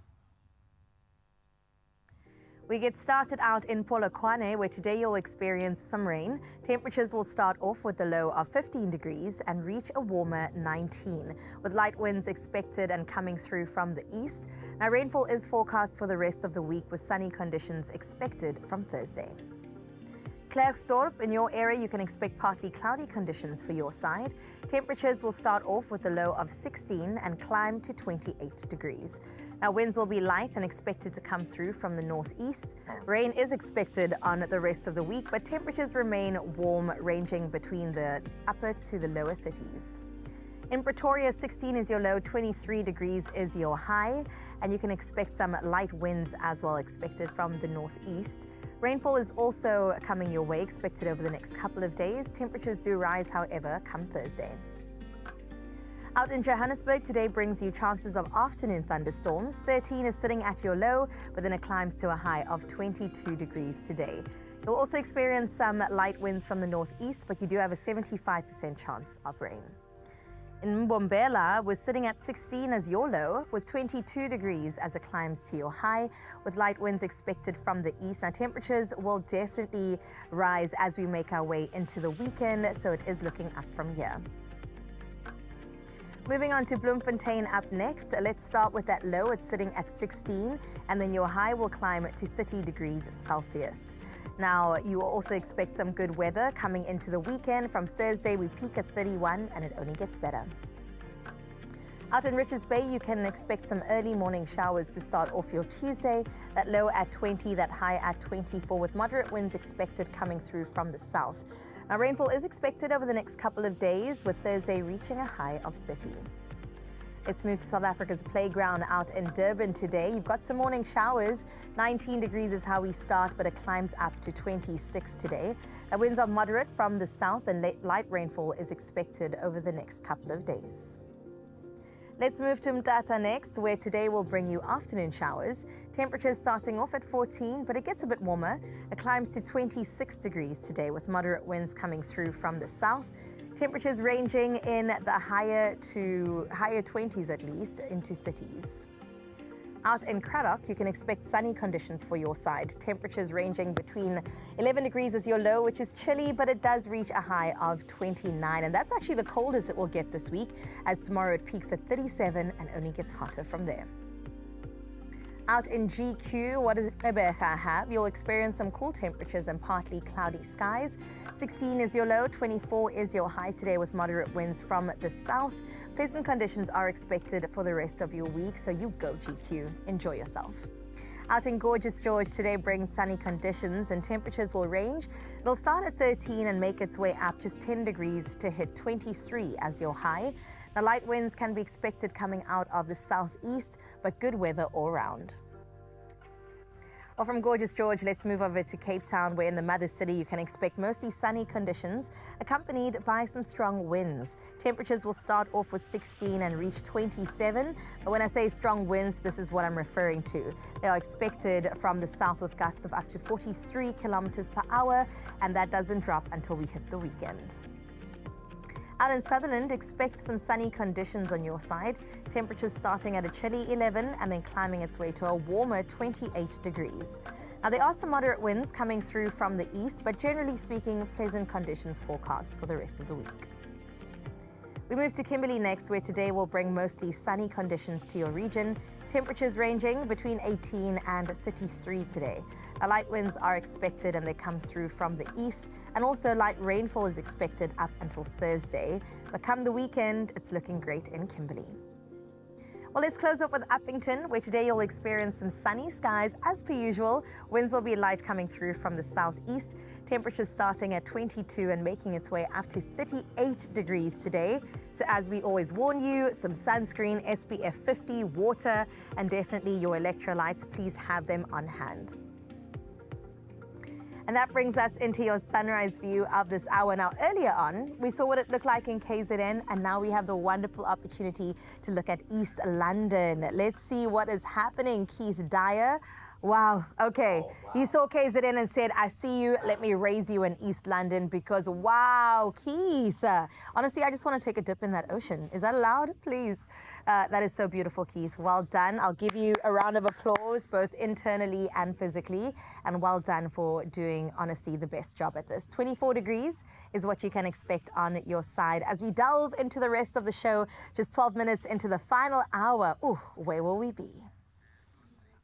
We get started out in Polokwane, where today you'll experience some rain. Temperatures will start off with a low of 15 degrees and reach a warmer 19, with light winds expected and coming through from the east. Now, rainfall is forecast for the rest of the week, with sunny conditions expected from Thursday. Klerksdorp, in your area, you can expect partly cloudy conditions for your side. Temperatures will start off with a low of 16 and climb to 28 degrees. Now, winds will be light and expected to come through from the northeast. Rain is expected on the rest of the week, but temperatures remain warm, ranging between the upper to the lower 30s. In Pretoria, 16 is your low, 23 degrees is your high, and you can expect some light winds as well expected from the northeast. Rainfall is also coming your way, expected over the next couple of days. Temperatures do rise, however, come Thursday. Out in Johannesburg, today brings you chances of afternoon thunderstorms. 13 is sitting at your low, but then it climbs to a high of 22 degrees today. You'll also experience some light winds from the northeast, but you do have a 75% chance of rain. In Mbombela, we're sitting at 16 as your low, with 22 degrees as it climbs to your high, with light winds expected from the east. Now, temperatures will definitely rise as we make our way into the weekend, so it is looking up from here. Moving on to Bloemfontein up next. Let's start with that low. It's sitting at 16, and then your high will climb to 30 degrees Celsius. Now, you will also expect some good weather coming into the weekend. From Thursday, we peak at 31, and it only gets better. Out in Richards Bay, you can expect some early morning showers to start off your Tuesday. That low at 20, that high at 24, with moderate winds expected coming through from the south. Now, rainfall is expected over the next couple of days, with Thursday reaching a high of 30. Let's move to South Africa's playground out in Durban today. You've got some morning showers. 19 degrees is how we start, but it climbs up to 26 today. The winds are moderate from the south, and light rainfall is expected over the next couple of days. Let's move to Mtata next, where today will bring you afternoon showers. Temperatures starting off at 14, but it gets a bit warmer. It climbs to 26 degrees today, with moderate winds coming through from the south. Temperatures ranging in the higher 20s at least, into 30s. Out in Cradock, you can expect sunny conditions for your side. Temperatures ranging between 11 degrees as your low, which is chilly, but it does reach a high of 29. And that's actually the coldest it will get this week, as tomorrow it peaks at 37 and only gets hotter from there. Out in GQ, what does Rebecca have? You'll experience some cool temperatures and partly cloudy skies. 16 is your low, 24 is your high today, with moderate winds from the south. Pleasant conditions are expected for the rest of your week, so you go GQ. Enjoy yourself. Out in Gorgeous George, today brings sunny conditions and temperatures will range. It'll start at 13 and make its way up just 10 degrees to hit 23 as your high. Now, light winds can be expected coming out of the southeast, but good weather all round. Well, from Gorgeous George, let's move over to Cape Town, where in the mother city you can expect mostly sunny conditions accompanied by some strong winds. Temperatures will start off with 16 and reach 27. But when I say strong winds, this is what I'm referring to. They are expected from the south with gusts of up to 43 kilometers per hour, and that doesn't drop until we hit the weekend. Out in Sutherland, expect some sunny conditions on your side. Temperatures starting at a chilly 11 and then climbing its way to a warmer 28 degrees. Now, there are some moderate winds coming through from the east, but generally speaking, pleasant conditions forecast for the rest of the week. We move to Kimberley next, where today will bring mostly sunny conditions to your region. Temperatures ranging between 18 and 33 today. Now, light winds are expected and they come through from the east, and also light rainfall is expected up until Thursday. But come the weekend, it's looking great in Kimberley. Well, let's close up with Uppington, where today you'll experience some sunny skies as per usual. Winds will be light coming through from the southeast. Temperatures starting at 22 and making its way up to 38 degrees today. So as we always warn you, some sunscreen, SPF 50, water, and definitely your electrolytes. Please have them on hand. And that brings us into your sunrise view of this hour. Now, earlier on, we saw what it looked like in KZN, and now we have the wonderful opportunity to look at East London. Let's see what is happening. Keith Dyer. Wow. Okay. Oh, wow. He saw KZN and said, I see you. Let me raise you in East London because, wow, Keith. Honestly, I just want to take a dip in that ocean. Is that allowed? Please. That is so beautiful, Keith. Well done. I'll give you a round of applause, both internally and physically. And well done for doing, honestly, the best job at this. 24 degrees is what you can expect on your side. As we delve into the rest of the show, just 12 minutes into the final hour. Ooh, where will we be?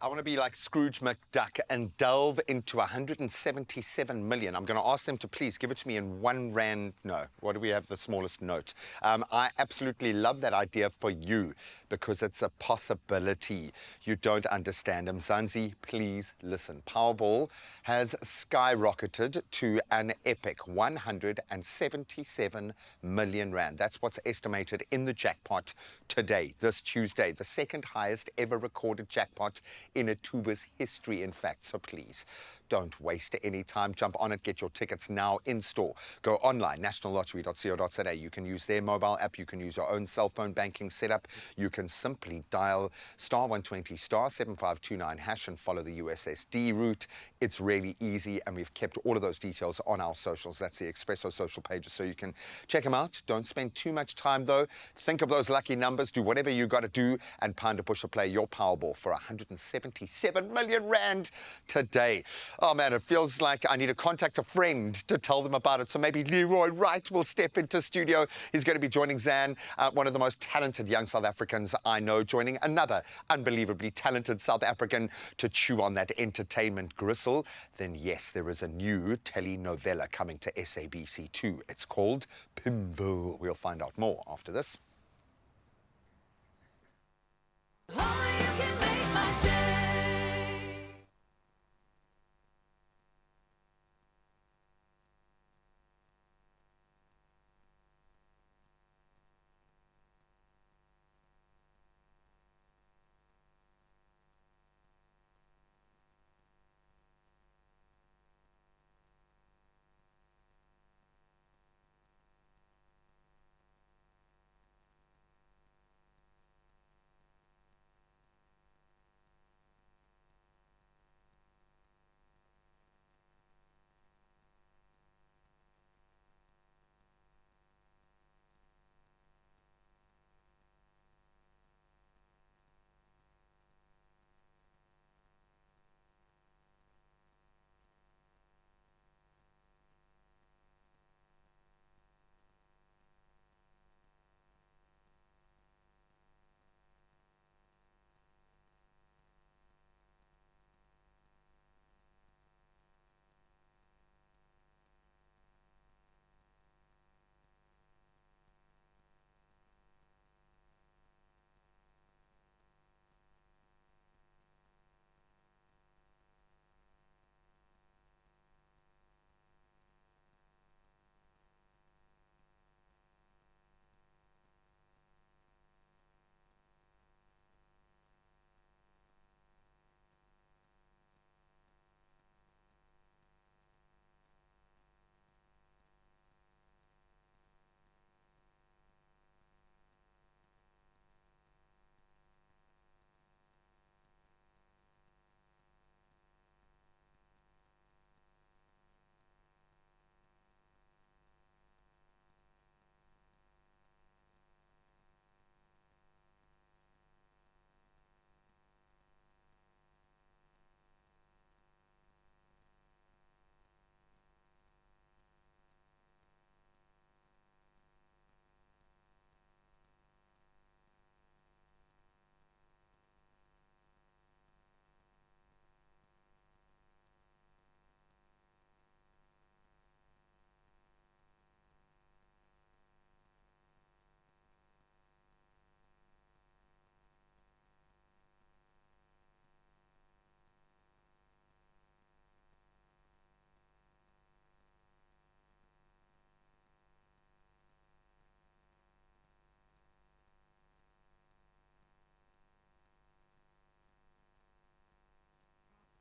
I want to be like Scrooge McDuck and delve into 177 million. I'm going to ask them to please give it to me in R1. No, what do we have the smallest note? I absolutely love that idea for you because it's a possibility. You don't understand. Mzansi, please listen. Powerball has skyrocketed to an epic 177 million rand. That's what's estimated in the jackpot today, this Tuesday, the second highest ever recorded jackpot in Atuba's history, in fact. So please don't waste any time. Jump on it. Get your tickets now in store. Go online, nationallottery.co.za. You can use their mobile app. You can use your own cell phone banking setup. You can simply dial *120 *7529 hash and follow the USSD route. It's really easy, and we've kept all of those details on our socials. That's the Expresso social pages, so you can check them out. Don't spend too much time, though. Think of those lucky numbers. Do whatever you got to do, and Panda Pusher play your Powerball for 177 million rand today. Oh man, it feels like I need to contact a friend to tell them about it. So maybe Leroy Wright will step into studio. He's going to be joining Zan, one of the most talented young South Africans I know, joining another unbelievably talented South African to chew on that entertainment gristle. Then yes, there is a new telenovela coming to SABC2. It's called Pimville. We'll find out more after this.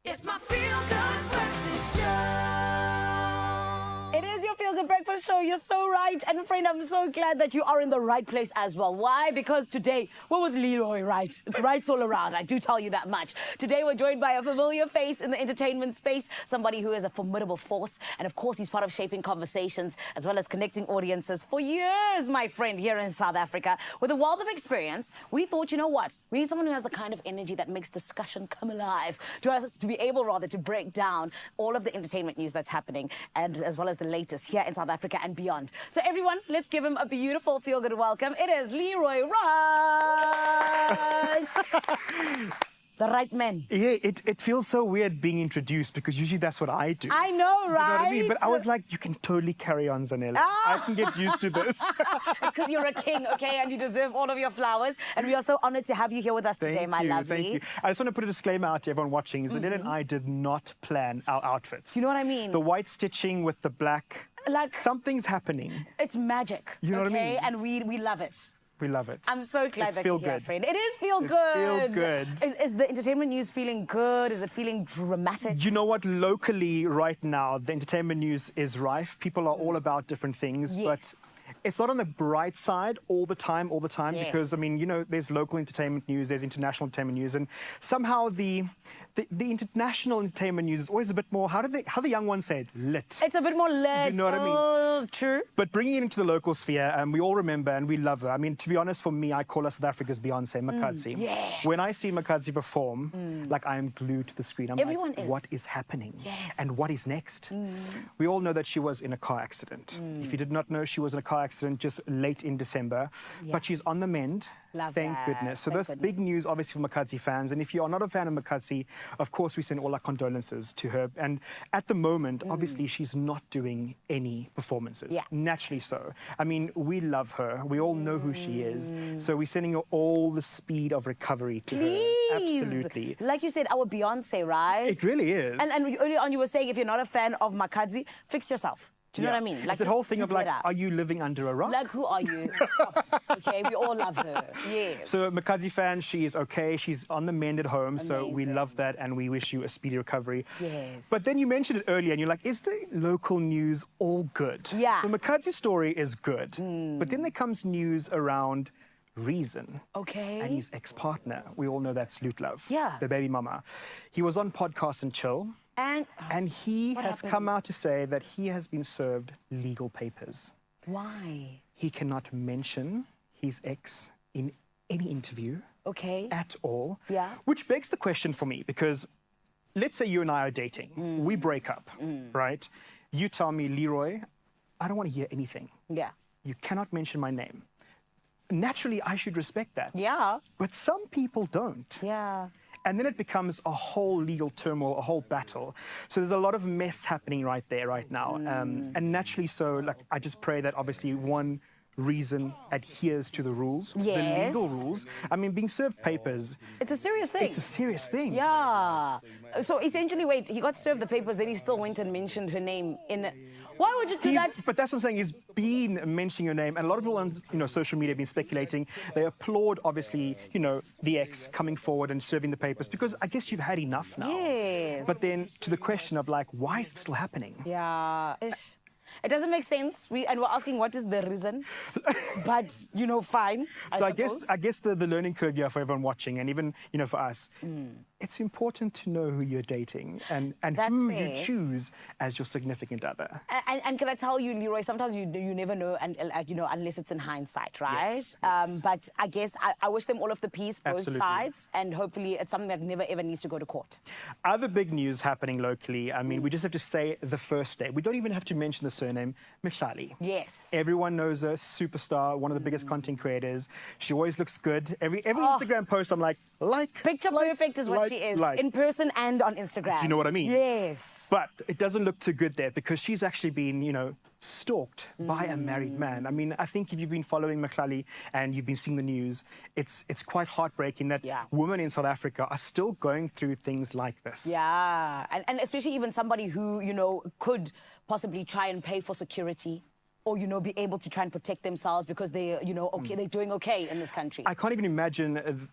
It's my feel-good breakfast show. It is your Feel Good Breakfast Show. You're so right. And friend, I'm so glad that you are in the right place as well. Why? Because today we're with Leroy Wright. It's rights all around. I do tell you that much. Today we're joined by a familiar face in the entertainment space, somebody who is a formidable force. And of course, he's part of shaping conversations as well as connecting audiences for years, my friend, here in South Africa. With a wealth of experience, we thought, you know what? We need someone who has the kind of energy that makes discussion come alive, to be able, rather, to break down all of the entertainment news that's happening, and as well as the latest here in South Africa and beyond. So everyone, let's give him a beautiful feel-good welcome. It is Leroy Wright. The right man. Yeah, it feels so weird being introduced because usually that's what I do. I know, right? You know what I mean? But I was like, you can totally carry on, Zanele. I can get used to this. It's because you're a king, okay, and you deserve all of your flowers. And we are so honored to have you here with us today, my lovely. Thank you. I just want to put a disclaimer out to everyone watching. Zanele and I did not plan our outfits. You know what I mean? The white stitching with the black. Like, something's happening. It's magic. You know what I mean? And we love it. We love it. I'm so glad that you're here, good. friend. It is feel it's good. Feel good. Is the entertainment news feeling good? Is it feeling dramatic? You know what? Locally, right now, the entertainment news is rife. People are all about different things, but it's not on the bright side all the time, because, I mean, you know, there's local entertainment news, there's international entertainment news, and somehow the international entertainment news is always a bit more, how the young ones say it, lit. It's a bit more lit. You know what I mean? True. But bringing it into the local sphere, we all remember and we love her. I mean, to be honest, for me, I call her South Africa's Beyonce, Makadzi. Yes. When I see Makadzi perform, like, I am glued to the screen. I'm Everyone like, is. what is happening? Yes. And what is next? We all know that she was in a car accident. If you did not know, she was in a car accident just late in December, but she's on the mend. Thank goodness. So that's big news, obviously, for Makadzi fans. And if you are not a fan of Makadzi, of course, we send all our condolences to her. And at the moment, obviously, she's not doing any performances. Naturally so. I mean, we love her. We all know who she is. So we're sending her all the speed of recovery to her. Absolutely. Like you said, our Beyonce, right? It really is. And earlier on, you were saying if you're not a fan of Makadzi, fix yourself. Do you know what I mean? Like, it's the whole thing of like, are you living under a rock? Like, who are you? Stop. Okay, we all love her. Yes. So, Makadzi fan, she is okay. She's on the mend at home. So we love that, and we wish you a speedy recovery. Yes. But then you mentioned it earlier, and you're like, is the local news all good? Yeah. So Makadzi's story is good. But then there comes news around Reason. Okay. And his ex-partner. We all know that's Loot Love. Yeah. The baby mama. He was on Podcast and Chill. And he has come out to say that he has been served legal papers. Why? He cannot mention his ex in any interview. Okay. At all. Yeah. Which begs the question for me, because let's say you and I are dating. We break up, right? You tell me, Leroy, I don't want to hear anything. Yeah. You cannot mention my name. Naturally, I should respect that. Yeah. But some people don't. Yeah. And then it becomes a whole legal turmoil, a whole battle. So there's a lot of mess happening right there, right now. And naturally so, like, I just pray that obviously Reason adheres to the rules, the legal rules. I mean, being served papers. It's a serious thing. It's a serious thing. Yeah. So essentially, wait, he got served the papers, then he still went and mentioned her name in. Why would you do that? But that's what I'm saying, he's been mentioning your name, and a lot of people on social media have been speculating. They applaud, obviously, the ex coming forward and serving the papers, because I guess you've had enough now. Yes. But then to the question of, like, why is it still happening? Yeah. It doesn't make sense. We're asking what is the reason, but fine. So I guess the learning curve here for everyone watching, and even for us, it's important to know who you're dating and who you choose as your significant other. And can I tell you, Leroy, sometimes you never know, and unless it's in hindsight, right? Yes. But I guess I wish them all of the peace, both sides, and hopefully it's something that never ever needs to go to court. Other big news happening locally. I mean, we just have to say the first day. We don't even have to mention the surname, Mihlali. Yes. Everyone knows her, superstar, one of the biggest content creators. She always looks good. Every Instagram post, I'm like, picture perfect is what she is, in person and on Instagram. Do you know what I mean? Yes. But it doesn't look too good there, because she's actually been, stalked by a married man. I mean, I think if you've been following Mihlali and you've been seeing the news, it's quite heartbreaking that women in South Africa are still going through things like this. Yeah, and especially even somebody who, could possibly try and pay for security or, you know, be able to try and protect themselves because they're, you know, okay, they're doing okay in this country? I can't even imagine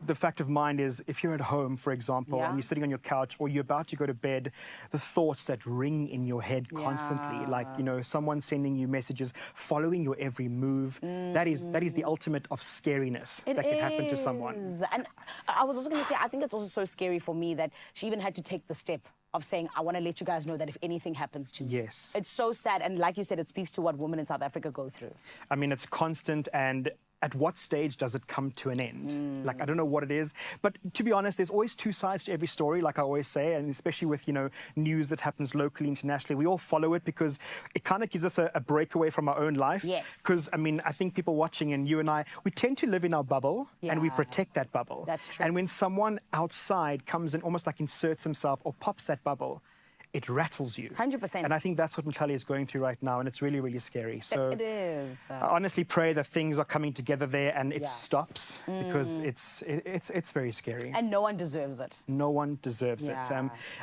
the fact of mind is if you're at home, for example, and you're sitting on your couch or you're about to go to bed, the thoughts that ring in your head constantly, like, you know, someone sending you messages, following your every move, that is the ultimate of scariness that can happen to someone. And I was also going to say, I think it's also so scary for me that she even had to take the step of saying, I want to let you guys know that if anything happens to me. Yes. It's so sad. And like you said, it speaks to what women in South Africa go through. I mean, it's constant, and at what stage does it come to an end? Like, I don't know what it is. But to be honest, there's always two sides to every story, like I always say, and especially with, you know, news that happens locally, internationally. We all follow it because it kind of gives us a breakaway from our own life. Yes. Because, I mean, I think people watching and you and I, we tend to live in our bubble and we protect that bubble. That's true. And when someone outside comes and almost like inserts himself or pops that bubble, it rattles you. 100%. And I think that's what Mkhali is going through right now, and it's really, really scary. So it is. I honestly pray that things are coming together there and it stops, because it's very scary. And no one deserves it. No one deserves it.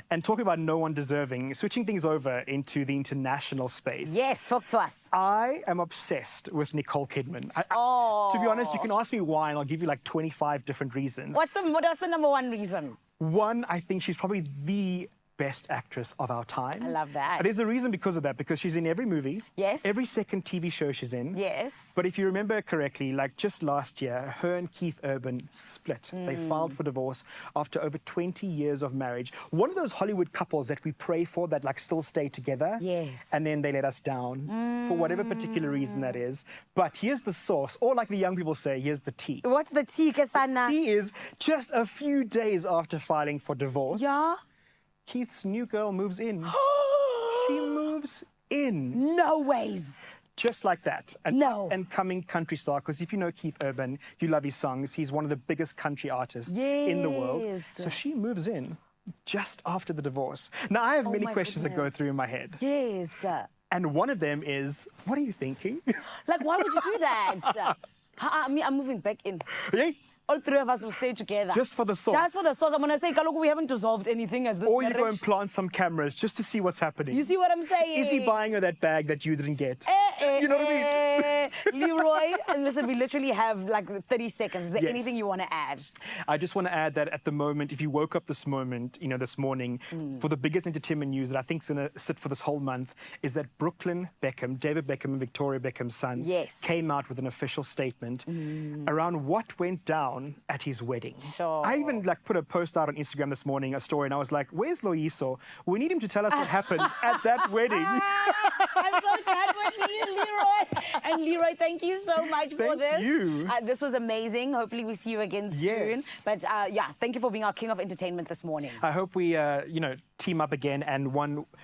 And talking about no one deserving, switching things over into the international space. Yes, talk to us. I am obsessed with Nicole Kidman. To be honest, you can ask me why, and I'll give you like 25 different reasons. What's the number one reason? One, I think she's probably the best actress of our time. I love that. There's a reason because of that, because she's in every movie. Yes. Every second TV show she's in. Yes. But if you remember correctly, like just last year, her and Keith Urban split. They filed for divorce after over 20 years of marriage. One of those Hollywood couples that we pray for that like still stay together. Yes. And then they let us down for whatever particular reason that is. But here's the sauce, or like the young people say, here's the tea. What's the tea, Kesana? The tea is just a few days after filing for divorce. Yeah. Keith's new girl moves in. She moves in. No ways. Just like that. No. And coming country star, because if you know Keith Urban, you love his songs. He's one of the biggest country artists in the world. So she moves in just after the divorce. Now, I have many questions that go through in my head. Yes. And one of them is, what are you thinking? Like, why would you do that? I'm moving back in. Yay. All three of us will stay together. Just for the sauce. Just for the sauce. I'm going to say, Kaloku, we haven't dissolved anything as this Or marriage. you go and plant some cameras just to see what's happening. You see what I'm saying? Is he buying her that bag that you didn't get? You know what I mean? Leroy, listen, we literally have like 30 seconds. Is there anything you want to add? I just want to add that at the moment, if you woke up this morning, for the biggest entertainment news that I think is going to sit for this whole month, is that Brooklyn Beckham, David Beckham and Victoria Beckham's son, came out with an official statement around what went down at his wedding. Sure. I even like put a post out on Instagram this morning, a story, and I was like, where's Loyiso? We need him to tell us what happened at that wedding. I'm so glad with you, Leroy. And Leroy, thank you so much for this. Thank you. This was amazing. Hopefully we see you again soon. But yeah, thank you for being our king of entertainment this morning. I hope we, team up again and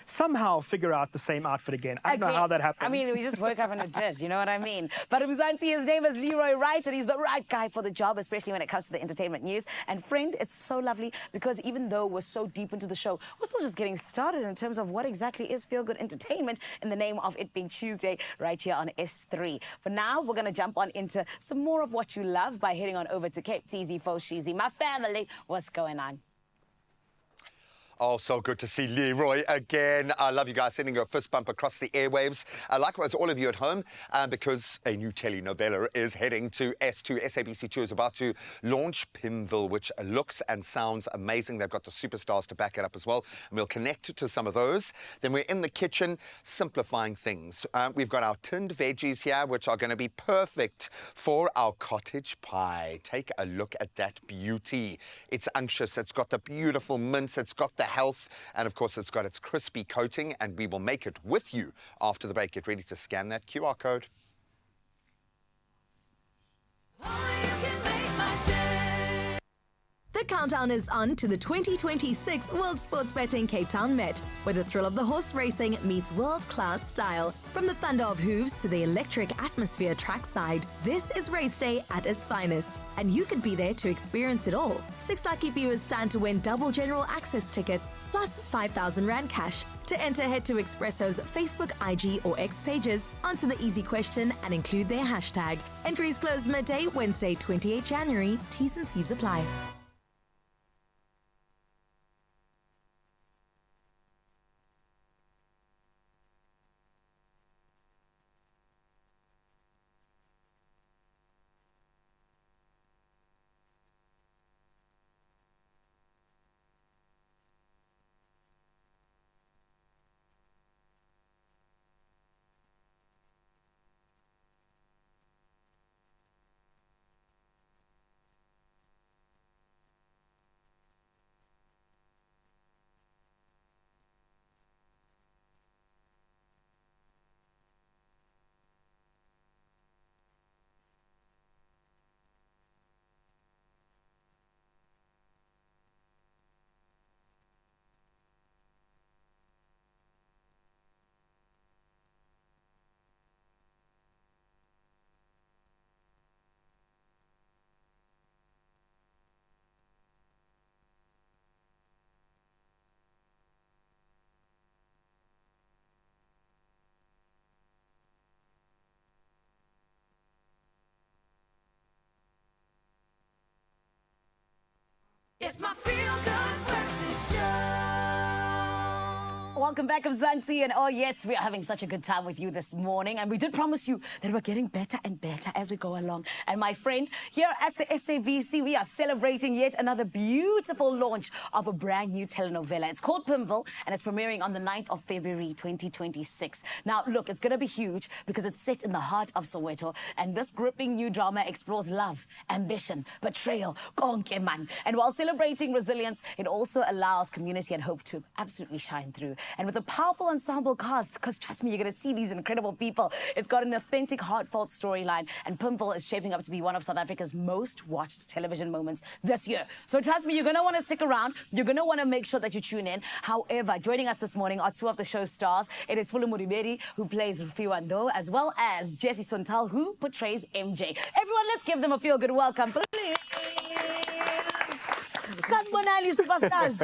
somehow figure out the same outfit again. I don't know how that happened. I mean, we just woke up and it did, you know what I mean? But Mzansi, his name is Leroy Wright, and he's the right guy for the job, especially when it comes to the entertainment news. And friend, it's so lovely because even though we're so deep into the show, we're still just getting started in terms of what exactly is Feel Good Entertainment in the name of it being Tuesday right here on S3. For now, we're going to jump on into some more of what you love by heading on over to Cape TZ for Shizi. My family, what's going on? Oh, so good to see Leroy again. I love you guys sending your fist bump across the airwaves. Likewise, all of you at home, because a new telenovela is heading to S2. SABC2 is about to launch Pimville, which looks and sounds amazing. They've got the superstars to back it up as well. And we'll connect to some of those. Then we're in the kitchen simplifying things. We've got our tinned veggies here, which are going to be perfect for our cottage pie. Take a look at that beauty. It's unctuous. It's got the beautiful mince. It's got the health, and of course it's got its crispy coating, and we will make it with you after the break. Get ready to scan that QR code. The countdown is on to the 2026 World Sports Betting Cape Town Met, where the thrill of the horse racing meets world-class style. From the thunder of hooves to the electric atmosphere trackside, this is race day at its finest. And you could be there to experience it all. 6 lucky viewers stand to win double general access tickets, plus 5,000 Rand cash. To enter, head to Expresso's Facebook, IG or X pages, answer the easy question and include their hashtag. Entries close midday, Wednesday, 28 January. T's and C's apply. It's my feel-good breakfast show. Welcome back, Mzansi, and oh yes, we are having such a good time with you this morning, and we did promise you that we're getting better and better as we go along. And my friend, here at the SABC, we are celebrating yet another beautiful launch of a brand new telenovela. It's called Pimville, and it's premiering on the 9th of February 2026. Now, look, it's going to be huge because it's set in the heart of Soweto, and this gripping new drama explores love, ambition, betrayal, konke man. And while celebrating resilience, it also allows community and hope to absolutely shine through. And with a powerful ensemble cast, because trust me, you're going to see these incredible people. It's got an authentic, heartfelt storyline, and Pimville is shaping up to be one of South Africa's most watched television moments this year. So trust me, you're going to want to stick around. You're going to want to make sure that you tune in. However, joining us this morning are two of the show's stars. It is Fulu Muriberi, who plays Rufiwando, as well as Jessie Sontal, who portrays MJ. Everyone, let's give them a feel-good welcome, please. Sanbonani superstars.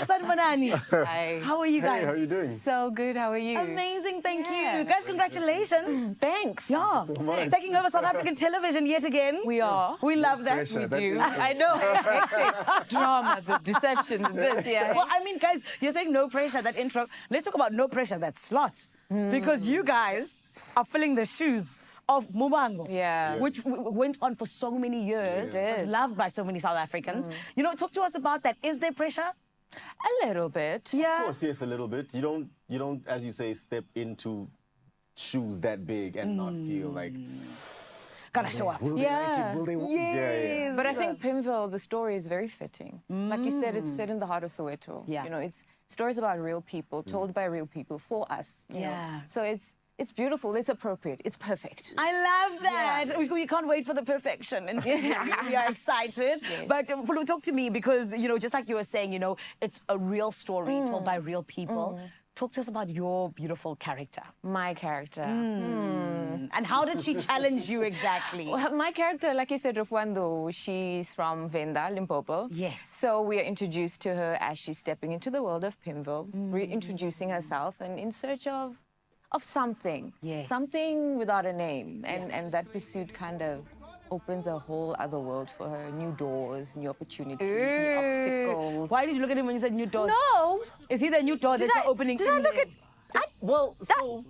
Sanbonani. Hi. How are you guys? Hey, how are you doing? So good. How are you? Amazing, thank you. Guys, congratulations. Thanks. Yeah. Thank you so much. Taking over South African television yet again. We are. We love that. We do. I know. Drama, the deception, this, yeah. Well, I mean, guys, you're saying no pressure, that intro. Let's talk about no pressure, that slot. Because you guys are filling the shoes of Mubango, which went on for so many years, was loved by so many South Africans. You know, talk to us about that. Is there pressure? A little bit. Yeah. Of course, yes, a little bit. You don't, as you say, step into shoes that big and not feel like gotta show up. Will they like it? Will they? Yes. But I think Pimville, the story is very fitting. Like you said, it's set in the heart of Soweto. Yeah. You know, it's stories about real people, told by real people for us. You know? So it's beautiful, it's appropriate, it's perfect. I love that. Yeah. We can't wait for the perfection. And we are excited. Yes. But Fulu, talk to me because, you know, just like you were saying, you know, it's a real story told by real people. Talk to us about your beautiful character. My character. And how did she challenge you exactly? Well, my character, like you said, Rufwando, she's from Venda, Limpopo. Yes. So we are introduced to her as she's stepping into the world of Pimville, reintroducing herself and in search of something, something without a name. And that pursuit kind of opens a whole other world for her. New doors, new opportunities, new obstacles. Why did you look at him when you said new doors? No! Is he the new door that you're opening? Did I look at... Well, so...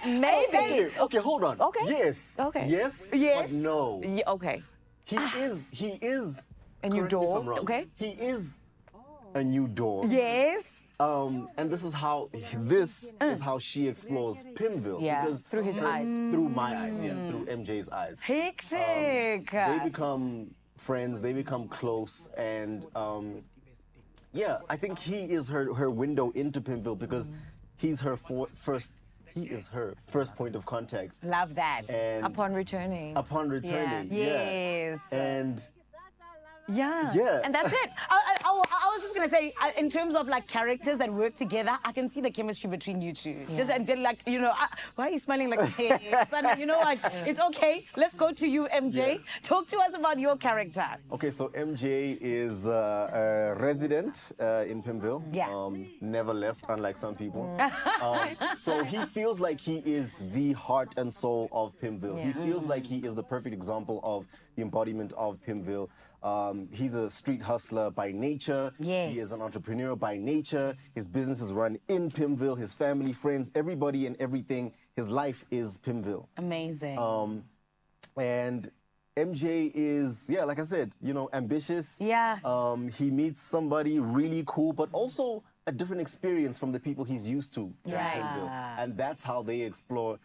Maybe. Okay, hold on. Okay. Yes. Okay. Yes. Yes. But no. Okay. He is a new door. Okay. He is a new door. Yes. And this is how she explores Pimville. Yeah. Because through his eyes. Through my eyes. Yeah. Through MJ's eyes. Hectic. They become friends. They become close, and yeah, I think he is her window into Pimville because he's her first point of contact. Love that. And upon returning. Yes. And yeah. And that's it. I was just going to say, in terms of like characters that work together, I can see the chemistry between you two. Just and then, like, you know, why are you smiling like hey? You know what? It's okay. Let's go to you, MJ. Yeah. Talk to us about your character. Okay, so MJ is a resident in Pimville. Yeah. Never left, unlike some people. So he feels like he is the heart and soul of Pimville. Yeah. He feels like he is the perfect example of the embodiment of Pimville. He's a street hustler by nature. Yes. He is an entrepreneur by nature. His business is run in Pimville. His family, friends, everybody and everything. His life is Pimville. Amazing. And MJ is, yeah, like I said, you know, ambitious. Yeah. He meets somebody really cool, but also a different experience from the people he's used to in Pimville. And that's how they explore.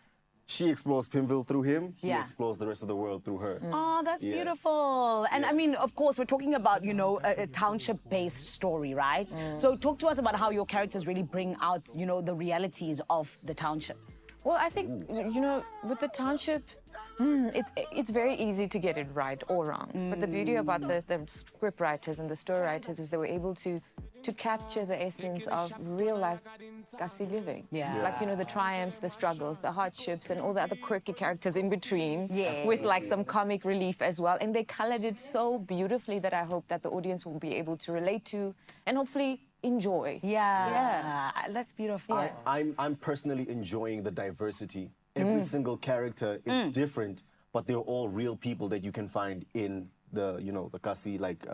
She explores Pimville through him. He explores the rest of the world through her. Oh, that's beautiful. And I mean, of course, we're talking about, you know, a township-based story, right? So talk to us about how your characters really bring out, you know, the realities of the township. Well, I think, you know, with the township, it's very easy to get it right or wrong. But the beauty about the script writers and the story writers is they were able to capture the essence of real life Kasi living. Like, you know, the triumphs, the struggles, the hardships, and all the other quirky characters in between. With like some comic relief as well. And they colored it so beautifully that I hope that the audience will be able to relate to and hopefully enjoy. That's beautiful. I'm personally enjoying the diversity. Every single character is different, but they're all real people that you can find in the, you know, the Kasi, like,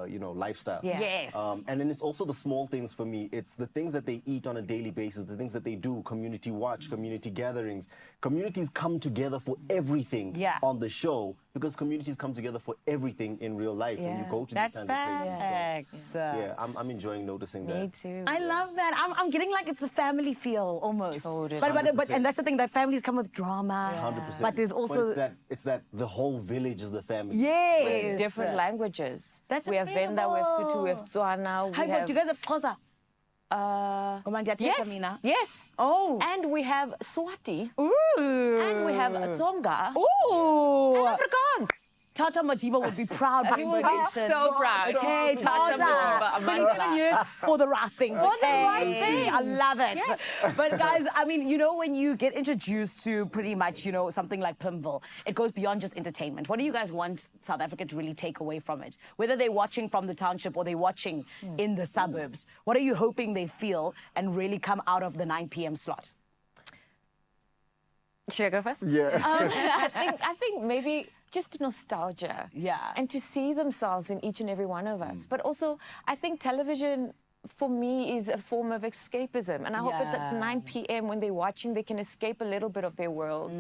you know, lifestyle. Yeah. Yes. And then it's also the small things for me. It's the things that they eat on a daily basis, the things that they do, community watch, community gatherings. Communities come together for everything on the show, because communities come together for everything in real life when you go to these kinds of places. So, yeah, I'm enjoying noticing that. Me too. I love that. I'm getting like it's a family feel almost. Totally. But and that's the thing, that families come with drama. 100%. But there's also it's that the whole village is the family. Yes. With different languages. That's we have Venda, we have Sotho, we have Tswana. Hi, but do you guys have Xhosa? Yes. Yes. Oh. And we have Swati. Ooh. And we have Tsonga. Ooh. And Afrikaans. Tata Madiba would be proud. He would be so proud. Okay, Tata Madiba, 27 years for the right things. For the okay. right things. I love it. Yes. But guys, I mean, you know, when you get introduced to pretty much, you know, something like Pimville, it goes beyond just entertainment. What do you guys want South Africa to really take away from it? Whether they're watching from the township or they're watching in the suburbs, what are you hoping they feel and really come out of the 9 p.m. slot? Should I go first? Yeah. I think maybe just nostalgia. Yeah. And to see themselves in each and every one of us. But also, I think television, for me, is a form of escapism. And I hope at 9 p.m. when they're watching, they can escape a little bit of their world.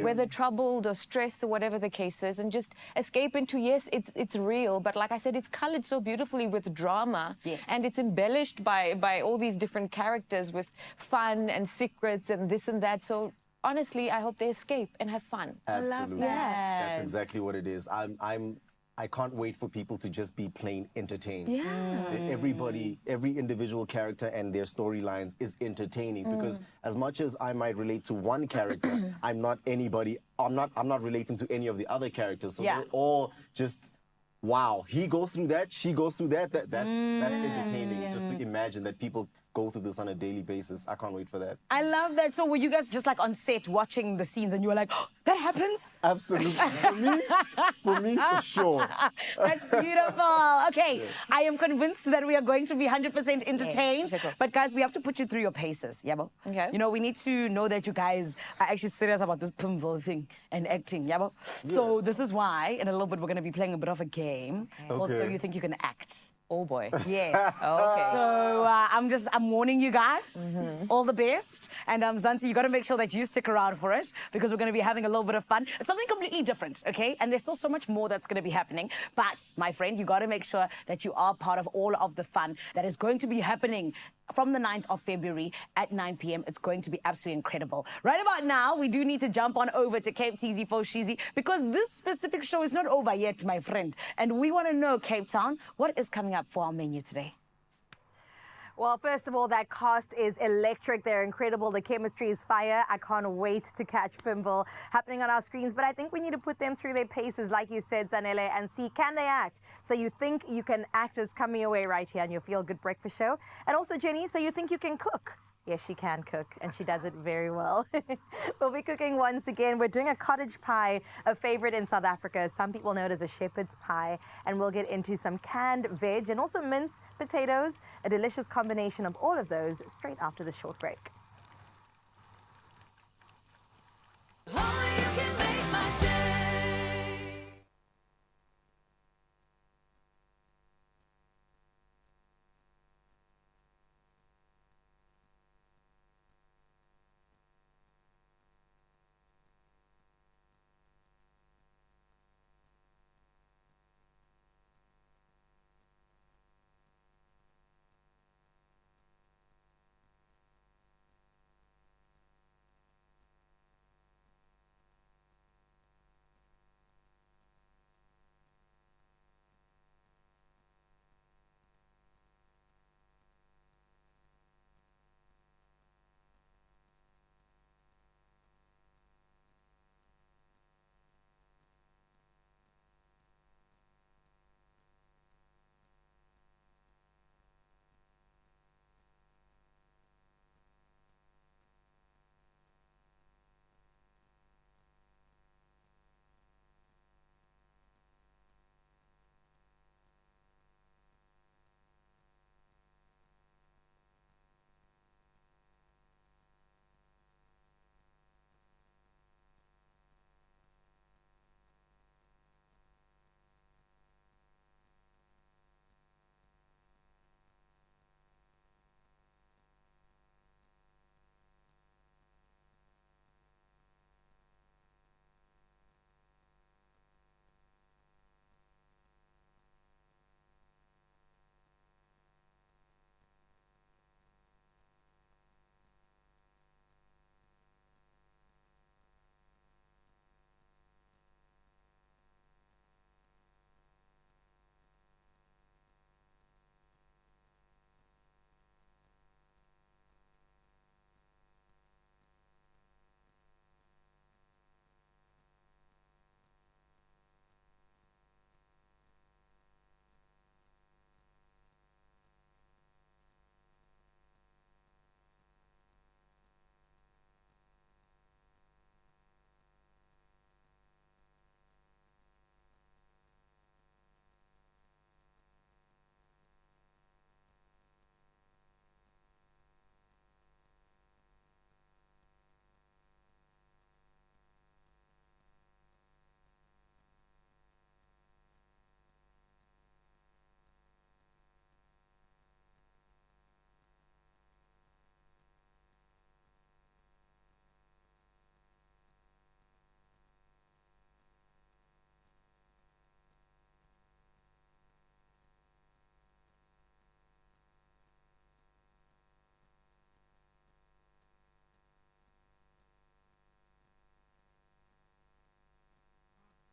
Whether troubled or stressed or whatever the case is, and just escape into, yes, it's real, but like I said, it's colored so beautifully with drama. Yes. And it's embellished by all these different characters with fun and secrets and this and that. So honestly, I hope they escape and have fun. Absolutely. I love that. That's exactly what it is. I can't wait for people to just be plain entertained. Yeah. Everybody, every individual character and their storylines is entertaining, because as much as I might relate to one character, I'm not relating to any of the other characters. So they're all just, wow, he goes through that, she goes through that. That's entertaining. Just to imagine that people go through this on a daily basis. I can't wait for that. I love that. So were you guys just like on set watching the scenes and you were like, oh, that happens? Absolutely. For me, for sure. That's beautiful. Okay, I am convinced that we are going to be 100% entertained. But guys, we have to put you through your paces, yabo? Okay. You know, we need to know that you guys are actually serious about this Pimville thing and acting, yabo? So this is why, in a little bit, we're going to be playing a bit of a game called So You Think You Can Act. Oh boy. Yes. Okay. So I'm warning you guys, all the best. And Zanti, you got to make sure that you stick around for it, because we're going to be having a little bit of fun. It's something completely different, okay? And there's still so much more that's going to be happening. But, my friend, you got to make sure that you are part of all of the fun that is going to be happening from the 9th of February at 9 p.m. It's going to be absolutely incredible. Right about now, we do need to jump on over to Cape TZ for Shizi, because this specific show is not over yet, my friend. And we want to know, Cape Town, what is coming up for our menu today? Well, first of all, that cast is electric. They're incredible. The chemistry is fire. I can't wait to catch Pimville happening on our screens. But I think we need to put them through their paces, like you said, Zanele, and see, can they act? So You Think You Can Act is coming your way right here on your Feel Good Breakfast Show. And also, Jenny, So You Think You Can Cook? Yes, she can cook, and she does it very well. We'll be cooking once again. We're doing a cottage pie, a favorite in South Africa. Some people know it as a shepherd's pie. And we'll get into some canned veg and also minced potatoes, a delicious combination of all of those straight after the short break.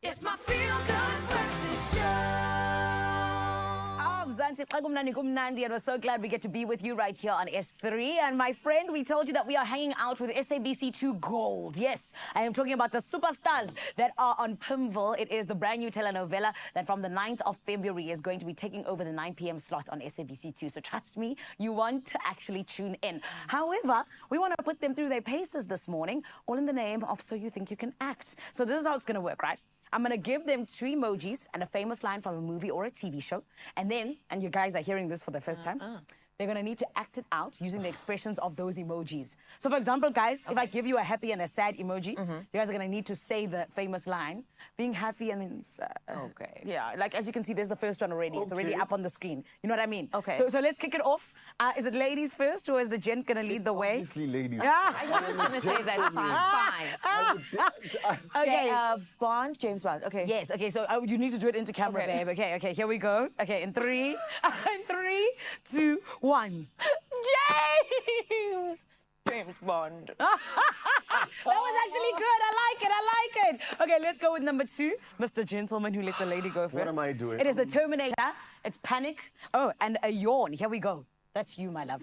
It's my feel-good breakfast show. Mzansi, kumnandi, kumnandi, and we're so glad we get to be with you right here on S3. And my friend, we told you that we are hanging out with SABC2 Gold. Yes, I am talking about the superstars that are on Pimville. It is the brand new telenovela that from the 9th of February is going to be taking over the 9 p.m. slot on SABC2. So trust me, you want to actually tune in. However, we want to put them through their paces this morning, all in the name of So You Think You Can Act. So this is how it's going to work, right? I'm going to give them 2 emojis and a famous line from a movie or a TV show. And then, and you guys are hearing this for the first time, they're going to need to act it out using the expressions of those emojis. So for example, guys, if I give you a happy and a sad emoji, you guys are going to need to say the famous line, being happy and then sad. Okay. Yeah, like as you can see, there's the first one already. It's already up on the screen. You know what I mean? Okay. So let's kick it off. Is it ladies first or is the gent going to lead the way? Obviously ladies. Yeah. I was going to say that. Fine. Okay. Bond, James Bond. Okay. Yes, okay, so you need to do it into camera, Okay. babe. Okay, here we go. Okay, in 3, 2, 1. James Bond. That was actually good. I like it. Okay, let's go with number 2. Mr. Gentleman who let the lady go first. What am I doing? It is the Terminator. It's panic. Oh, and a yawn. Here we go. That's you, my love.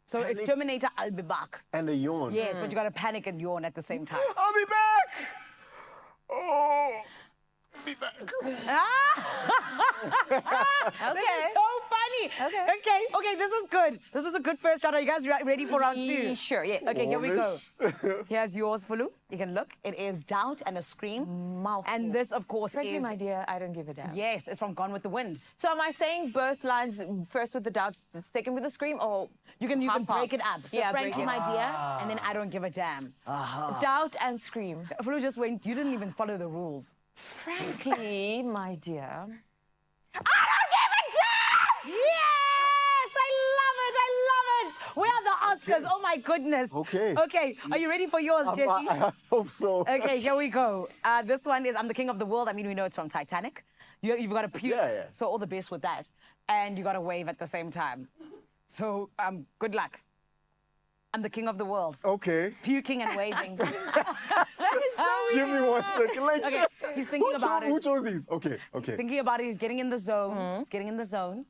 So it's Terminator, I'll be back. And a yawn. Yes, but you got to panic and yawn at the same time. I'll be back! Oh, I'll be back. This is so funny. Okay, this is good. This was a good first round. Are you guys ready for round 2? Sure, yes. Okay, here we go. Here's yours, Fulu. You can look. It is Doubt and a Scream. Mouthful. And this, of course, Frankly, is... my dear, I don't give a damn. Yes, it's from Gone with the Wind. So am I saying both lines first with the doubt, second with the scream, or You can half, break it up. So yeah, Frankie, break it. my dear, and then I don't give a damn. Doubt and scream. Fulu just went, you didn't even follow the rules. Frankly, my dear, I don't give a damn! Yes! I love it! We are the Oscars. Oh, my goodness. Okay. Okay, are you ready for yours, Jesse? I hope so. Okay, here we go. This one is I'm the King of the World. I mean, we know it's from Titanic. You've got to puke. Yeah. So all the best with that. And you got to wave at the same time. So good luck. I'm the King of the World. Okay. Puking and waving. Give me 1 second. Like, Okay, he's thinking about it. Who chose these? Okay. Thinking about it. He's getting in the zone. He's getting in the zone.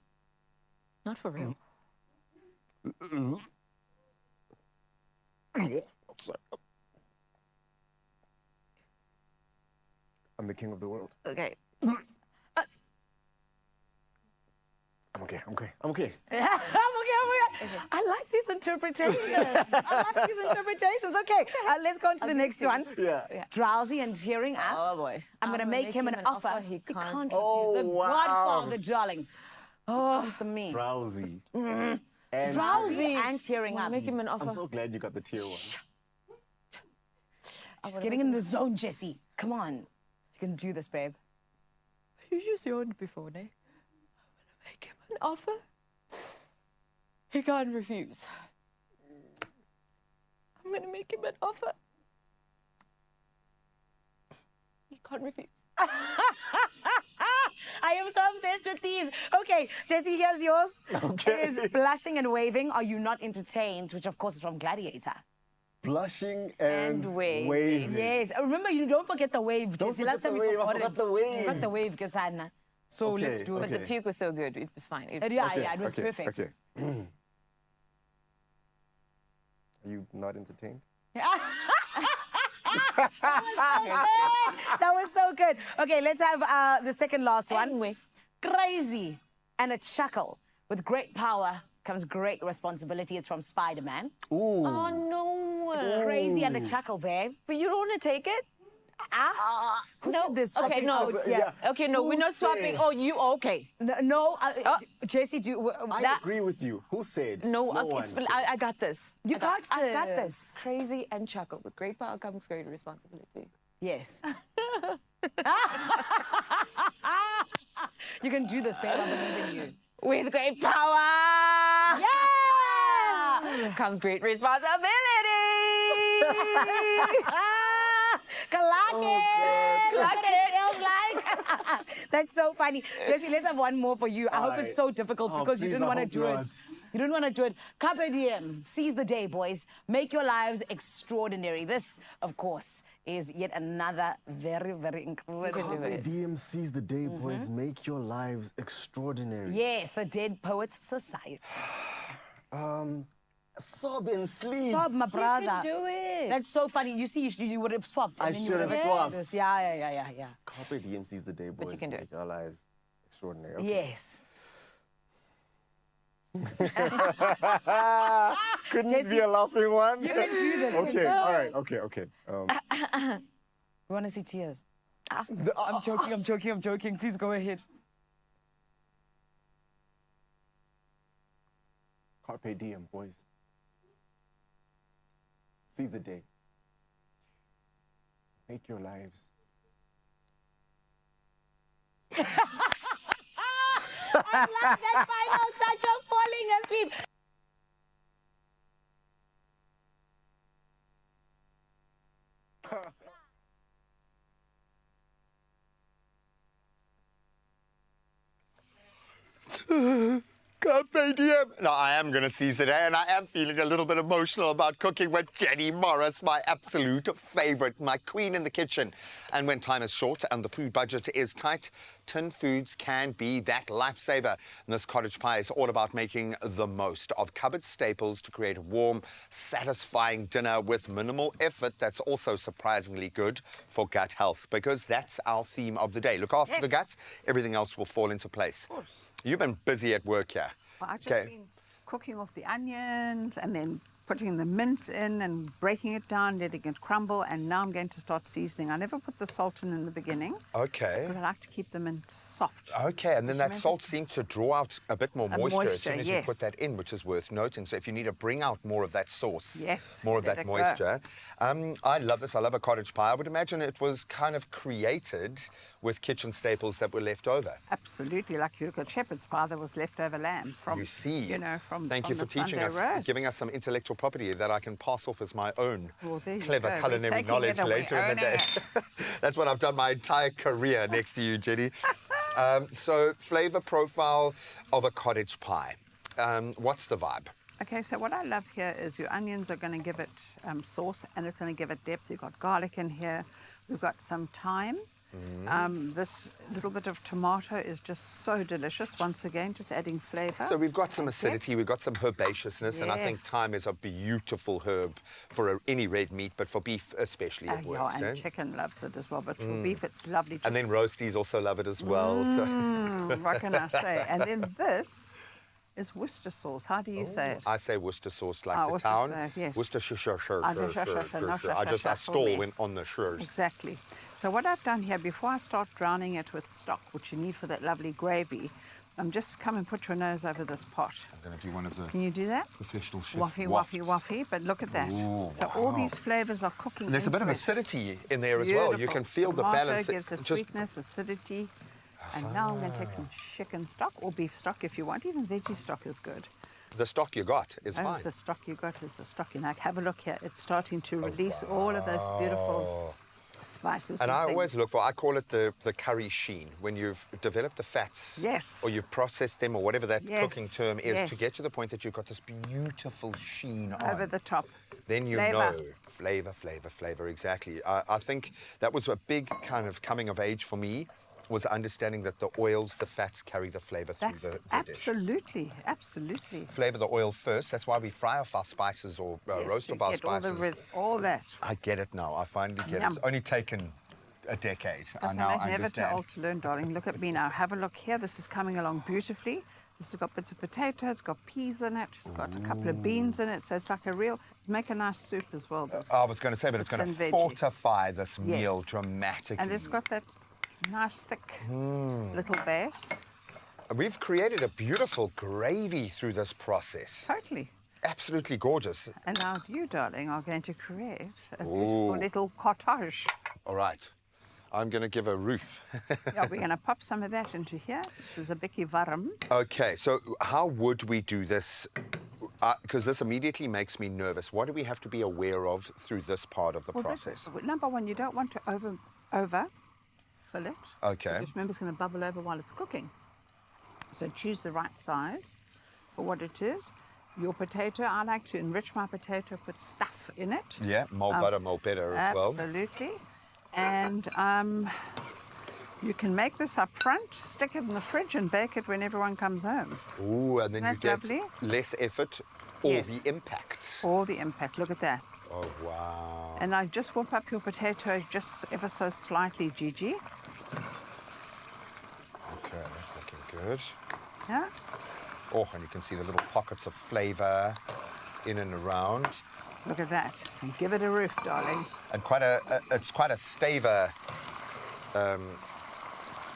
not for real. I'm the king of the world. Okay. I'm okay. I like these interpretations. Okay, let's go on to the next one. Yeah. Drowsy and tearing up. Oh boy. I'm going to make him an offer he can't refuse. Oh, The wow. Godfather, darling. Oh, For me. Drowsy. And Drowsy and tearing Wanna up. make him an offer. I'm so glad you got the tier 1. She's getting in the zone, Jessie. Come on. You can do this, babe. You just yawned before, Nick. I'm gonna make him an offer. He can't refuse. I'm gonna make him an offer. He can't refuse. I am so obsessed with these. Okay, Jessie, here's yours. Okay. It is blushing and waving. Are you not entertained? Which, of course, is from Gladiator. Blushing and waving. waving. Yes. Remember, you don't forget the wave, Don't Jessie. forget Last time the we wave. I forgot forgot it. the wave. Forgot the wave, Kasana. So Okay, let's do it. But the puke was so good. It was fine. Yeah, it was perfect. Okay. Are you not entertained? That was so good. Okay, let's have the second last one. Anyway. Crazy and a chuckle. With great power comes great responsibility. It's from Spider-Man. Ooh. Oh no. It's crazy and a chuckle, babe. But you don't want to take it? Who No. said this? Okay, no. Yeah. Okay, no, we're not swapping. Oh, you okay? No, Jessie, I agree with you. Who said? No, no okay, one said. I got this. You got I got this. this. Crazy and chuckle. With great power comes great responsibility. Yes. You can do this, babe. I believe in you. With great power Yes! comes great responsibility. That's so funny. Jesse, let's have one more for you. I hope it's so difficult because you didn't want to do it. You didn't want to do it. Carpe diem. Seize the day, boys. Make your lives extraordinary. This, of course, is yet another very, very incredible. Carpe diem, seize the day, boys. Make your lives extraordinary. Yes, the Dead Poets Society. Sob and sleep. Sob, my brother. You can do it. That's so funny. You see, you would have swapped. I should have swapped. Yeah. Carpe diem, seize the day, boys. But you can do Make it. our lives extraordinary. Okay. Yes. Couldn't it be a laughing one? You can do this. Okay, all right, okay. We want to see tears. I'm joking. Please go ahead. Carpe diem, boys. Seize the day. Make your lives. I love that final touch of falling asleep. Carpe diem. No, I am going to seize the day, and I am feeling a little bit emotional about cooking with Jenny Morris, my absolute favorite, my queen in the kitchen. And when time is short and the food budget is tight, tin foods can be that lifesaver. And this cottage pie is all about making the most of cupboard staples to create a warm, satisfying dinner with minimal effort that's also surprisingly good for gut health, because that's our theme of the day. Look after the gut, everything else will fall into place. You've been busy at work here. Well, I've just been cooking off the onions and then putting the mince in and breaking it down, letting it crumble, and now I'm going to start seasoning. I never put the salt in the beginning. Okay. Because I like to keep them in soft. Okay, and then that salt seems to draw out a bit more moisture as soon as you yes. put that in, which is worth noting. So if you need to bring out more of that sauce, yes, more of let that it go. moisture. I love this. I love a cottage pie. I would imagine it was kind of created with kitchen staples that were left over. Absolutely, like you look at shepherd's pie, there was leftover lamb from, you see, you know, from Thank from you for the teaching Sunday us, roast. giving us some intellectual property that I can pass off as my own Well, there you clever go. We're culinary taking knowledge it away, later in the day. owning That's what I've done my entire career next to you, Jenny. So, flavor profile of a cottage pie. What's the vibe? Okay, so what I love here is your onions are going to give it sauce, and it's going to give it depth. You've got garlic in here. We've got some thyme. This little bit of tomato is just so delicious. Once again, just adding flavor. So we've got some acidity, we've got some herbaceousness, and I think Yes. thyme is a beautiful herb for any red meat, but for beef especially it works. Yeah, and chicken loves it as well, but for beef it's lovely. And then roasties also love it as well. What can I say? And then this is Worcester sauce. How do you say it? I say Worcester sauce like the Worcester town. sauce, yes. Worcestershire. I I stole went on the shires. Exactly. So what I've done here, before I start drowning it with stock, which you need for that lovely gravy, just come and put your nose over this pot. I'm going to do one of the Can you do that? professional chef Waffy, but look at that. Ooh, So all these flavors are cooking. And there's a bit of into it. acidity in there as well. You Beautiful. can feel the Tomato balance. gives it sweetness, acidity. And now I'm going to take some chicken stock or beef stock if you want. Even veggie stock is good. The stock you got is Oh, fine. it's the stock you got is the stock you like. Have a look here. It's starting to release all of those beautiful spices. And I always things. look for, I call it the curry sheen, when you've developed the fats, Yes. or you've processed them, or whatever that Yes, cooking term is, yes. to get to the point that you've got this beautiful sheen Over on. the top. Then you Flavor. know, flavor, exactly. I think that was a big kind of coming of age for me, was understanding that the oils, the fats carry the flavor through That's the dish. absolutely, absolutely. Flavor the oil first. That's why we fry off our spices or Yes, roast to off our get all spices. all that. I get it now. I finally get Yum. it. It's only taken a decade. I Doesn't now make never too understand. old to learn, darling. Look at me now. Have a look here. This is coming along beautifully. This has got bits of potato. It's got peas in it. It's got a couple of beans in it. So it's like a real, make a nice soup as well. This. I was going to say, but it's going to tin veggie. fortify this Yes. meal dramatically. And it's got that nice thick little base. We've created a beautiful gravy through this process. Totally. Absolutely gorgeous. And now you, darling, are going to create a beautiful little cottage. All right. I'm going to give a roof. Yeah, we're going to pop some of that into here. This is a bicky warm. Okay, so how would we do this because this immediately makes me nervous. What do we have to be aware of through this part of the process? Number one, you don't want to over fill it. Okay. Because remember, it's going to bubble over while it's cooking. So choose the right size for what it is. Your potato, I like to enrich my potato, put stuff in it. Yeah, more butter, more better as well. Absolutely. And you can make this up front, stick it in the fridge and bake it when everyone comes home. Ooh, and then you get lovely? less effort or Yes. the impact. All the impact, look at that. Oh, wow. And I just whip up your potato just ever so slightly, Gigi. Okay, that's looking good. Yeah. Oh, and you can see the little pockets of flavour in and around. Look at that. And give it a roof, darling. And it's quite a staver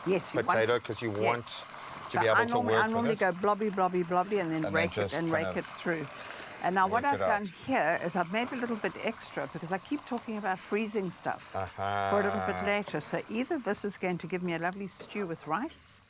Yes, you potato because you want to be able to work I with normally it. go blobby, blobby, blobby, and then And rake then it just and kind rake of it through. And now what work I've it done out. here is I've made a little bit extra because I keep talking about freezing stuff Uh-huh. for a little bit later. So either this is going to give me a lovely stew with rice,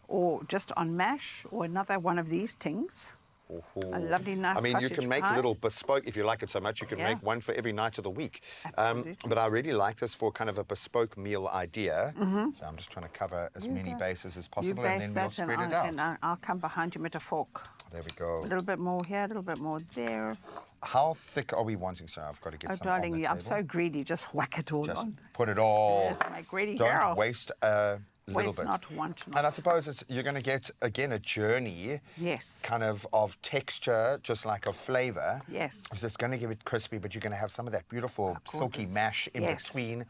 or just on mash, or another one of these things. A lovely, nice I mean, you cottage can make pie. a little bespoke, if you like it so much, you can Yeah. make one for every night of the week. Absolutely. But I really like this for kind of a bespoke meal idea. Mhm. So I'm just trying to cover as You many go. bases as You possible, and base then we'll that, and spread it out. I'll come behind you with a fork. There we go. A little bit more here, a little bit more there. How thick are we wanting, sir? I've got to get Oh, some on darling, the I'm table. so greedy. Just whack it all Just on. put it all. Yes, my greedy Don't girl. waste a little Waste bit. not, want not. And I suppose you're going to get, again, a journey. Yes. Kind of texture, just like of flavour. Yes. So it's going to give it crispy, but you're going to have some of that beautiful silky mash in Yes. between.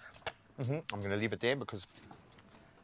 I'm going to leave it there because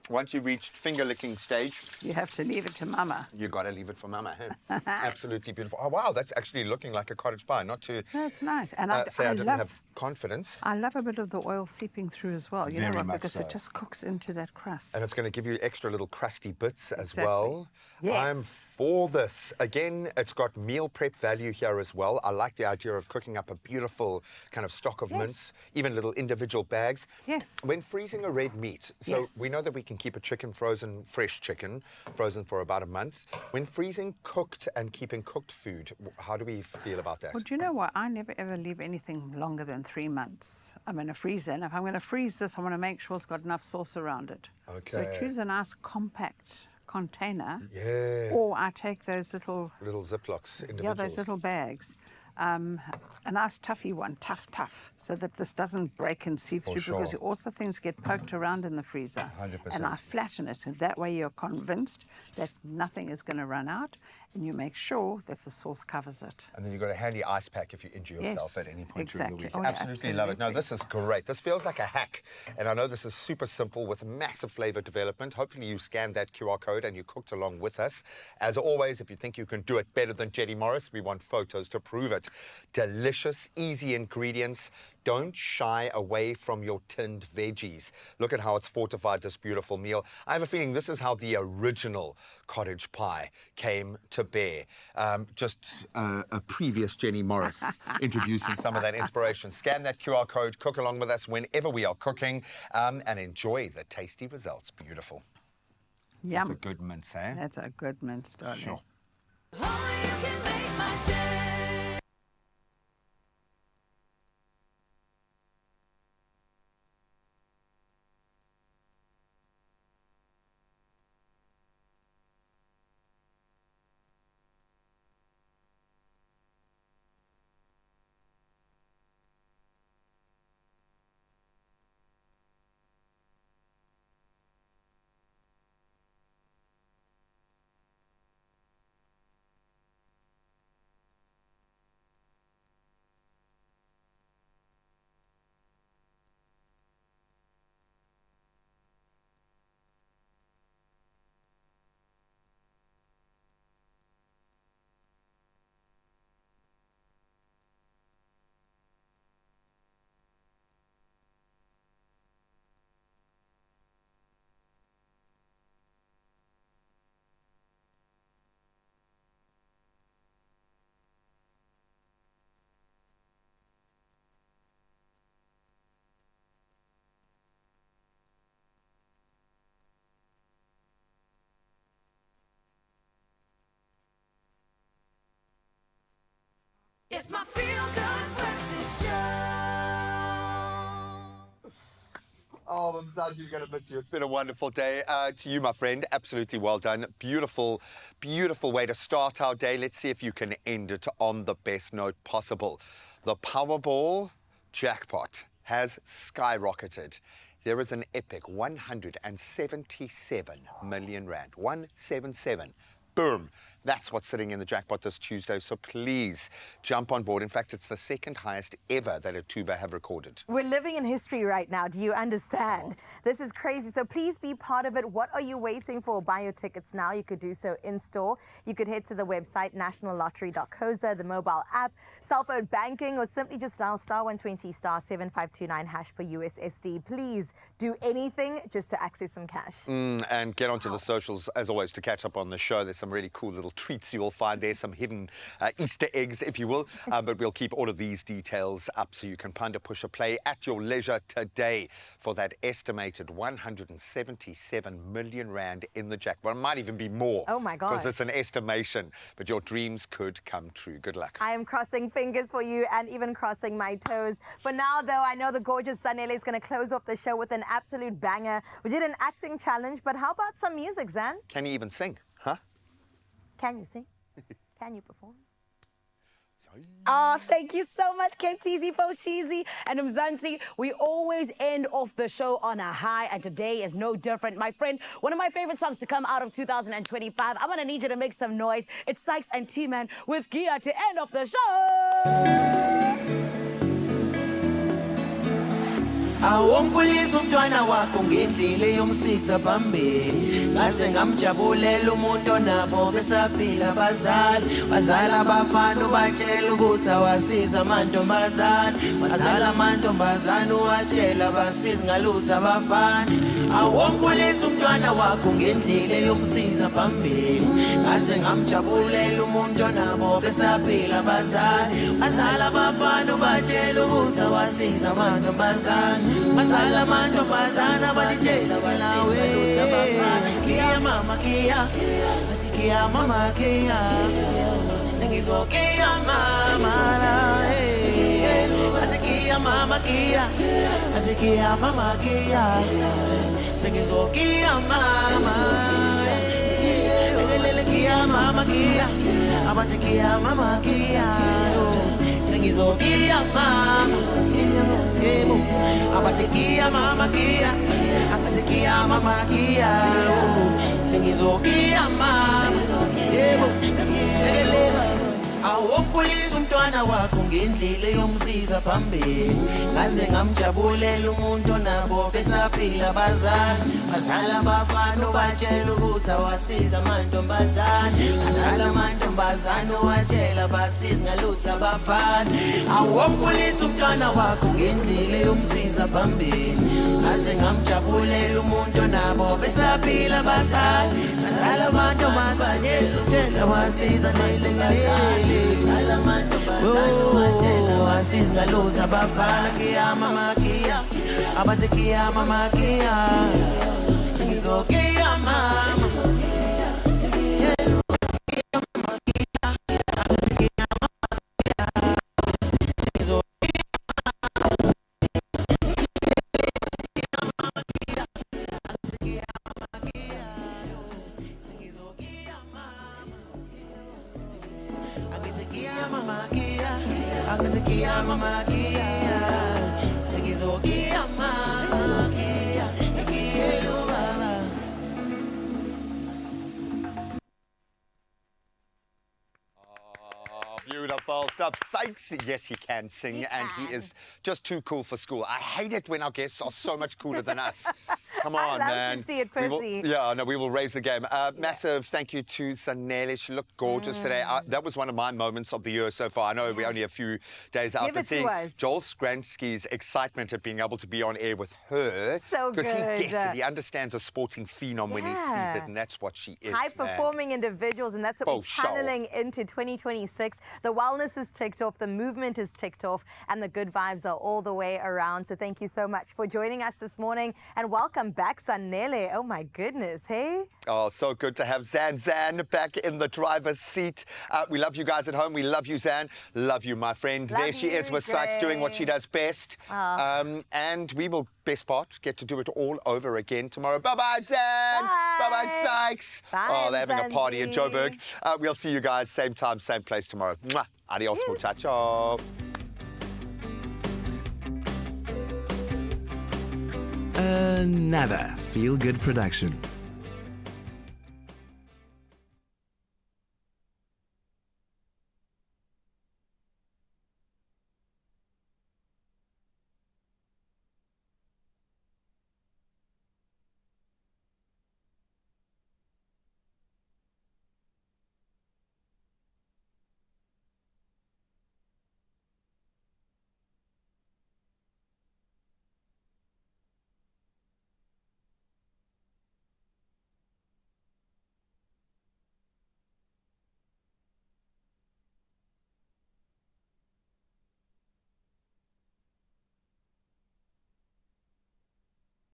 once you've reached finger-licking stage, You have to leave it to Mama. you got to leave it for Mama. Hey? Absolutely beautiful. Oh, wow, that's actually looking like a cottage pie. Not to That's nice. And say I didn't love, have confidence. I love a bit of the oil seeping through as well. You know Very what? much Because so. it just cooks into that crust. And it's going to give you extra little crusty bits as Exactly. well. Yes. I'm for this. Again, it's got meal prep value here as well. I like the idea of cooking up a beautiful kind of stock of mince, even little individual bags. Yes. When freezing a red meat, so Yes. we know that we can keep a chicken frozen, fresh chicken, frozen for about a month. When freezing cooked and keeping cooked food, how do we feel about that? Well, do you know what? I never ever leave anything longer than 3 months. I'm in a freezer, and if I'm going to freeze this, I want to make sure it's got enough sauce around it. So Okay. choose a nice compact container. Yeah. Or I take those little Ziplocs, individuals. Yeah, those little bags. A nice toughy one, tough, so that this doesn't break and seep For through because sure. also things get poked around in the freezer. 100%. And I flatten it, and that way you're convinced that nothing is going to run out, and you make sure that the sauce covers it. And then you've got a handy ice pack if you injure yourself Yes, at any point exactly. during the week. Oh, yeah, absolutely love it. No, absolutely. this is great. This feels like a hack. And I know this is super simple with massive flavor development. Hopefully you scanned that QR code and you cooked along with us. As always, if you think you can do it better than Jetty Morris, we want photos to prove it. Delicious, easy ingredients. Don't shy away from your tinned veggies. Look at how it's fortified this beautiful meal. I have a feeling this is how the original cottage pie came to bear. Just a previous Jenny Morris introducing some of that inspiration. Scan that QR code, cook along with us whenever we are cooking, and enjoy the tasty results. Beautiful. Yum. That's a good mince, eh? That's a good mince, darling. Sure. It's my feel-good breakfast show. Oh, I'm sad you're going to miss you. It's been a wonderful day. To you, my friend, absolutely well done. Beautiful, beautiful way to start our day. Let's see if you can end it on the best note possible. The Powerball jackpot has skyrocketed. There is an epic 177 million rand. 177. Boom. That's what's sitting in the jackpot this Tuesday, so please jump on board. In fact, it's the second highest ever that a tuba have recorded. We're living in history right now. Do you understand? This is crazy. So please be part of it. What are you waiting for? Buy your tickets now. You could do so in store. You could head to the website nationallottery.co.za, the mobile app, cell phone banking, or simply just dial *120 *7529# for USSD. Please do anything just to access some cash. And get onto the socials, as always, to catch up on the show. There's some really cool little treats you will find there, some hidden Easter eggs, if you will. But we'll keep all of these details up so you can punder, push, or play at your leisure today for that estimated 177 million rand in the jackpot. Well, it might even be more. Oh my gosh. Because it's an estimation, but your dreams could come true. Good luck. I am crossing fingers for you and even crossing my toes. For now, though, I know the gorgeous Zanele is going to close off the show with an absolute banger. We did an acting challenge, but how about some music, Zan? Can you even sing? Huh? Can you sing? Can you perform? Oh, thank you so much, Keptizi, Foshizi, and Mzansi. We always end off the show on a high, and today is no different. My friend, one of my favorite songs to come out of 2025. I'm going to need you to make some noise. It's Sykes and T-Man with Gia to end off the show. Awonkulisa umntwana wakho ngendlela yomsiza phambili ngaze ngamjabulela umuntu onabo besaphila bazala abafana ubatshela ukuthi awasiza amantombazane bazala amantombazane uwatshela basiza ngalutho abafana awonkulisa umntwana wakho ngendlela yomsiza phambili ngaze ngamjabulela umuntu onabo besaphila bazala abafana ubatshela ukuthi awasiza amantombazane Masala manto bazana batitela balawe Kia mama kia Kia mama kia Singizwa kia mama la Kia mama kia Kia mama kia Singizwa kia mama Kia mama kia Kia mama kia Singizwa kia mama Abatikia mama kia Abatikia mama kia Singizokia mama Awonkulisa umntwana wakho ngendlela yomsiza phambili ngaze ngamjabulela umuntu onabo besaphila bazala abafana ubatshela ukuthi awasiza amantombazane bazala amantombazane uwatshela basiza ngalutho abafana awonkulisa umntwana wakho ngendlela yomsiza phambili ngaze ngamjabulela umuntu onabo besaphila bazala amantombazane utshela basiza ngalutho Asis ngalutho abafana kia mama kia abathi kia mama kia Ngizokia mama Beautiful stuff. Sykes, yes, he can sing, and he is just too cool for school. I hate it when our guests are so much cooler than us. Come on, I love man. to see it, Percy. We will raise the game. Massive thank you to Zanele. She looked gorgeous today. That was one of my moments of the year so far. I know we're only a few days out, but seeing Joel Skransky's excitement at being able to be on air with her. So good. Because he gets it. He understands a sporting phenom when he sees it, and that's what she is, High-performing individuals, and that's what we're channeling into 2026. The wellness is ticked off, the movement is ticked off, and the good vibes are all the way around. So thank you so much for joining us this morning, and welcome back, Sanele. Oh my goodness, hey? Oh, so good to have Zan back in the driver's seat. We love you guys at home. We love you, Zan. Love you, my friend. Love there she is with Sykes doing what she does best. And we will, best part, get to do it all over again tomorrow. Bye-bye, Zan. Bye-bye, Sykes. Bye, they're having a party in Zanzi. Joburg. We'll see you guys same time, same place tomorrow. Mwah. Adios, muchacho. Another feel-good production.